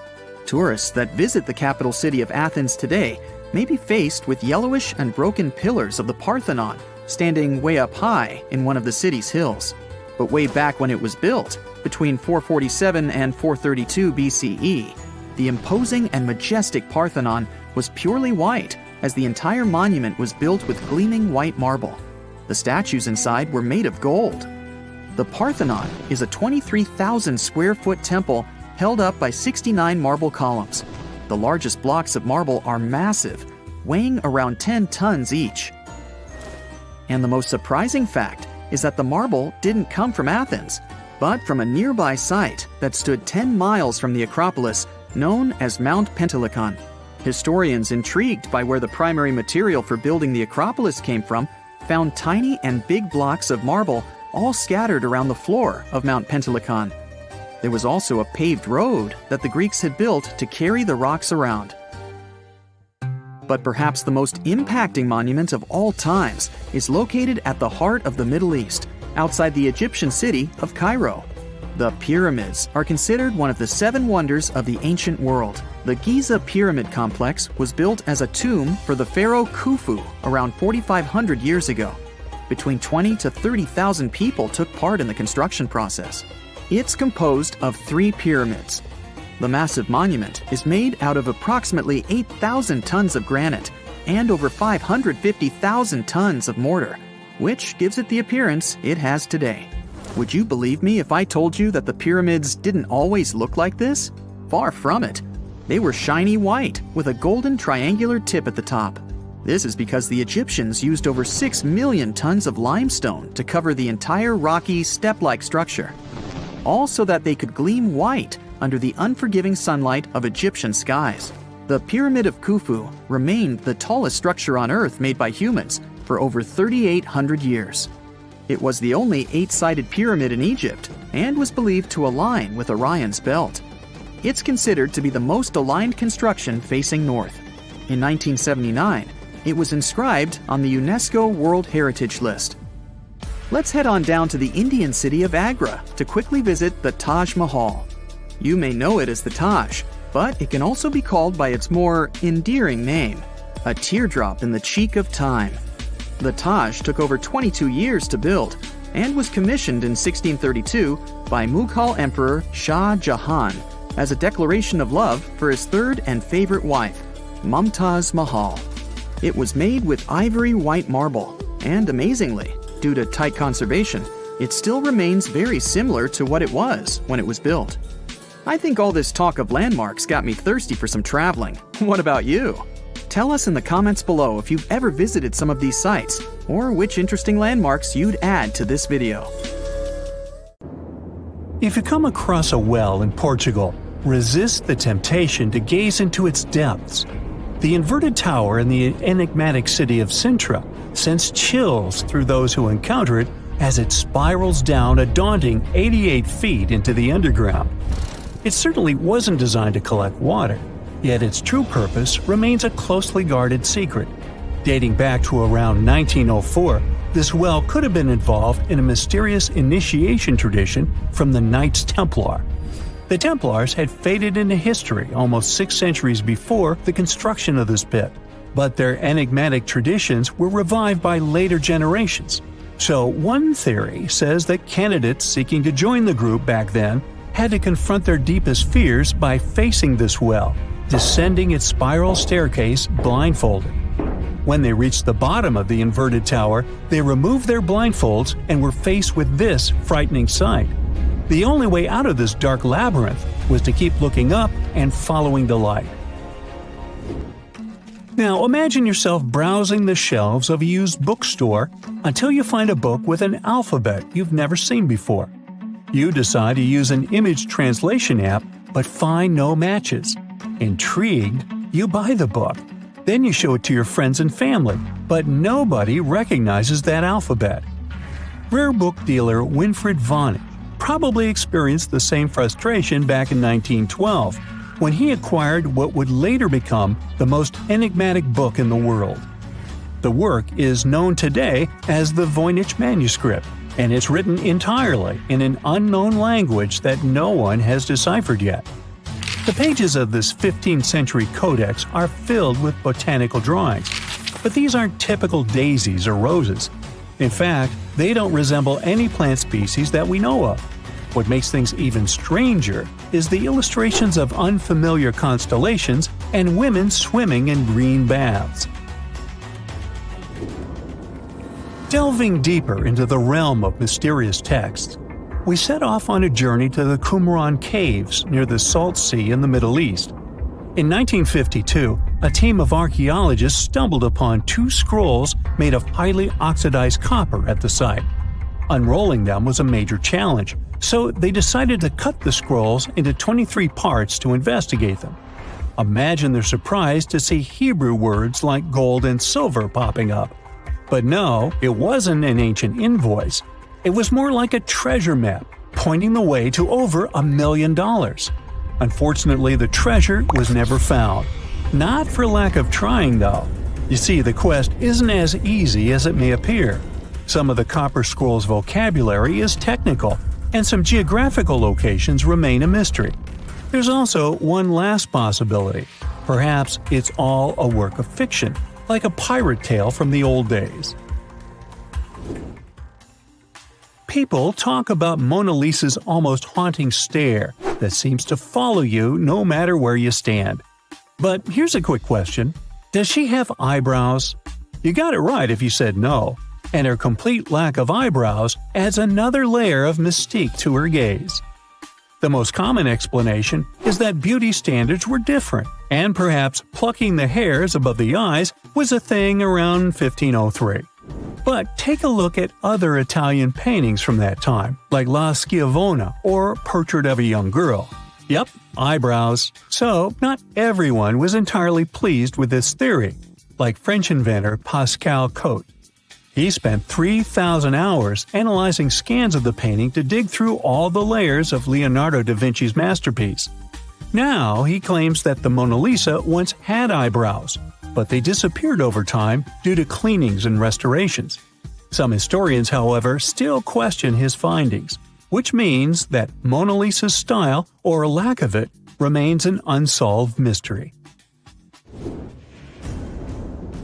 Tourists that visit the capital city of Athens today may be faced with yellowish and broken pillars of the Parthenon, standing way up high in one of the city's hills. But way back when it was built, between 447 and 432 BCE, the imposing and majestic Parthenon was purely white, as the entire monument was built with gleaming white marble. The statues inside were made of gold. The Parthenon is a 23,000 square foot temple held up by 69 marble columns. The largest blocks of marble are massive, weighing around 10 tons each. And the most surprising fact is that the marble didn't come from Athens, but from a nearby site that stood 10 miles from the Acropolis, known as Mount Pentelicon. Historians intrigued by where the primary material for building the Acropolis came from found tiny and big blocks of marble all scattered around the floor of Mount Pentelicon. There was also a paved road that the Greeks had built to carry the rocks around. But perhaps the most impacting monument of all times is located at the heart of the Middle East, outside the Egyptian city of Cairo. The pyramids are considered one of the 7 wonders of the ancient world. The Giza Pyramid Complex was built as a tomb for the pharaoh Khufu around 4,500 years ago. Between 20 to 30,000 people took part in the construction process. It's composed of 3 pyramids. The massive monument is made out of approximately 8,000 tons of granite and over 550,000 tons of mortar, which gives it the appearance it has today. Would you believe me if I told you that the pyramids didn't always look like this? Far from it. They were shiny white with a golden triangular tip at the top. This is because the Egyptians used over 6 million tons of limestone to cover the entire rocky, step-like structure, all so that they could gleam white under the unforgiving sunlight of Egyptian skies. The Pyramid of Khufu remained the tallest structure on Earth made by humans for over 3,800 years. It was the only 8-sided pyramid in Egypt and was believed to align with Orion's belt. It's considered to be the most aligned construction facing north. In 1979, it was inscribed on the UNESCO World Heritage List. Let's head on down to the Indian city of Agra to quickly visit the Taj Mahal. You may know it as the Taj, but it can also be called by its more endearing name, a teardrop in the cheek of time. The Taj took over 22 years to build and was commissioned in 1632 by Mughal Emperor Shah Jahan as a declaration of love for his third and favorite wife, Mumtaz Mahal. It was made with ivory white marble, And amazingly, due to tight conservation, it still remains very similar to what it was when it was built. I think all this talk of landmarks got me thirsty for some traveling. What about you? Tell us in the comments below if you've ever visited some of these sites, or which interesting landmarks you'd add to this video. If you come across a well in Portugal, resist the temptation to gaze into its depths. The inverted tower in the enigmatic city of Sintra sends chills through those who encounter it as it spirals down a daunting 88 feet into the underground. It certainly wasn't designed to collect water, yet its true purpose remains a closely guarded secret. Dating back to around 1904, this well could have been involved in a mysterious initiation tradition from the Knights Templar. The Templars had faded into history almost 6 centuries before the construction of this pit, but their enigmatic traditions were revived by later generations. So one theory says that candidates seeking to join the group back then had to confront their deepest fears by facing this well, descending its spiral staircase blindfolded. When they reached the bottom of the inverted tower, they removed their blindfolds and were faced with this frightening sight. The only way out of this dark labyrinth was to keep looking up and following the light. Now imagine yourself browsing the shelves of a used bookstore until you find a book with an alphabet you've never seen before. You decide to use an image translation app but find no matches. Intrigued, you buy the book. Then you show it to your friends and family, but nobody recognizes that alphabet. Rare book dealer Winfried Vonnig probably experienced the same frustration back in 1912 when he acquired what would later become the most enigmatic book in the world. The work is known today as the Voynich manuscript, and it's written entirely in an unknown language that no one has deciphered yet. The pages of this 15th century codex are filled with botanical drawings, but these aren't typical daisies or roses. In fact, they don't resemble any plant species that we know of. What makes things even stranger is the illustrations of unfamiliar constellations and women swimming in green baths. Delving deeper into the realm of mysterious texts, we set off on a journey to the Qumran Caves near the Salt Sea in the Middle East. In 1952, a team of archaeologists stumbled upon 2 scrolls made of highly oxidized copper at the site. Unrolling them was a major challenge, so they decided to cut the scrolls into 23 parts to investigate them. Imagine their surprise to see Hebrew words like gold and silver popping up. But no, it wasn't an ancient invoice. It was more like a treasure map, pointing the way to over $1 million. Unfortunately, the treasure was never found. Not for lack of trying, though. You see, the quest isn't as easy as it may appear. Some of the copper scroll's vocabulary is technical, and some geographical locations remain a mystery. There's also one last possibility. Perhaps it's all a work of fiction, like a pirate tale from the old days. People talk about Mona Lisa's almost haunting stare that seems to follow you no matter where you stand. But here's a quick question. Does she have eyebrows? You got it right if you said no, and her complete lack of eyebrows adds another layer of mystique to her gaze. The most common explanation is that beauty standards were different, and perhaps plucking the hairs above the eyes was a thing around 1503. But take a look at other Italian paintings from that time, like La Schiavona or Portrait of a Young Girl. Yep, eyebrows. So, not everyone was entirely pleased with this theory, like French inventor Pascal Cotte. He spent 3,000 hours analyzing scans of the painting to dig through all the layers of Leonardo da Vinci's masterpiece. Now he claims that the Mona Lisa once had eyebrows, but they disappeared over time due to cleanings and restorations. Some historians, however, still question his findings, which means that Mona Lisa's style, or lack of it, remains an unsolved mystery.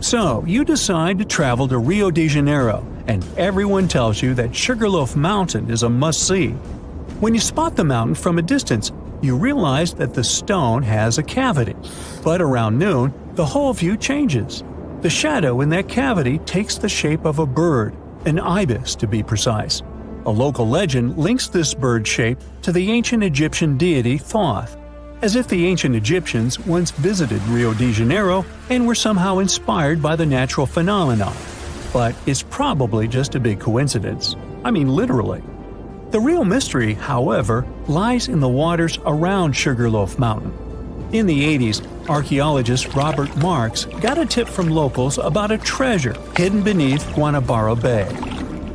So, you decide to travel to Rio de Janeiro, and everyone tells you that Sugarloaf Mountain is a must-see. When you spot the mountain from a distance, you realize that the stone has a cavity. But around noon, the whole view changes. The shadow in that cavity takes the shape of a bird, an ibis to be precise. A local legend links this bird shape to the ancient Egyptian deity Thoth, as if the ancient Egyptians once visited Rio de Janeiro and were somehow inspired by the natural phenomenon. But it's probably just a big coincidence. I mean, literally. The real mystery, however, lies in the waters around Sugarloaf Mountain. In the 80s, archaeologist Robert Marks got a tip from locals about a treasure hidden beneath Guanabara Bay.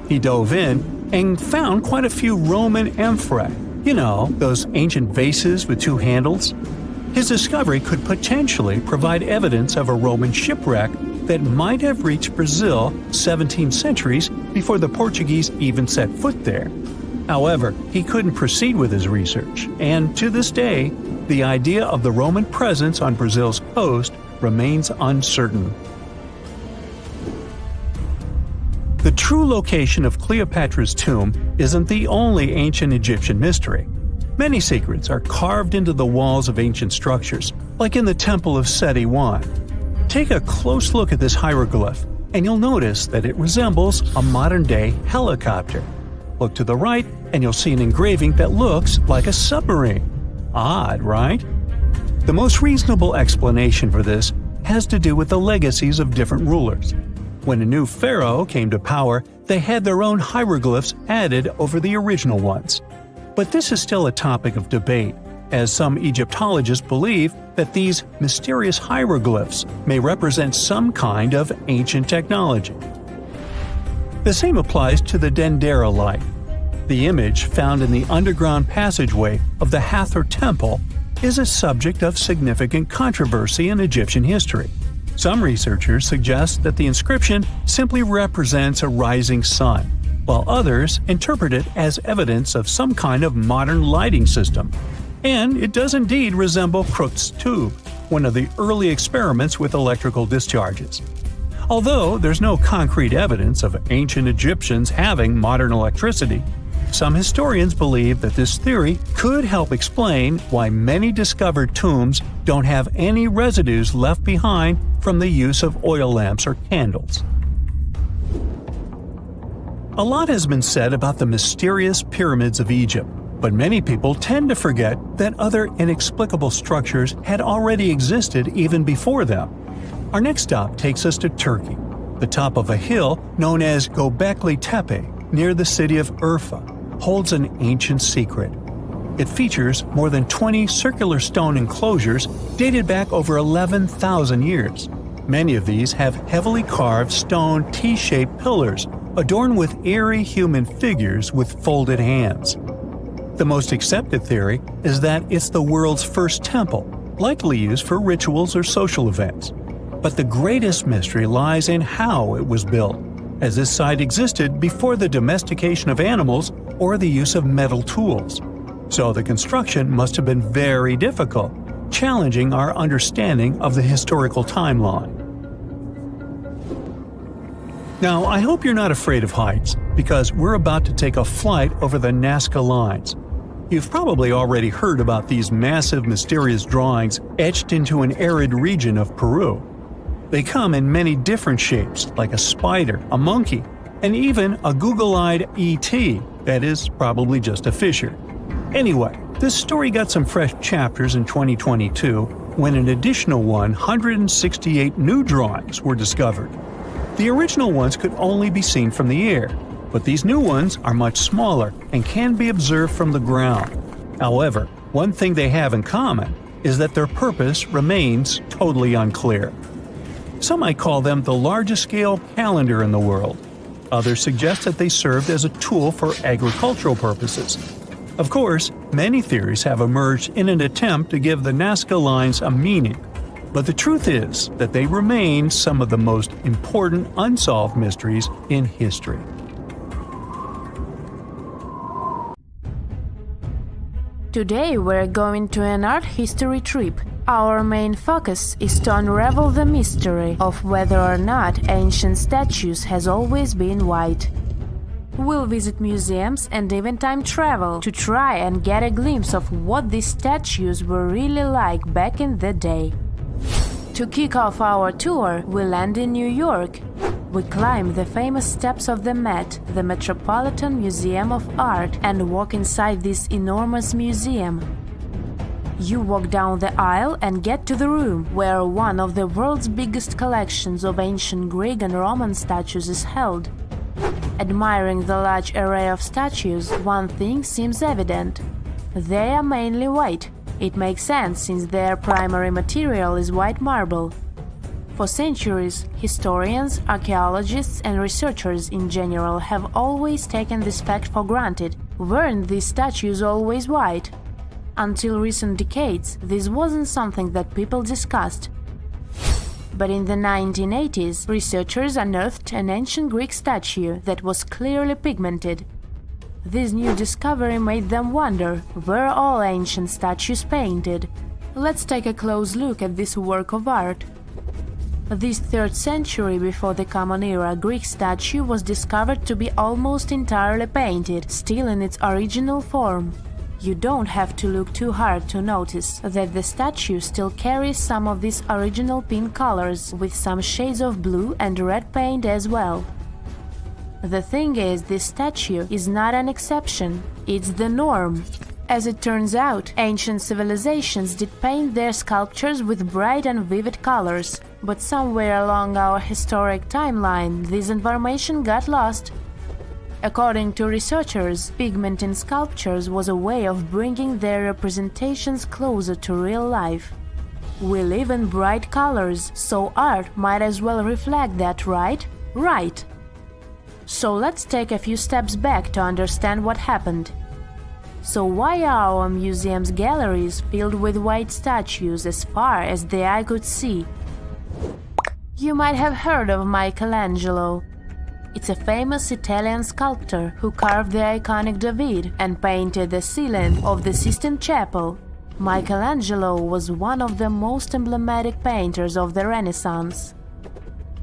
He dove in and found quite a few Roman amphorae, you know, those ancient vases with two handles. His discovery could potentially provide evidence of a Roman shipwreck that might have reached Brazil 17 centuries before the Portuguese even set foot there. However, he couldn't proceed with his research, and to this day, the idea of the Roman presence on Brazil's coast remains uncertain. The true location of Cleopatra's tomb isn't the only ancient Egyptian mystery. Many secrets are carved into the walls of ancient structures, like in the Temple of Seti I. Take a close look at this hieroglyph, and you'll notice that it resembles a modern-day helicopter. Look to the right, and you'll see an engraving that looks like a submarine. Odd, right? The most reasonable explanation for this has to do with the legacies of different rulers. When a new pharaoh came to power, they had their own hieroglyphs added over the original ones. But this is still a topic of debate, as some Egyptologists believe that these mysterious hieroglyphs may represent some kind of ancient technology. The same applies to the Dendera light. The image found in the underground passageway of the Hathor Temple is a subject of significant controversy in Egyptian history. Some researchers suggest that the inscription simply represents a rising sun, while others interpret it as evidence of some kind of modern lighting system. And it does indeed resemble Crookes' tube, one of the early experiments with electrical discharges. Although there's no concrete evidence of ancient Egyptians having modern electricity, some historians believe that this theory could help explain why many discovered tombs don't have any residues left behind from the use of oil lamps or candles. A lot has been said about the mysterious pyramids of Egypt, but many people tend to forget that other inexplicable structures had already existed even before them. Our next stop takes us to Turkey. The top of a hill known as Gockley Tepe, near the city of Urfa, holds an ancient secret. It features more than 20 circular stone enclosures dated back over 11,000 years. Many of these have heavily carved stone T-shaped pillars adorned with eerie human figures with folded hands. The most accepted theory is that it's the world's first temple, likely used for rituals or social events. But the greatest mystery lies in how it was built, as this site existed before the domestication of animals or the use of metal tools. So the construction must have been very difficult, challenging our understanding of the historical timeline. Now, I hope you're not afraid of heights, because we're about to take a flight over the Nazca Lines. You've probably already heard about these massive, mysterious drawings etched into an arid region of Peru. They come in many different shapes, like a spider, a monkey, and even a Google-eyed ET that is probably just a fisher. Anyway, this story got some fresh chapters in 2022 when an additional 168 new drawings were discovered. The original ones could only be seen from the air, but these new ones are much smaller and can be observed from the ground. However, one thing they have in common is that their purpose remains totally unclear. Some might call them the largest-scale calendar in the world. Others suggest that they served as a tool for agricultural purposes. Of course, many theories have emerged in an attempt to give the Nazca Lines a meaning, but the truth is that they remain some of the most important unsolved mysteries in history. Today we're going to an art history trip. Our main focus is to unravel the mystery of whether or not ancient statues has always been white. We'll visit museums and even time travel to try and get a glimpse of what these statues were really like back in the day. To kick off our tour, we land in New York. We climb the famous steps of the Met, the Metropolitan Museum of Art, and walk inside this enormous museum. You walk down the aisle and get to the room where one of the world's biggest collections of ancient Greek and Roman statues is held. Admiring the large array of statues, one thing seems evident. They are mainly white. It makes sense since their primary material is white marble. For centuries, historians, archaeologists and researchers in general have always taken this fact for granted. Weren't these statues always white? Until recent decades, this wasn't something that people discussed. But in the 1980s, researchers unearthed an ancient Greek statue that was clearly pigmented. This new discovery made them wonder, were all ancient statues painted? Let's take a close look at this work of art. This 3rd century before the Common Era Greek statue was discovered to be almost entirely painted, still in its original form. You don't have to look too hard to notice that the statue still carries some of these original pink colors, with some shades of blue and red paint as well. The thing is, this statue is not an exception, it's the norm. As it turns out, ancient civilizations did paint their sculptures with bright and vivid colors, but somewhere along our historic timeline, this information got lost. According to researchers, pigment in sculptures was a way of bringing their representations closer to real life. We live in bright colors, so art might as well reflect that, right? Right! So let's take a few steps back to understand what happened. So why are our museum's galleries filled with white statues as far as the eye could see? You might have heard of Michelangelo. It's a famous Italian sculptor who carved the iconic David and painted the ceiling of the Sistine Chapel. Michelangelo was one of the most emblematic painters of the Renaissance.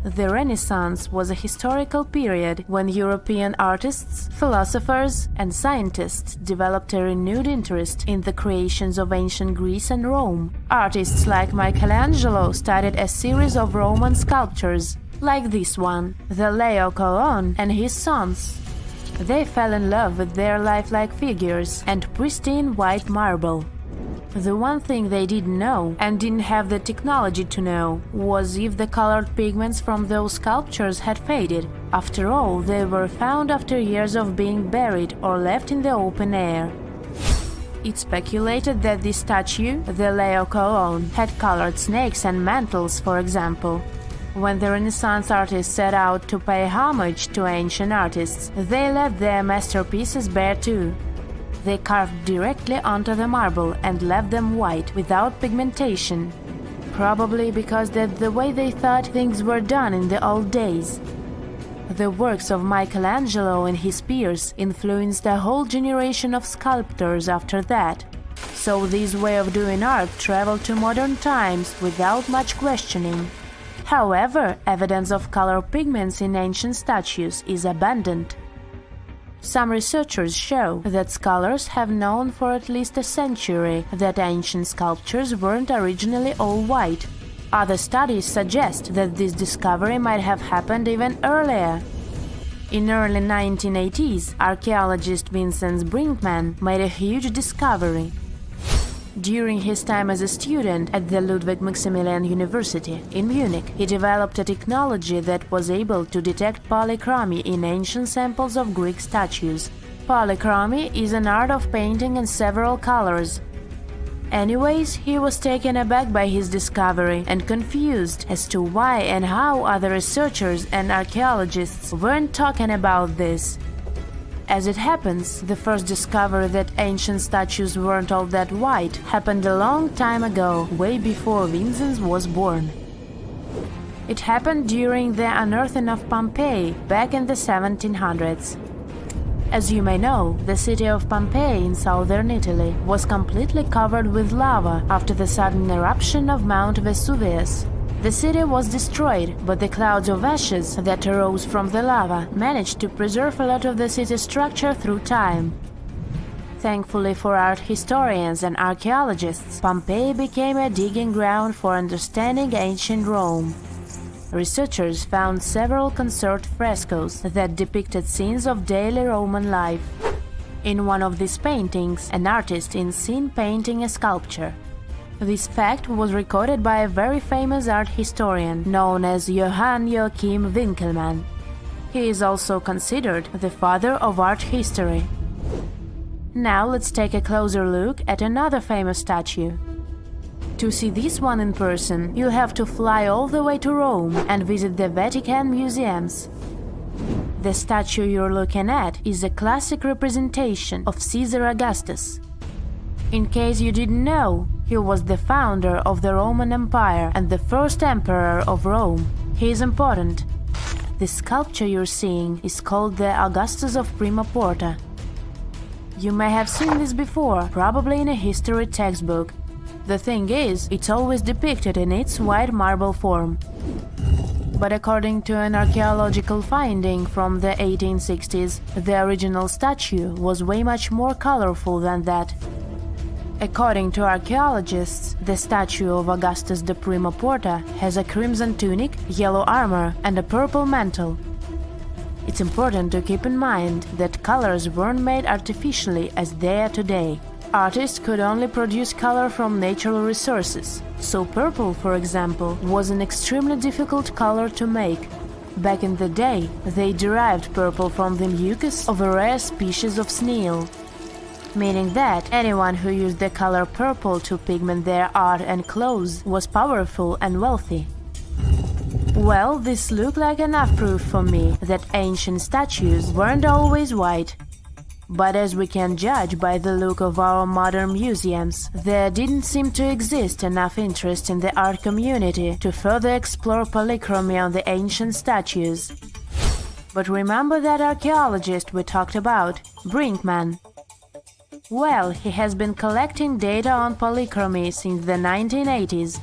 The Renaissance was a historical period when European artists, philosophers, and scientists developed a renewed interest in the creations of ancient Greece and Rome. Artists like Michelangelo studied a series of Roman sculptures, like this one, the Laocoon and his sons. They fell in love with their lifelike figures and pristine white marble. The one thing they didn't know, and didn't have the technology to know, was if the colored pigments from those sculptures had faded. After all, they were found after years of being buried or left in the open air. It's speculated that this statue, the Laocoon, had colored snakes and mantles, for example. When the Renaissance artists set out to pay homage to ancient artists, they left their masterpieces bare too. They carved directly onto the marble and left them white, without pigmentation. Probably because that's the way they thought things were done in the old days. The works of Michelangelo and his peers influenced a whole generation of sculptors after that. So this way of doing art traveled to modern times without much questioning. However, evidence of color pigments in ancient statues is abundant. Some researchers show that scholars have known for at least a century that ancient sculptures weren't originally all white. Other studies suggest that this discovery might have happened even earlier. In early 1980s, archaeologist Vincent Brinkman made a huge discovery. During his time as a student at the Ludwig Maximilian University in Munich, he developed a technology that was able to detect polychromy in ancient samples of Greek statues. Polychromy is an art of painting in several colors. Anyways, he was taken aback by his discovery and confused as to why and how other researchers and archaeologists weren't talking about this. As it happens, the first discovery that ancient statues weren't all that white happened a long time ago, way before Vincent was born. It happened during the unearthing of Pompeii back in the 1700s. As you may know, the city of Pompeii in southern Italy was completely covered with lava after the sudden eruption of Mount Vesuvius. The city was destroyed, but the clouds of ashes that arose from the lava managed to preserve a lot of the city's structure through time. Thankfully for art historians and archaeologists, Pompeii became a digging ground for understanding ancient Rome. Researchers found several conserved frescoes that depicted scenes of daily Roman life. In one of these paintings, an artist is seen painting a sculpture. This fact was recorded by a very famous art historian known as Johann Joachim Winckelmann. He is also considered the father of art history. Now let's take a closer look at another famous statue. To see this one in person, you'll have to fly all the way to Rome and visit the Vatican museums. The statue you're looking at is a classic representation of Caesar Augustus. In case you didn't know, he was the founder of the Roman Empire and the first emperor of Rome. He is important. The sculpture you're seeing is called the Augustus of Prima Porta. You may have seen this before, probably in a history textbook. The thing is, it's always depicted in its white marble form. But according to an archaeological finding from the 1860s, the original statue was way much more colorful than that. According to archaeologists, the statue of Augustus de Prima Porta has a crimson tunic, yellow armor, and a purple mantle. It's important to keep in mind that colors weren't made artificially as they are today. Artists could only produce color from natural resources, so purple, for example, was an extremely difficult color to make. Back in the day, they derived purple from the mucus of a rare species of snail, meaning that anyone who used the color purple to pigment their art and clothes was powerful and wealthy. Well, this looked like enough proof for me that ancient statues weren't always white. But as we can judge by the look of our modern museums, there didn't seem to exist enough interest in the art community to further explore polychromy on the ancient statues. But remember that archaeologist we talked about, Brinkmann? Well, he has been collecting data on polychromy since the 1980s.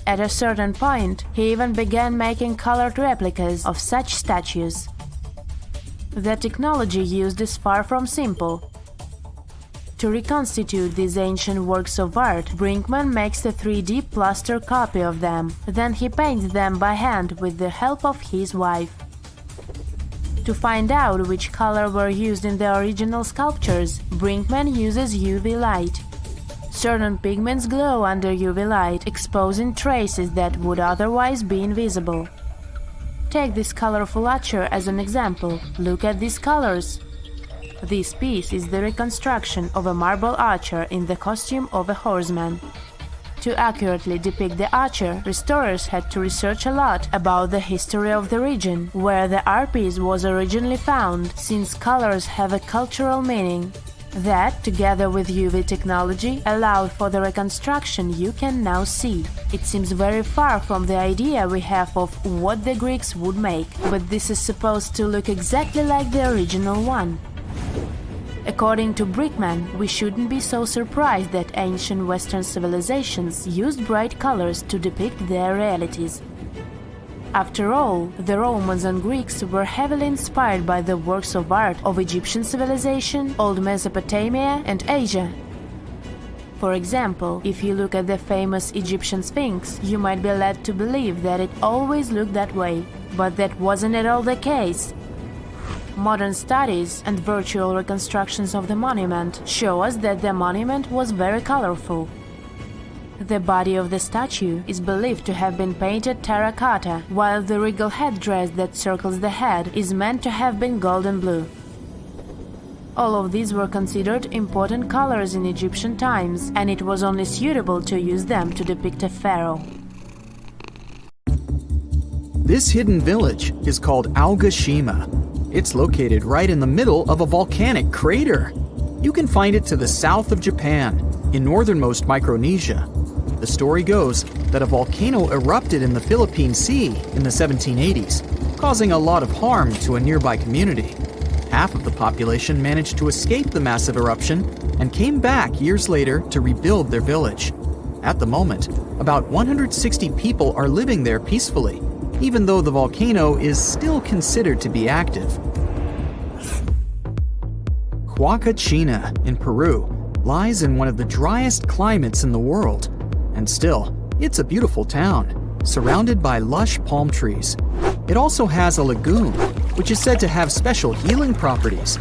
At a certain point, he even began making colored replicas of such statues. The technology used is far from simple. To reconstitute these ancient works of art, Brinkmann makes a 3D plaster copy of them. Then he paints them by hand with the help of his wife. To find out which color were used in the original sculptures, Brinkmann uses UV light. Certain pigments glow under UV light, exposing traces that would otherwise be invisible. Take this colorful archer as an example. Look at these colors. This piece is the reconstruction of a marble archer in the costume of a horseman. To accurately depict the archer, restorers had to research a lot about the history of the region where the art piece was originally found, since colors have a cultural meaning. That, together with UV technology, allowed for the reconstruction you can now see. It seems very far from the idea we have of what the Greeks would make, but this is supposed to look exactly like the original one. According to Brinkmann, we shouldn't be so surprised that ancient Western civilizations used bright colors to depict their realities. After all, the Romans and Greeks were heavily inspired by the works of art of Egyptian civilization, Old Mesopotamia, and Asia. For example, if you look at the famous Egyptian Sphinx, you might be led to believe that it always looked that way, but that wasn't at all the case. Modern studies and virtual reconstructions of the monument show us that the monument was very colorful. The body of the statue is believed to have been painted terracotta, while the regal headdress that circles the head is meant to have been golden blue. All of these were considered important colors in Egyptian times, and it was only suitable to use them to depict a pharaoh. This hidden village is called Aogashima. It's located right in the middle of a volcanic crater. You can find it to the south of Japan, in northernmost Micronesia. The story goes that a volcano erupted in the Philippine Sea in the 1780s, causing a lot of harm to a nearby community. Half of the population managed to escape the massive eruption and came back years later to rebuild their village. At the moment, about 160 people are living there peacefully, even though the volcano is still considered to be active. Huacachina in Peru lies in one of the driest climates in the world. And still, it's a beautiful town, surrounded by lush palm trees. It also has a lagoon, which is said to have special healing properties.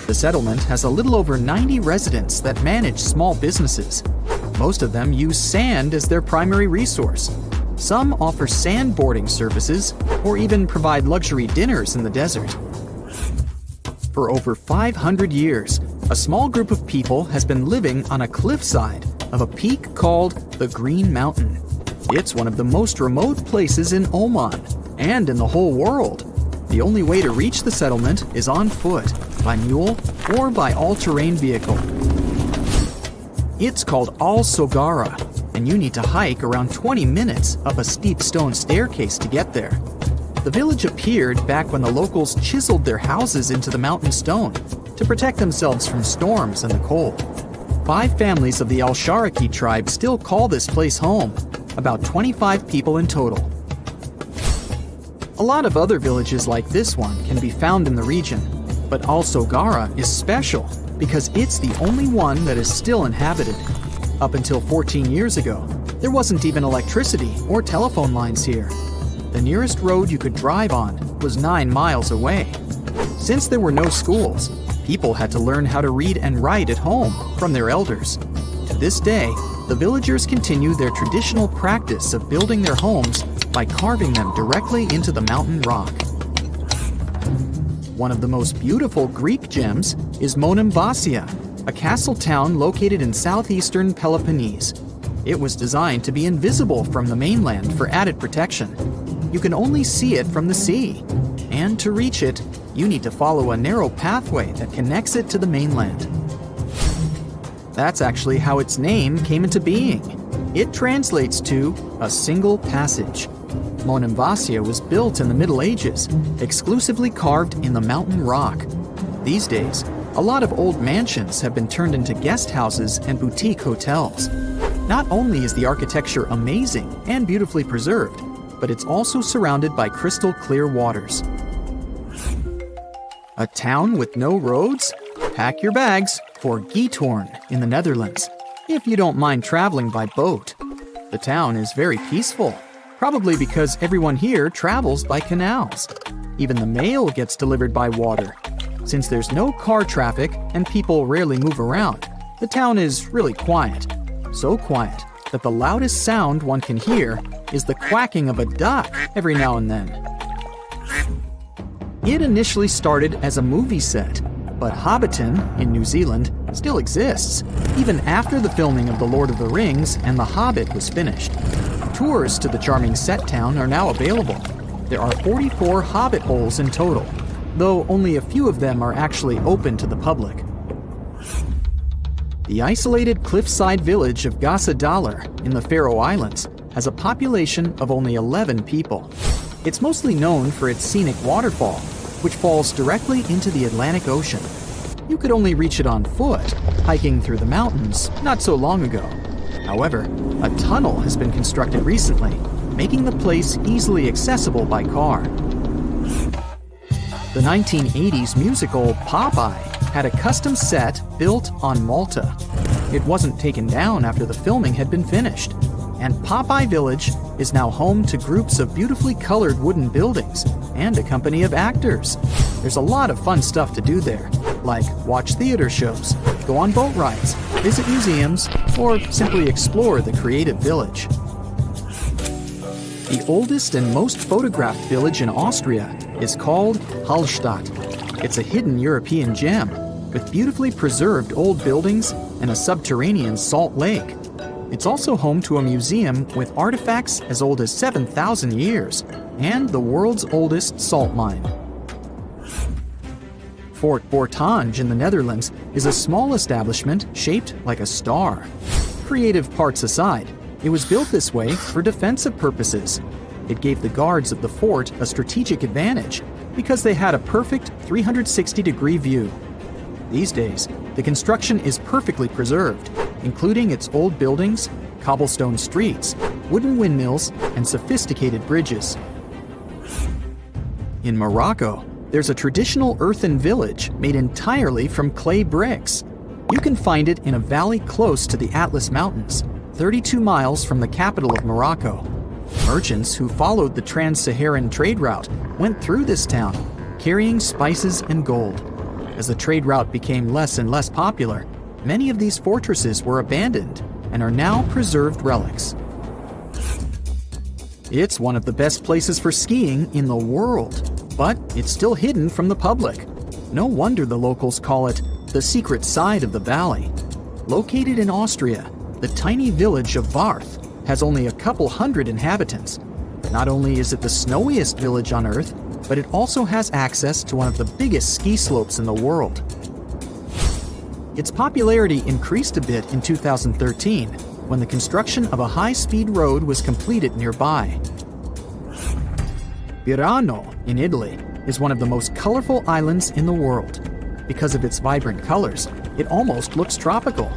The settlement has a little over 90 residents that manage small businesses. Most of them use sand as their primary resource. Some offer sandboarding services or even provide luxury dinners in the desert. For over 500 years, a small group of people has been living on a cliffside of a peak called the Green Mountain. It's one of the most remote places in Oman and in the whole world. The only way to reach the settlement is on foot, by mule, or by all-terrain vehicle. It's called Al-Sogara, and you need to hike around 20 minutes up a steep stone staircase to get there. The village appeared back when the locals chiseled their houses into the mountain stone to protect themselves from storms and the cold. 5 families of the Al-Sharaki tribe still call this place home, about 25 people in total. A lot of other villages like this one can be found in the region, but Al-Sogara is special because it's the only one that is still inhabited. Up until 14 years ago, there wasn't even electricity or telephone lines here. The nearest road you could drive on was 9 miles away. Since there were no schools, people had to learn how to read and write at home from their elders. To this day, the villagers continue their traditional practice of building their homes by carving them directly into the mountain rock. One of the most beautiful Greek gems is Monemvasia, a castle town located in southeastern Peloponnese. It was designed to be invisible from the mainland for added protection. You can only see it from the sea, and to reach it, you need to follow a narrow pathway that connects it to the mainland. That's actually how its name came into being. It translates to a single passage. Monemvasia was built in the Middle Ages, exclusively carved in the mountain rock. These days, a lot of old mansions have been turned into guest houses and boutique hotels. Not only is the architecture amazing and beautifully preserved, but it's also surrounded by crystal clear waters. A town with no roads? Pack your bags for Giethoorn in the Netherlands, if you don't mind traveling by boat. The town is very peaceful, probably because everyone here travels by canals. Even the mail gets delivered by water. Since there's no car traffic and people rarely move around, the town is really quiet. So quiet that the loudest sound one can hear is the quacking of a duck every now and then. It initially started as a movie set, but Hobbiton in New Zealand still exists, even after the filming of The Lord of the Rings and The Hobbit was finished. Tours to the charming set town are now available. There are 44 Hobbit holes in total, though only a few of them are actually open to the public. The isolated cliffside village of Gassadalur in the Faroe Islands has a population of only 11 people. It's mostly known for its scenic waterfall, which falls directly into the Atlantic Ocean. You could only reach it on foot, hiking through the mountains not so long ago. However, a tunnel has been constructed recently, making the place easily accessible by car. The 1980s musical Popeye had a custom set built on Malta. It wasn't taken down after the filming had been finished, and Popeye Village is now home to groups of beautifully colored wooden buildings and a company of actors. There's a lot of fun stuff to do there, like watch theater shows, go on boat rides, visit museums, or simply explore the creative village. The oldest and most photographed village in Austria is called Hallstatt. It's a hidden European gem with beautifully preserved old buildings and a subterranean salt lake. It's also home to a museum with artifacts as old as 7,000 years and the world's oldest salt mine. Fort Bortange in the Netherlands is a small establishment shaped like a star. Creative parts aside, it was built this way for defensive purposes. It gave the guards of the fort a strategic advantage because they had a perfect 360-degree view. These days, the construction is perfectly preserved, including its old buildings, cobblestone streets, wooden windmills, and sophisticated bridges. In Morocco, there's a traditional earthen village made entirely from clay bricks. You can find it in a valley close to the Atlas Mountains, 32 miles from the capital of Morocco. Merchants who followed the trans-Saharan trade route went through this town, carrying spices and gold. As the trade route became less and less popular, many of these fortresses were abandoned and are now preserved relics. It's one of the best places for skiing in the world, but it's still hidden from the public. No wonder the locals call it the secret side of the valley. Located in Austria, the tiny village of Barth has only a couple hundred inhabitants. Not only is it the snowiest village on Earth, but it also has access to one of the biggest ski slopes in the world. Its popularity increased a bit in 2013 when the construction of a high-speed road was completed nearby. Birano in Italy is one of the most colorful islands in the world. Because of its vibrant colors, it almost looks tropical.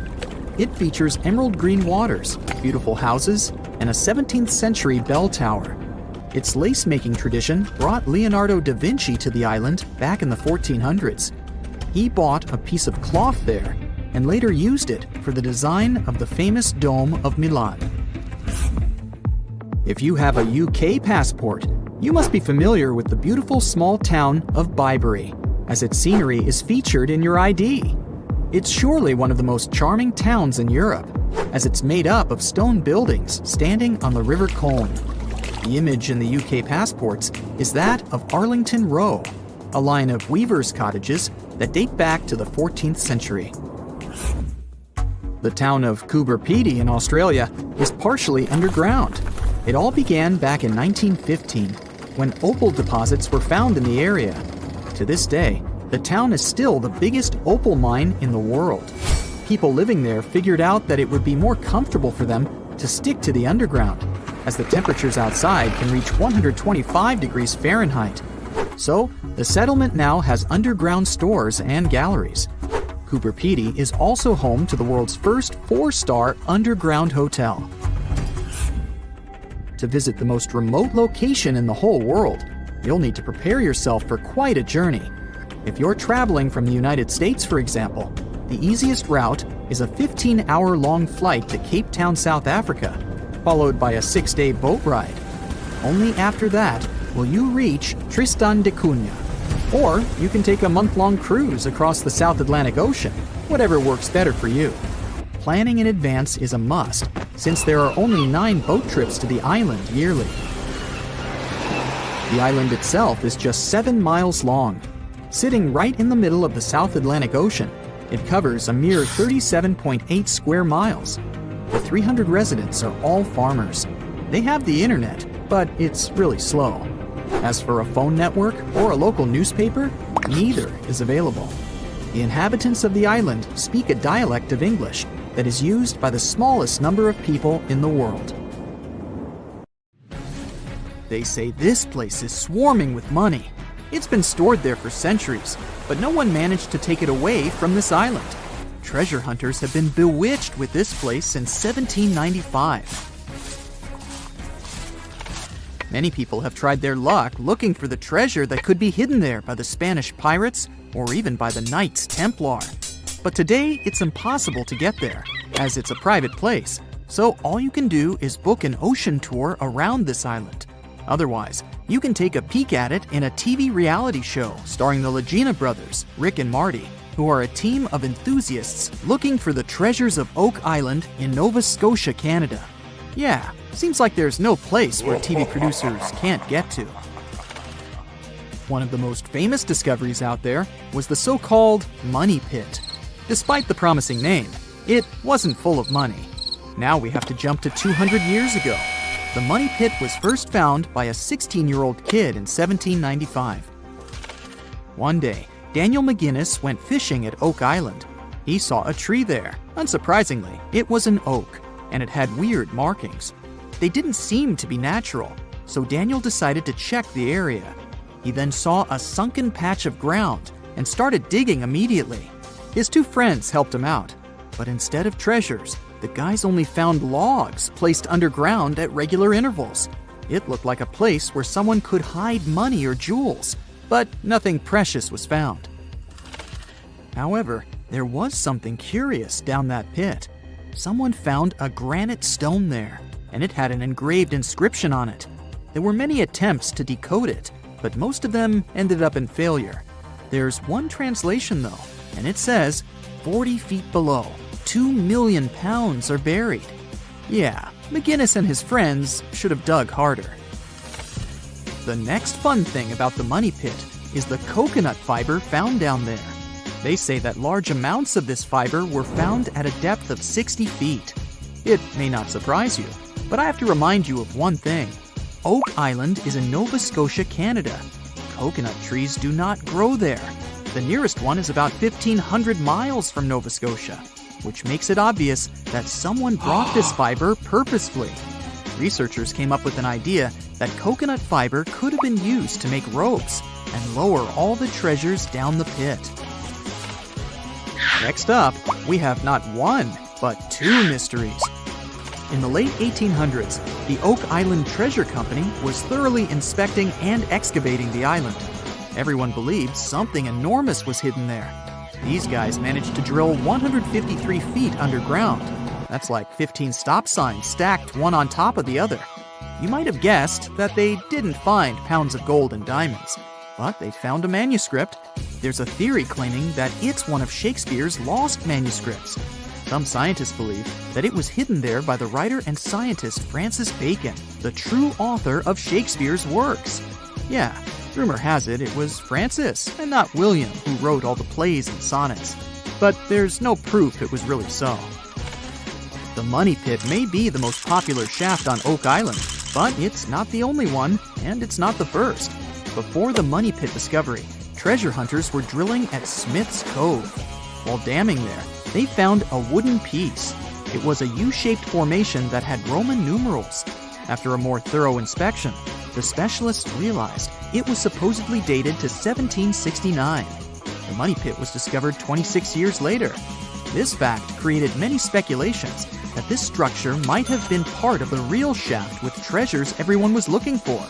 It features emerald green waters, beautiful houses, and a 17th century bell tower. Its lace-making tradition brought Leonardo da Vinci to the island back in the 1400s. He bought a piece of cloth there and later used it for the design of the famous Dome of Milan. If you have a UK passport, you must be familiar with the beautiful small town of Bibury, as its scenery is featured in your ID. It's surely one of the most charming towns in Europe, as it's made up of stone buildings standing on the River Colne. The image in the UK passports is that of Arlington Row, a line of weavers' cottages that date back to the 14th century. The town of Coober Pedy in Australia is partially underground. It all began back in 1915, when opal deposits were found in the area. To this day, the town is still the biggest opal mine in the world. People living there figured out that it would be more comfortable for them to stick to the underground, as the temperatures outside can reach 125 degrees Fahrenheit. So, the settlement now has underground stores and galleries. Coober Pedy is also home to the world's first 4-star underground hotel. To visit the most remote location in the whole world, you'll need to prepare yourself for quite a journey. If you're traveling from the United States, for example, the easiest route is a 15-hour-long flight to Cape Town, South Africa, followed by a 6-day boat ride. Only after that will you reach Tristan da Cunha. Or you can take a month-long cruise across the South Atlantic Ocean, whatever works better for you. Planning in advance is a must, since there are only 9 boat trips to the island yearly. The island itself is just 7 miles long. Sitting right in the middle of the South Atlantic Ocean, it covers a mere 37.8 square miles. The 300 residents are all farmers. They have the internet, but it's really slow. As for a phone network or a local newspaper, neither is available. The inhabitants of the island speak a dialect of English that is used by the smallest number of people in the world. They say this place is swarming with money. It's been stored there for centuries, but no one managed to take it away from this island. Treasure hunters have been bewitched with this place since 1795. Many people have tried their luck looking for the treasure that could be hidden there by the Spanish pirates or even by the Knights Templar. But today, it's impossible to get there, as it's a private place, so all you can do is book an ocean tour around this island. Otherwise, you can take a peek at it in a TV reality show starring the Legina brothers, Rick and Marty, who are a team of enthusiasts looking for the treasures of Oak Island in Nova Scotia, Canada. Yeah, seems like there's no place where TV producers can't get to. One of the most famous discoveries out there was the so-called Money Pit. Despite the promising name, it wasn't full of money. Now we have to jump to 200 years ago. The Money Pit was first found by a 16-year-old kid in 1795. One day, Daniel McGinnis went fishing at Oak Island. He saw a tree there. Unsurprisingly, it was an oak, and it had weird markings. They didn't seem to be natural, so Daniel decided to check the area. He then saw a sunken patch of ground and started digging immediately. His 2 friends helped him out, but instead of treasures, the guys only found logs placed underground at regular intervals. It looked like a place where someone could hide money or jewels, but nothing precious was found. However, there was something curious down that pit. Someone found a granite stone there, and it had an engraved inscription on it. There were many attempts to decode it, but most of them ended up in failure. There's one translation though, and it says, 40 feet below, 2 million pounds are buried. Yeah, McGinnis and his friends should have dug harder. The next fun thing about the money pit is the coconut fiber found down there. They say that large amounts of this fiber were found at a depth of 60 feet. It may not surprise you, but I have to remind you of one thing. Oak Island is in Nova Scotia, Canada. Coconut trees do not grow there. The nearest one is about 1,500 miles from Nova Scotia, which makes it obvious that someone brought this fiber purposefully. Researchers came up with an idea that coconut fiber could have been used to make ropes and lower all the treasures down the pit. Next up, we have not one, but two mysteries. In the late 1800s, the Oak Island Treasure Company was thoroughly inspecting and excavating the island. Everyone believed something enormous was hidden there. These guys managed to drill 153 feet underground. That's like 15 stop signs stacked one on top of the other. You might have guessed that they didn't find pounds of gold and diamonds, but they found a manuscript. There's a theory claiming that it's one of Shakespeare's lost manuscripts. Some scientists believe that it was hidden there by the writer and scientist Francis Bacon, the true author of Shakespeare's works. Yeah, rumor has it was Francis and not William who wrote all the plays and sonnets. But there's no proof it was really so. The Money Pit may be the most popular shaft on Oak Island, but it's not the only one, and it's not the first. Before the Money Pit discovery, treasure hunters were drilling at Smith's Cove. While damming there, they found a wooden piece. It was a U-shaped formation that had Roman numerals. After a more thorough inspection, the specialists realized it was supposedly dated to 1769. The Money Pit was discovered 26 years later. This fact created many speculations that this structure might have been part of the real shaft with treasures everyone was looking for.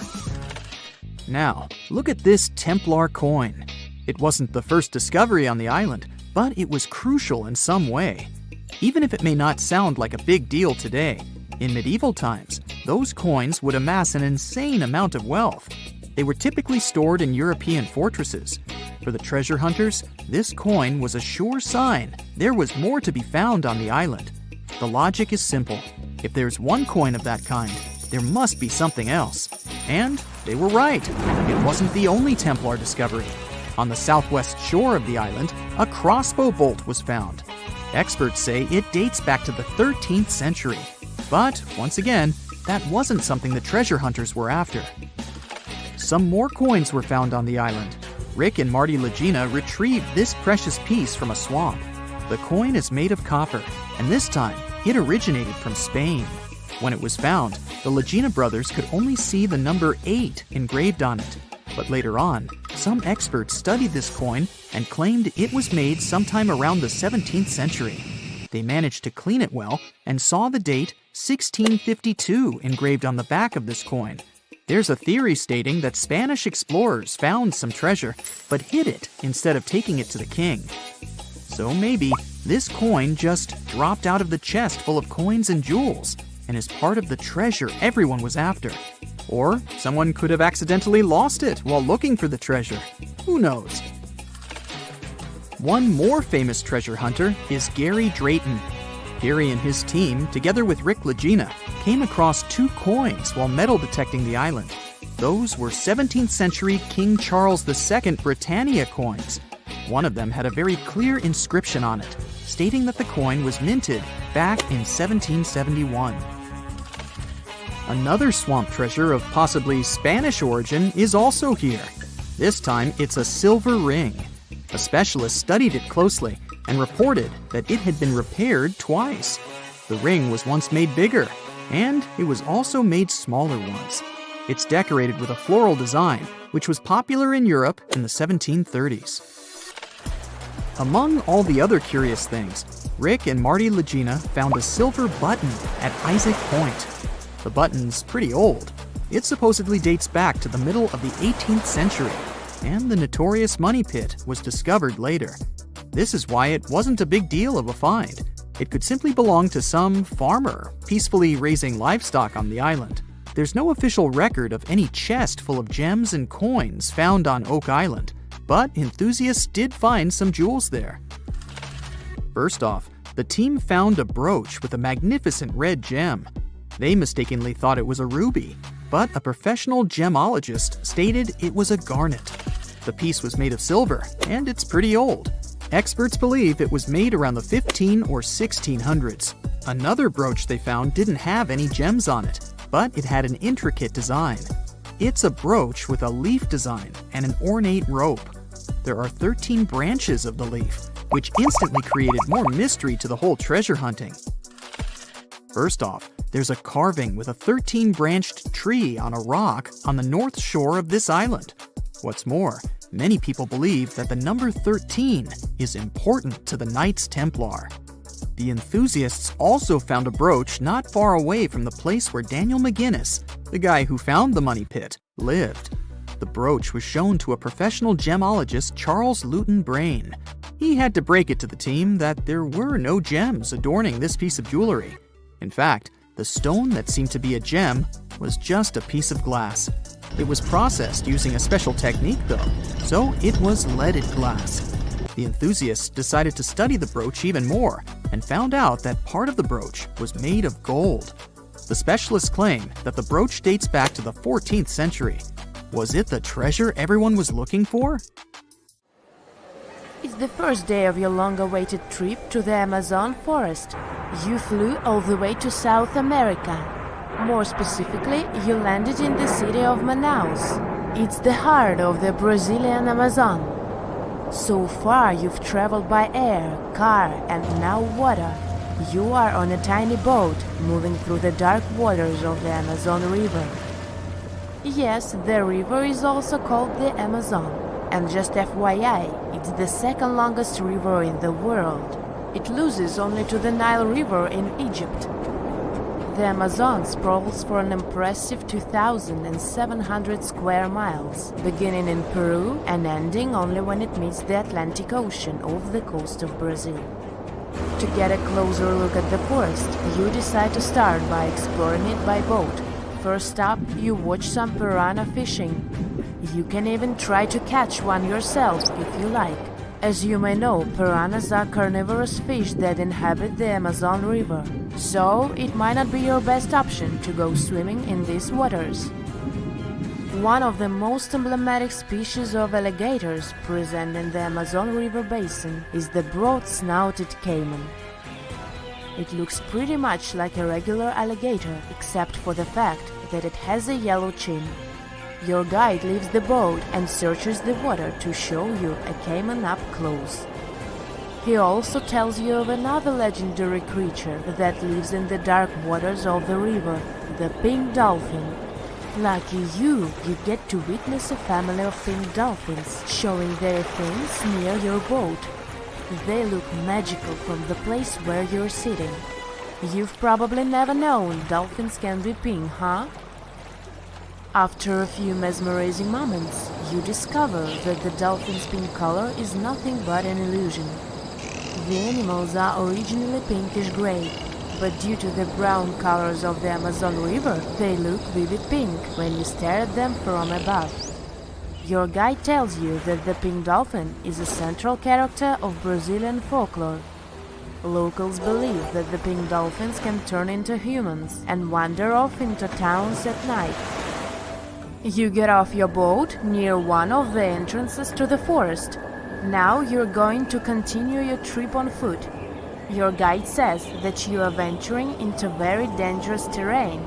Now, look at this Templar coin. It wasn't the first discovery on the island, but it was crucial in some way. Even if it may not sound like a big deal today, in medieval times, those coins would amass an insane amount of wealth. They were typically stored in European fortresses. For the treasure hunters, this coin was a sure sign there was more to be found on the island. The logic is simple. If there's one coin of that kind, there must be something else. And they were right. It wasn't the only Templar discovery. On the southwest shore of the island, a crossbow bolt was found. Experts say it dates back to the 13th century. But, once again, that wasn't something the treasure hunters were after. Some more coins were found on the island. Rick and Marty Legina retrieved this precious piece from a swamp. The coin is made of copper, and this time, it originated from Spain. When it was found, the Legina brothers could only see the number 8 engraved on it. But later on, some experts studied this coin and claimed it was made sometime around the 17th century. They managed to clean it well and saw the date 1652 engraved on the back of this coin. There's a theory stating that Spanish explorers found some treasure but hid it instead of taking it to the king. So maybe this coin just dropped out of the chest full of coins and jewels and is part of the treasure everyone was after. Or someone could have accidentally lost it while looking for the treasure. Who knows? One more famous treasure hunter is Gary Drayton. Gary and his team, together with Rick Legina, came across 2 coins while metal detecting the island. Those were 17th century King Charles II Britannia coins. One of them had a very clear inscription on it, stating that the coin was minted back in 1771. Another swamp treasure of possibly Spanish origin is also here. This time, it's a silver ring. A specialist studied it closely and reported that it had been repaired twice. The ring was once made bigger, and it was also made smaller once. It's decorated with a floral design, which was popular in Europe in the 1730s. Among all the other curious things, Rick and Marty Legina found a silver button at Isaac Point. The button's pretty old. It supposedly dates back to the middle of the 18th century. and the notorious money pit was discovered later. This is why it wasn't a big deal of a find. It could simply belong to some farmer peacefully raising livestock on the island. There's no official record of any chest full of gems and coins found on Oak Island, but enthusiasts did find some jewels there. First off, the team found a brooch with a magnificent red gem. They mistakenly thought it was a ruby, but a professional gemologist stated it was a garnet. The piece was made of silver, and it's pretty old. Experts believe it was made around the 15 or 1600s. Another brooch they found didn't have any gems on it, but it had an intricate design. It's a brooch with a leaf design and an ornate rope. There are 13 branches of the leaf, which instantly created more mystery to the whole treasure hunting. First off, there's a carving with a 13-branched tree on a rock on the north shore of this island. What's more, many people believe that the number 13 is important to the Knights Templar. The enthusiasts also found a brooch not far away from the place where Daniel McGinnis, the guy who found the money pit, lived. The brooch was shown to a professional gemologist, Charles Luton Brain. He had to break it to the team that there were no gems adorning this piece of jewelry. In fact, the stone that seemed to be a gem was just a piece of glass. It was processed using a special technique though, so it was leaded glass. The enthusiasts decided to study the brooch even more and found out that part of the brooch was made of gold. The specialists claim that the brooch dates back to the 14th century. Was it the treasure everyone was looking for? It's the first day of your long-awaited trip to the Amazon forest. You flew all the way to South America. More specifically, you landed in the city of Manaus. It's the heart of the Brazilian Amazon. So far, you've traveled by air, car, and now water. You are on a tiny boat, moving through the dark waters of the Amazon River. Yes, the river is also called the Amazon. And just FYI, it's the second longest river in the world. It loses only to the Nile River in Egypt. The Amazon sprawls for an impressive 2,700 square miles, beginning in Peru and ending only when it meets the Atlantic Ocean off the coast of Brazil. To get a closer look at the forest, you decide to start by exploring it by boat. First up, you watch some piranha fishing. You can even try to catch one yourself if you like. As you may know, piranhas are carnivorous fish that inhabit the Amazon River, so it might not be your best option to go swimming in these waters. One of the most emblematic species of alligators present in the Amazon River basin is the broad-snouted caiman. It looks pretty much like a regular alligator, except for the fact that it has a yellow chin. Your guide leaves the boat and searches the water to show you a caiman up close. He also tells you of another legendary creature that lives in the dark waters of the river, the pink dolphin. Lucky you get to witness a family of pink dolphins showing their fins near your boat. They look magical from the place where you're sitting. You've probably never known dolphins can be pink, huh? After a few mesmerizing moments, you discover that the dolphin's pink color is nothing but an illusion. The animals are originally pinkish-gray, but due to the brown colors of the Amazon River, they look vivid pink when you stare at them from above. Your guide tells you that the pink dolphin is a central character of Brazilian folklore. Locals believe that the pink dolphins can turn into humans and wander off into towns at night. You get off your boat near one of the entrances to the forest. Now you're going to continue your trip on foot. Your guide says that you are venturing into very dangerous terrain.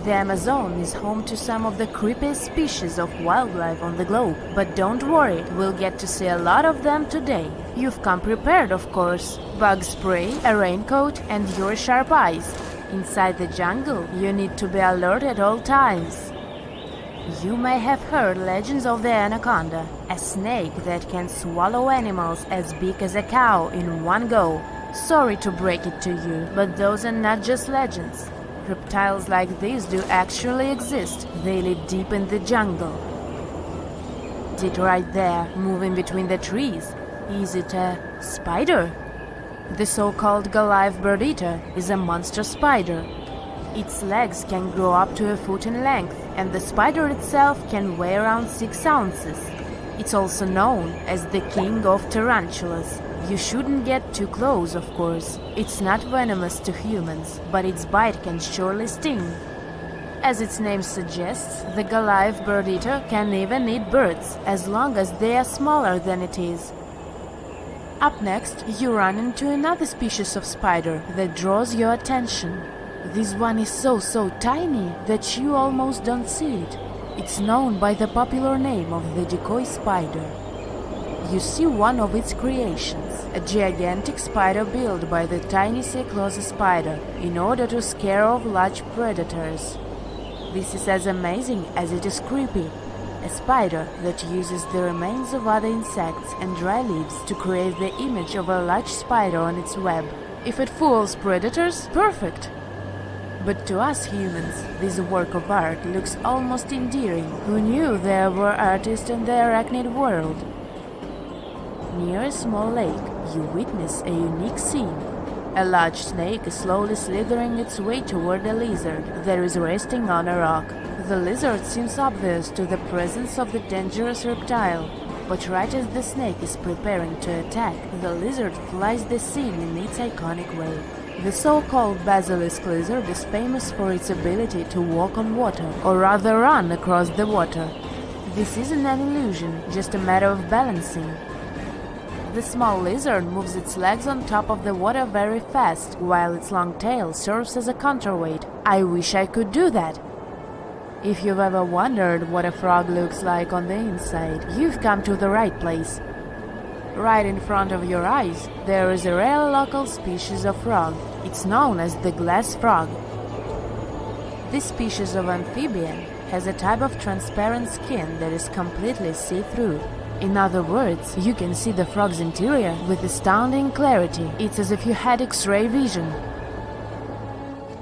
The Amazon is home to some of the creepiest species of wildlife on the globe, but don't worry, we'll get to see a lot of them today. You've come prepared, of course. Bug spray, a raincoat, and your sharp eyes. Inside the jungle, you need to be alert at all times. You may have heard legends of the anaconda, a snake that can swallow animals as big as a cow in one go. Sorry to break it to you, but those are not just legends. Reptiles like these do actually exist. They live deep in the jungle. at it right there, moving between the trees. Is it a spider? The so-called Goliath bird-eater is a monster spider. Its legs can grow up to a foot in length, and the spider itself can weigh around 6 ounces. It's also known as the king of tarantulas. You shouldn't get too close, of course. It's not venomous to humans, but its bite can surely sting. As its name suggests, the Goliath bird-eater can even eat birds, as long as they are smaller than it is. Up next, you run into another species of spider that draws your attention. This one is so tiny that you almost don't see it. It's known by the popular name of the decoy spider. You see one of its creations, a gigantic spider built by the tiny Cyclosis spider in order to scare off large predators. This is as amazing as it is creepy. A spider that uses the remains of other insects and dry leaves to create the image of a large spider on its web. If it fools predators, perfect! But to us humans, this work of art looks almost endearing. Who knew there were artists in the arachnid world? Near a small lake, you witness a unique scene. A large snake is slowly slithering its way toward a lizard that is resting on a rock. The lizard seems obvious to the presence of the dangerous reptile, but right as the snake is preparing to attack, the lizard flies the scene in its iconic way. The so-called basilisk lizard is famous for its ability to walk on water, or rather run across the water. This isn't an illusion, just a matter of balancing. The small lizard moves its legs on top of the water very fast, while its long tail serves as a counterweight. I wish I could do that. If you've ever wondered what a frog looks like on the inside, you've come to the right place. Right in front of your eyes, there is a rare local species of frog. It's known as the glass frog. This species of amphibian has a type of transparent skin that is completely see-through. In other words, you can see the frog's interior with astounding clarity. It's as if you had X-ray vision.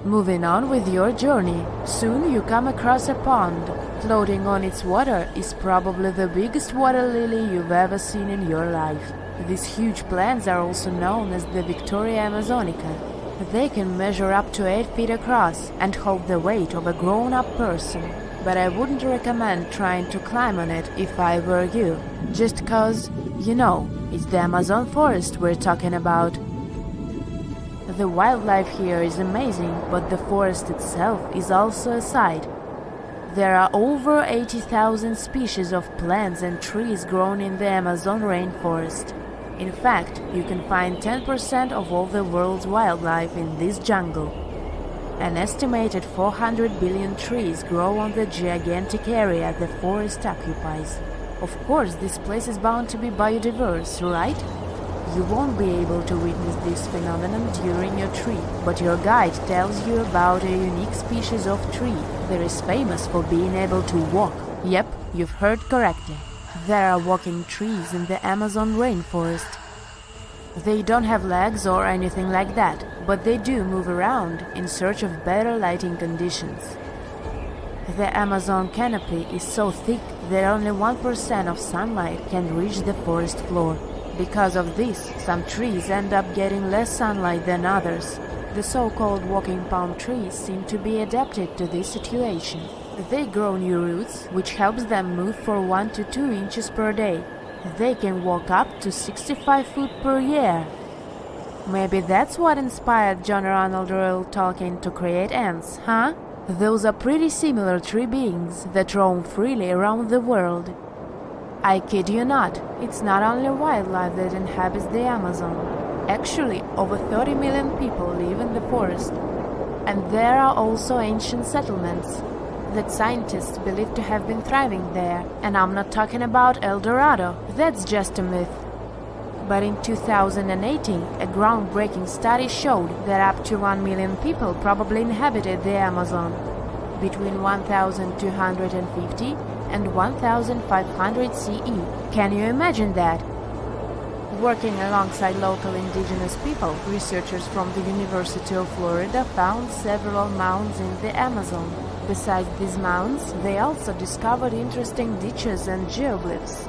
Moving on with your journey, soon you come across a pond. Floating on its water is probably the biggest water lily you've ever seen in your life. These huge plants are also known as the Victoria Amazonica. They can measure up to 8 feet across and hold the weight of a grown-up person. But I wouldn't recommend trying to climb on it if I were you. Just cause, you know, it's the Amazon forest we're talking about. The wildlife here is amazing, but the forest itself is also a sight. There are over 80,000 species of plants and trees grown in the Amazon rainforest. In fact, you can find 10% of all the world's wildlife in this jungle. An estimated 400 billion trees grow on the gigantic area the forest occupies. Of course, this place is bound to be biodiverse, right? You won't be able to witness this phenomenon during your trip, but your guide tells you about a unique species of tree that is famous for being able to walk. Yep, you've heard correctly. There are walking trees in the Amazon rainforest. They don't have legs or anything like that, but they do move around in search of better lighting conditions. The Amazon canopy is so thick that only 1% of sunlight can reach the forest floor. Because of this, some trees end up getting less sunlight than others. The so-called walking palm trees seem to be adapted to this situation. They grow new roots, which helps them move for 1 to 2 inches per day. They can walk up to 65 foot per year. Maybe that's what inspired John Ronald Reuel Tolkien to create ants, huh? Those are pretty similar tree beings that roam freely around the world. I kid you not, it's not only wildlife that inhabits the Amazon. Actually, over 30 million people live in the forest. And there are also ancient settlements that scientists believe to have been thriving there. And I'm not talking about El Dorado, that's just a myth. But in 2018, a groundbreaking study showed that up to 1 million people probably inhabited the Amazon, between 1250 and 1500 CE. Can you imagine that? Working alongside local indigenous people, researchers from the University of Florida found several mounds in the Amazon. Besides these mounds, they also discovered interesting ditches and geoglyphs.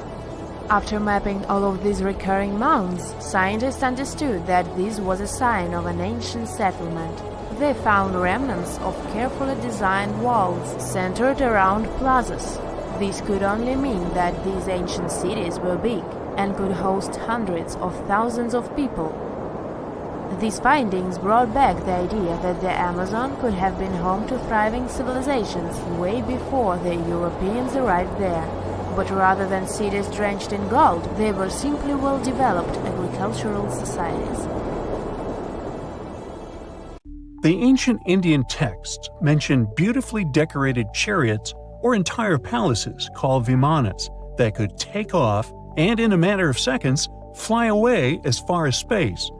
After mapping all of these recurring mounds, scientists understood that this was a sign of an ancient settlement. They found remnants of carefully designed walls centered around plazas. This could only mean that these ancient cities were big and could host hundreds of thousands of people. These findings brought back the idea that the Amazon could have been home to thriving civilizations way before the Europeans arrived there. But rather than cities drenched in gold, they were simply well-developed agricultural societies. The ancient Indian texts mention beautifully decorated chariots or entire palaces called vimanas that could take off and, in a matter of seconds, fly away as far as space.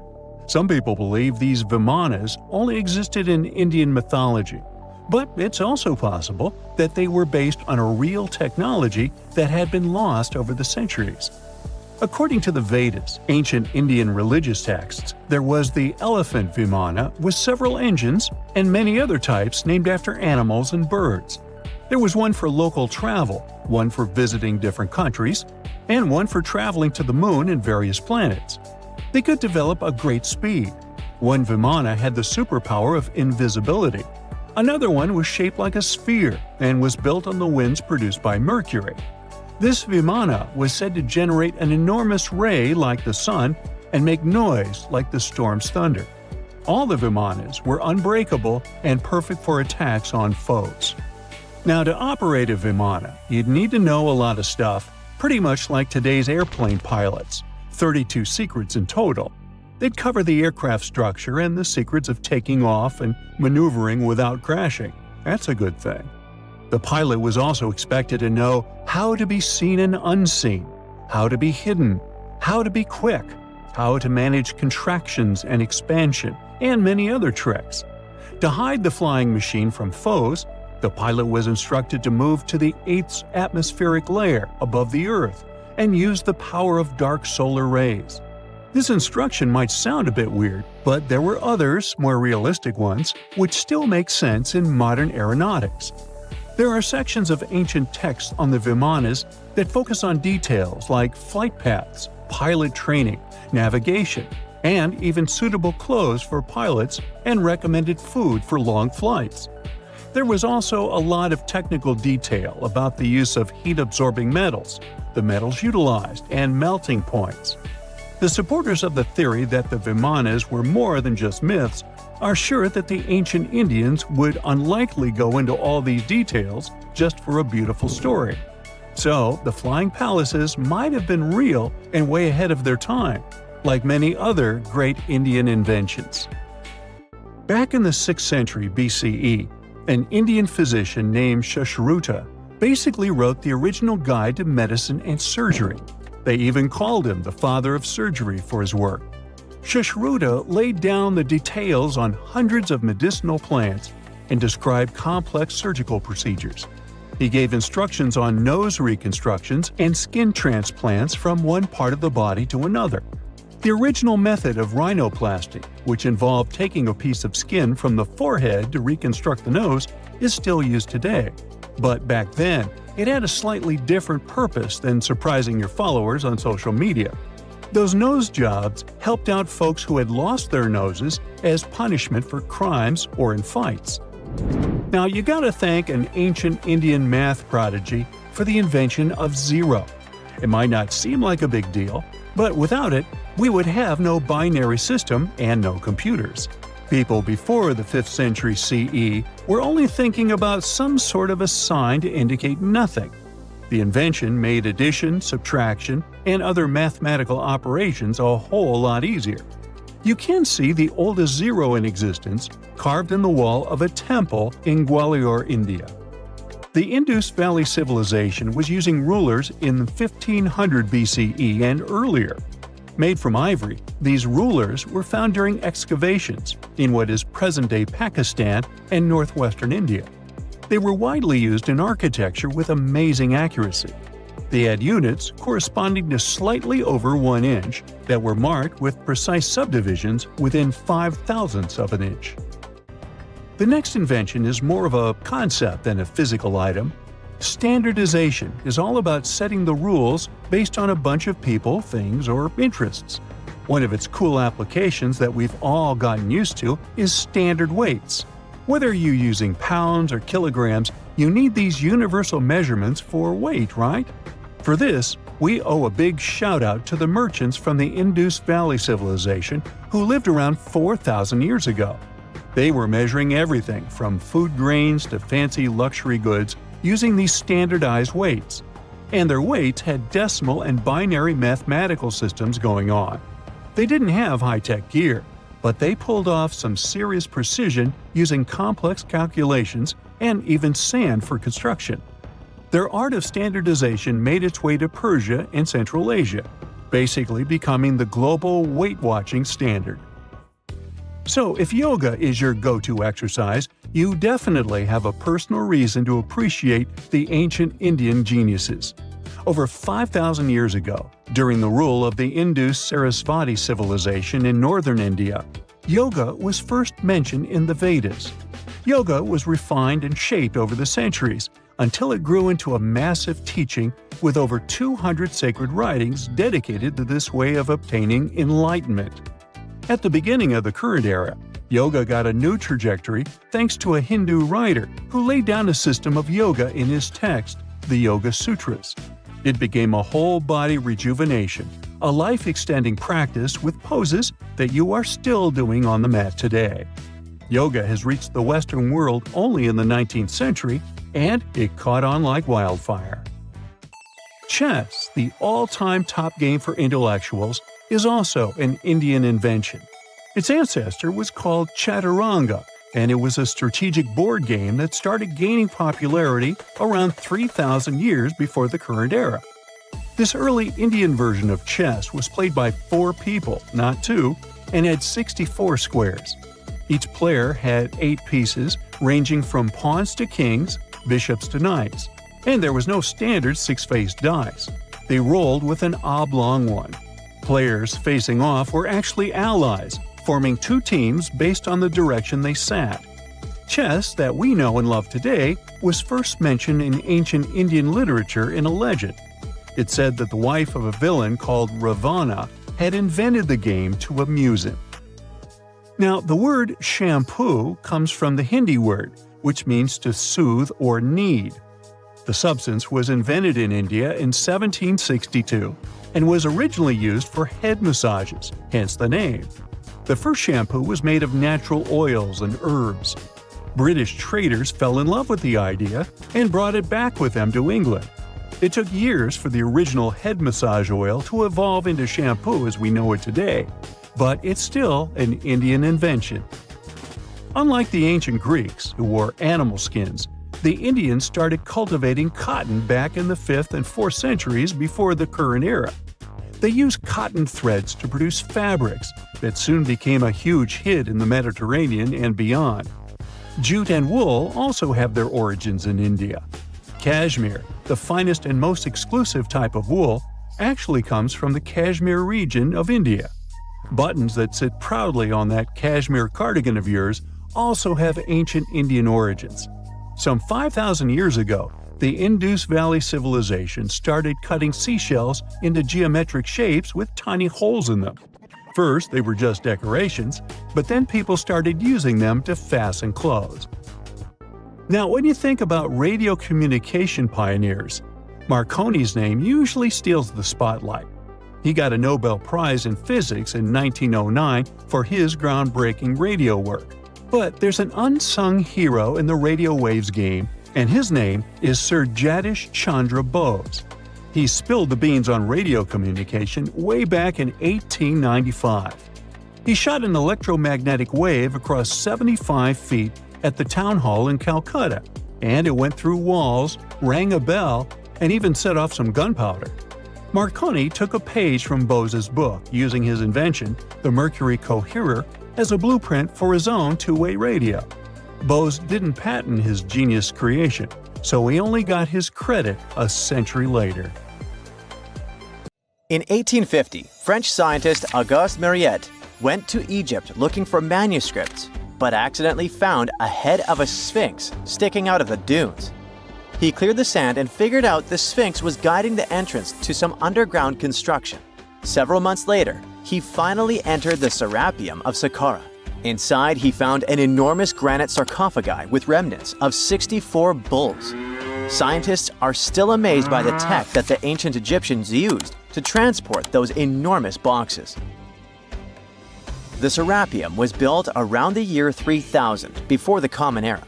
Some people believe these vimanas only existed in Indian mythology, but it's also possible that they were based on a real technology that had been lost over the centuries. According to the Vedas, ancient Indian religious texts, there was the elephant vimana with several engines and many other types named after animals and birds. There was one for local travel, one for visiting different countries, and one for traveling to the moon and various planets. They could develop a great speed. One vimana had the superpower of invisibility. Another one was shaped like a sphere and was built on the winds produced by Mercury. This vimana was said to generate an enormous ray like the sun and make noise like the storm's thunder. All the vimanas were unbreakable and perfect for attacks on foes. Now, to operate a vimana, you'd need to know a lot of stuff, pretty much like today's airplane pilots. 32 secrets in total. They'd cover the aircraft structure and the secrets of taking off and maneuvering without crashing. That's a good thing. The pilot was also expected to know how to be seen and unseen, how to be hidden, how to be quick, how to manage contractions and expansion, and many other tricks. To hide the flying machine from foes, the pilot was instructed to move to the 8th atmospheric layer above the Earth and use the power of dark solar rays. This instruction might sound a bit weird, but there were others, more realistic ones, which still make sense in modern aeronautics. There are sections of ancient texts on the vimanas that focus on details like flight paths, pilot training, navigation, and even suitable clothes for pilots and recommended food for long flights. There was also a lot of technical detail about the use of heat-absorbing metals, the metals utilized, and melting points. The supporters of the theory that the vimanas were more than just myths are sure that the ancient Indians would unlikely go into all these details just for a beautiful story. So, the flying palaces might have been real and way ahead of their time, like many other great Indian inventions. Back in the 6th century BCE, an Indian physician named Sushruta basically wrote the original guide to medicine and surgery. They even called him the father of surgery for his work. Sushruta laid down the details on hundreds of medicinal plants and described complex surgical procedures. He gave instructions on nose reconstructions and skin transplants from one part of the body to another. The original method of rhinoplasty, which involved taking a piece of skin from the forehead to reconstruct the nose, is still used today. But back then, it had a slightly different purpose than surprising your followers on social media. Those nose jobs helped out folks who had lost their noses as punishment for crimes or in fights. Now, you gotta thank an ancient Indian math prodigy for the invention of zero. It might not seem like a big deal, but without it, we would have no binary system and no computers. People before the 5th century CE were only thinking about some sort of a sign to indicate nothing. The invention made addition, subtraction, and other mathematical operations a whole lot easier. You can see the oldest zero in existence carved in the wall of a temple in Gwalior, India. The Indus Valley Civilization was using rulers in 1500 BCE and earlier. Made from ivory, these rulers were found during excavations in what is present-day Pakistan and northwestern India. They were widely used in architecture with amazing accuracy. They had units corresponding to slightly over 1 inch that were marked with precise subdivisions within 5 thousandths of an inch. The next invention is more of a concept than a physical item. Standardization is all about setting the rules based on a bunch of people, things, or interests. One of its cool applications that we've all gotten used to is standard weights. Whether you're using pounds or kilograms, you need these universal measurements for weight, right? For this, we owe a big shout-out to the merchants from the Indus Valley Civilization who lived around 4,000 years ago. They were measuring everything from food grains to fancy luxury goods using these standardized weights. And their weights had decimal and binary mathematical systems going on. They didn't have high-tech gear, but they pulled off some serious precision using complex calculations and even sand for construction. Their art of standardization made its way to Persia and Central Asia, basically becoming the global weight-watching standard. So if yoga is your go-to exercise, you definitely have a personal reason to appreciate the ancient Indian geniuses. Over 5,000 years ago, during the rule of the Indus-Sarasvati civilization in northern India, yoga was first mentioned in the Vedas. Yoga was refined and shaped over the centuries until it grew into a massive teaching with over 200 sacred writings dedicated to this way of obtaining enlightenment. At the beginning of the current era, yoga got a new trajectory thanks to a Hindu writer who laid down a system of yoga in his text, the Yoga Sutras. It became a whole-body rejuvenation, a life-extending practice with poses that you are still doing on the mat today. Yoga has reached the Western world only in the 19th century, and it caught on like wildfire. Chess, the all-time top game for intellectuals, is also an Indian invention. Its ancestor was called Chaturanga, and it was a strategic board game that started gaining popularity around 3,000 years before the current era. This early Indian version of chess was played by 4 people, not 2, and had 64 squares. Each player had 8 pieces, ranging from pawns to kings, bishops to knights, and there was no standard 6-faced dice. They rolled with an oblong one. Players facing off were actually allies, forming 2 teams based on the direction they sat. Chess, that we know and love today, was first mentioned in ancient Indian literature in a legend. It said that the wife of a villain called Ravana had invented the game to amuse him. Now, the word shampoo comes from the Hindi word, which means to soothe or knead. The substance was invented in India in 1762 and was originally used for head massages, hence the name. The first shampoo was made of natural oils and herbs. British traders fell in love with the idea and brought it back with them to England. It took years for the original head massage oil to evolve into shampoo as we know it today, but it's still an Indian invention. Unlike the ancient Greeks, who wore animal skins, the Indians started cultivating cotton back in the 5th and 4th centuries before the current era. They used cotton threads to produce fabrics that soon became a huge hit in the Mediterranean and beyond. Jute and wool also have their origins in India. Cashmere, the finest and most exclusive type of wool, actually comes from the Kashmir region of India. Buttons that sit proudly on that cashmere cardigan of yours also have ancient Indian origins. Some 5,000 years ago, the Indus Valley Civilization started cutting seashells into geometric shapes with tiny holes in them. First, they were just decorations, but then people started using them to fasten clothes. Now, when you think about radio communication pioneers, Marconi's name usually steals the spotlight. He got a Nobel Prize in Physics in 1909 for his groundbreaking radio work. But there's an unsung hero in the radio waves game, and his name is Sir Jagdish Chandra Bose. He spilled the beans on radio communication way back in 1895. He shot an electromagnetic wave across 75 feet at the town hall in Calcutta, and it went through walls, rang a bell, and even set off some gunpowder. Marconi took a page from Bose's book, using his invention, the Mercury Coherer, as a blueprint for his own two-way radio. Bose didn't patent his genius creation, so he only got his credit a century later. In 1850, French scientist Auguste Mariette went to Egypt looking for manuscripts. but accidentally found a head of a sphinx sticking out of the dunes. He cleared the sand and figured out the sphinx was guiding the entrance to some underground construction. Several months later, he finally entered the Serapium of Saqqara. Inside, he found an enormous granite sarcophagi with remnants of 64 bulls. Scientists are still amazed by the tech that the ancient Egyptians used to transport those enormous boxes. The Serapium was built around the year 3000 before the Common Era.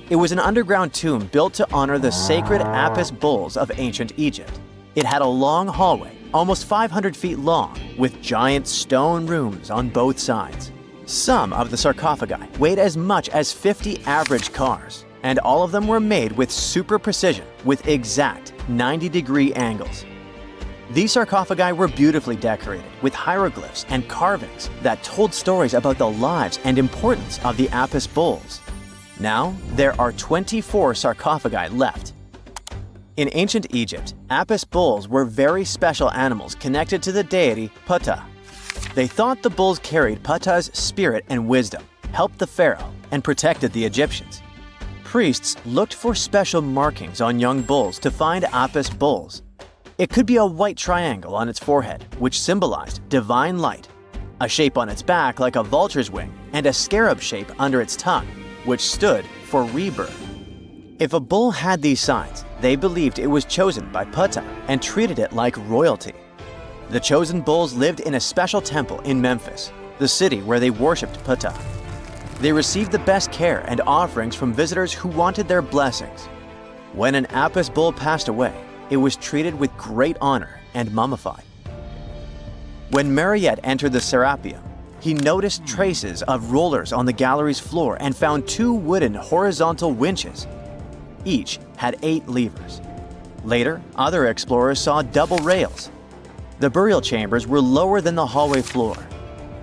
It was an underground tomb built to honor the sacred Apis bulls of ancient Egypt. It had a long hallway, almost 500 feet long, with giant stone rooms on both sides. Some of the sarcophagi weighed as much as 50 average cars, and all of them were made with super precision, with exact 90-degree angles. These sarcophagi were beautifully decorated with hieroglyphs and carvings that told stories about the lives and importance of the Apis bulls. Now, there are 24 sarcophagi left. In ancient Egypt, Apis bulls were very special animals connected to the deity Ptah. They thought the bulls carried Ptah's spirit and wisdom, helped the pharaoh, and protected the Egyptians. Priests looked for special markings on young bulls to find Apis bulls. It could be a white triangle on its forehead, which symbolized divine light, a shape on its back like a vulture's wing, and a scarab shape under its tongue, which stood for rebirth. If a bull had these signs, they believed it was chosen by Ptah and treated it like royalty. The chosen bulls lived in a special temple in Memphis, the city where they worshipped Ptah. They received the best care and offerings from visitors who wanted their blessings. When an Apis bull passed away, it was treated with great honor and mummified. When Mariette entered the Serapium, he noticed traces of rollers on the gallery's floor and found 2 wooden horizontal winches. Each had 8 levers. Later, other explorers saw double rails. The burial chambers were lower than the hallway floor.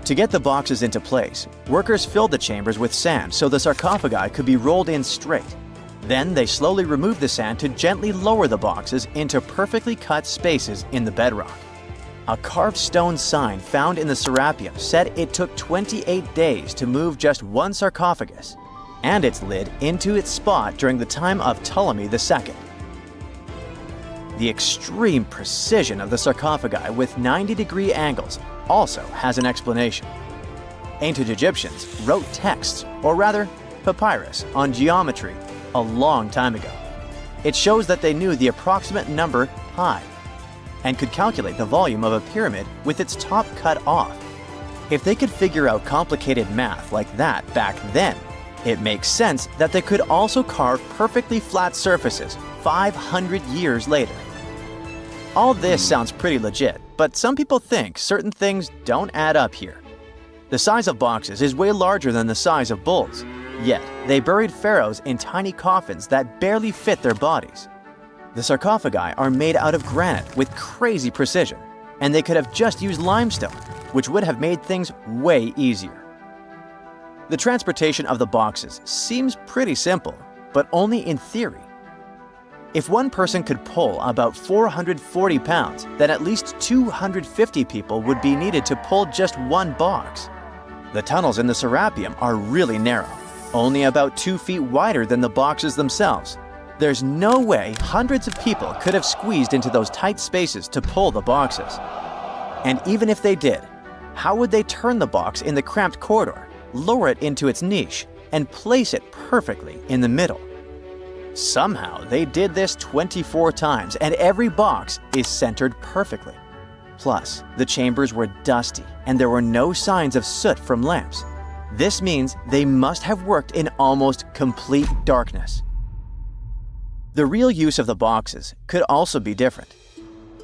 To get the boxes into place, workers filled the chambers with sand so the sarcophagi could be rolled in straight. Then they slowly removed the sand to gently lower the boxes into perfectly cut spaces in the bedrock. A carved stone sign found in the Serapium said it took 28 days to move just one sarcophagus and its lid into its spot during the time of Ptolemy II. The extreme precision of the sarcophagi with 90-degree angles also has an explanation. Ancient Egyptians wrote texts, or rather, papyrus, on geometry a long time ago. It shows that they knew the approximate number pi and could calculate the volume of a pyramid with its top cut off. If they could figure out complicated math like that back then, it makes sense that they could also carve perfectly flat surfaces 500 years later. All this sounds pretty legit, but some people think certain things don't add up here. The size of boxes is way larger than the size of bulls, yet they buried pharaohs in tiny coffins that barely fit their bodies. The sarcophagi are made out of granite with crazy precision, and they could have just used limestone, which would have made things way easier. The transportation of the boxes seems pretty simple, but only in theory. If one person could pull about 440 pounds, then at least 250 people would be needed to pull just one box. The tunnels in the Serapium are really narrow, only about 2 feet wider than the boxes themselves. There's no way hundreds of people could have squeezed into those tight spaces to pull the boxes. And even if they did, how would they turn the box in the cramped corridor, lower it into its niche, and place it perfectly in the middle? Somehow they did this 24 times, and every box is centered perfectly. Plus, the chambers were dusty, and there were no signs of soot from lamps. This means they must have worked in almost complete darkness. The real use of the boxes could also be different.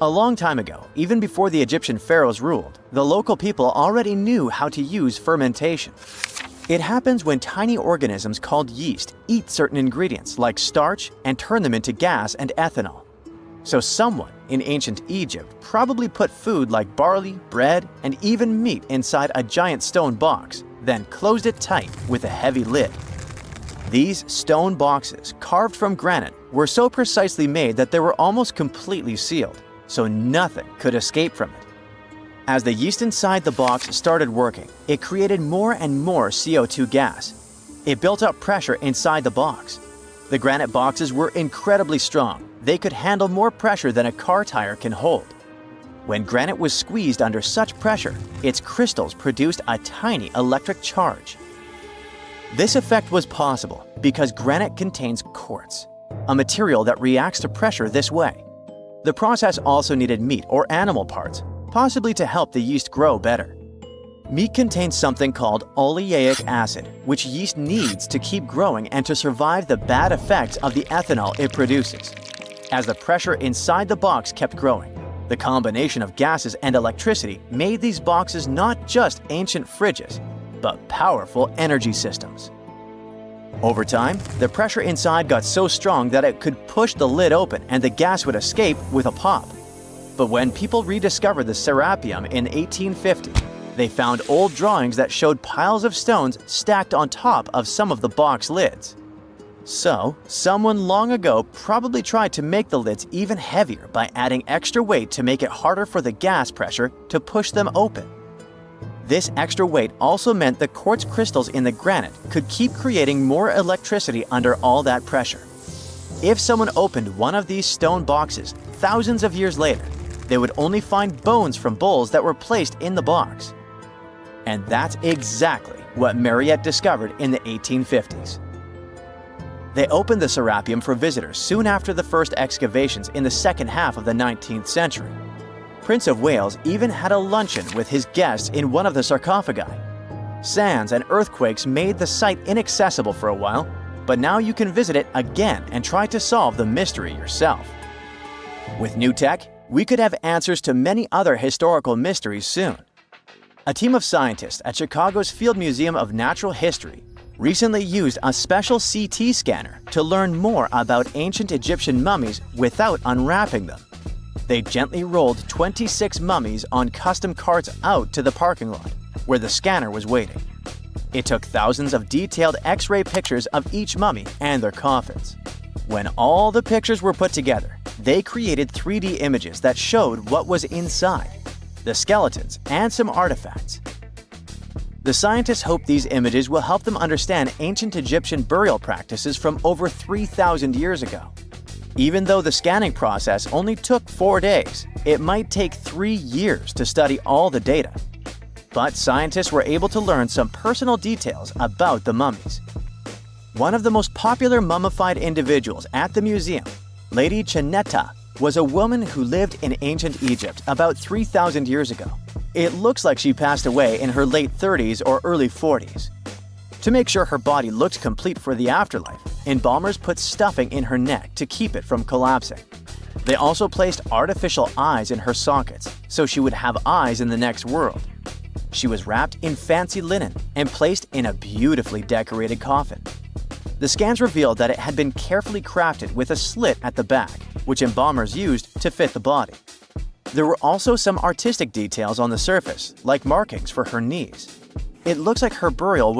A long time ago, even before the Egyptian pharaohs ruled, the local people already knew how to use fermentation. It happens when tiny organisms called yeast eat certain ingredients like starch and turn them into gas and ethanol. So someone in ancient Egypt probably put food like barley, bread, and even meat inside a giant stone box, then closed it tight with a heavy lid. These stone boxes, carved from granite, were so precisely made that they were almost completely sealed, so nothing could escape from it. As the yeast inside the box started working, it created more and more CO2 gas, It built up pressure inside the box. The granite boxes were incredibly strong. They could handle more pressure than a car tire can hold. When granite was squeezed under such pressure, its crystals produced a tiny electric charge. This effect was possible because granite contains quartz, a material that reacts to pressure this way. The process also needed meat or animal parts, possibly to help the yeast grow better. Meat contains something called oleic acid, which yeast needs to keep growing and to survive the bad effects of the ethanol it produces. As the pressure inside the box kept growing, the combination of gases and electricity made these boxes not just ancient fridges, but powerful energy systems. Over time, the pressure inside got so strong that it could push the lid open and the gas would escape with a pop. But when people rediscovered the Serapium in 1850, they found old drawings that showed piles of stones stacked on top of some of the box lids. So, someone long ago probably tried to make the lids even heavier by adding extra weight to make it harder for the gas pressure to push them open. This extra weight also meant the quartz crystals in the granite could keep creating more electricity under all that pressure. If someone opened one of these stone boxes thousands of years later, they would only find bones from bulls that were placed in the box. And that's exactly what Marriott discovered in the 1850s. They opened the Serapium for visitors soon after the first excavations in the second half of the 19th century. Prince of Wales even had a luncheon with his guests in one of the sarcophagi. Sands and earthquakes made the site inaccessible for a while, but now you can visit it again and try to solve the mystery yourself. With new tech, we could have answers to many other historical mysteries soon. A team of scientists at Chicago's Field Museum of Natural History recently used a special CT scanner to learn more about ancient Egyptian mummies without unwrapping them. They gently rolled 26 mummies on custom carts out to the parking lot, where the scanner was waiting. It took thousands of detailed X-ray pictures of each mummy and their coffins. When all the pictures were put together, they created 3D images that showed what was inside, the skeletons, and some artifacts. The scientists hope these images will help them understand ancient Egyptian burial practices from over 3,000 years ago. Even though the scanning process only took 4 days, it might take 3 years to study all the data. But scientists were able to learn some personal details about the mummies. One of the most popular mummified individuals at the museum, Lady Chineta, was a woman who lived in ancient Egypt about 3,000 years ago. It looks like she passed away in her late 30s or early 40s. To make sure her body looked complete for the afterlife, embalmers put stuffing in her neck to keep it from collapsing. They also placed artificial eyes in her sockets, so she would have eyes in the next world. She was wrapped in fancy linen and placed in a beautifully decorated coffin. The scans revealed that it had been carefully crafted with a slit at the back, which embalmers used to fit the body. There were also some artistic details on the surface, like markings for her knees. It looks like her burial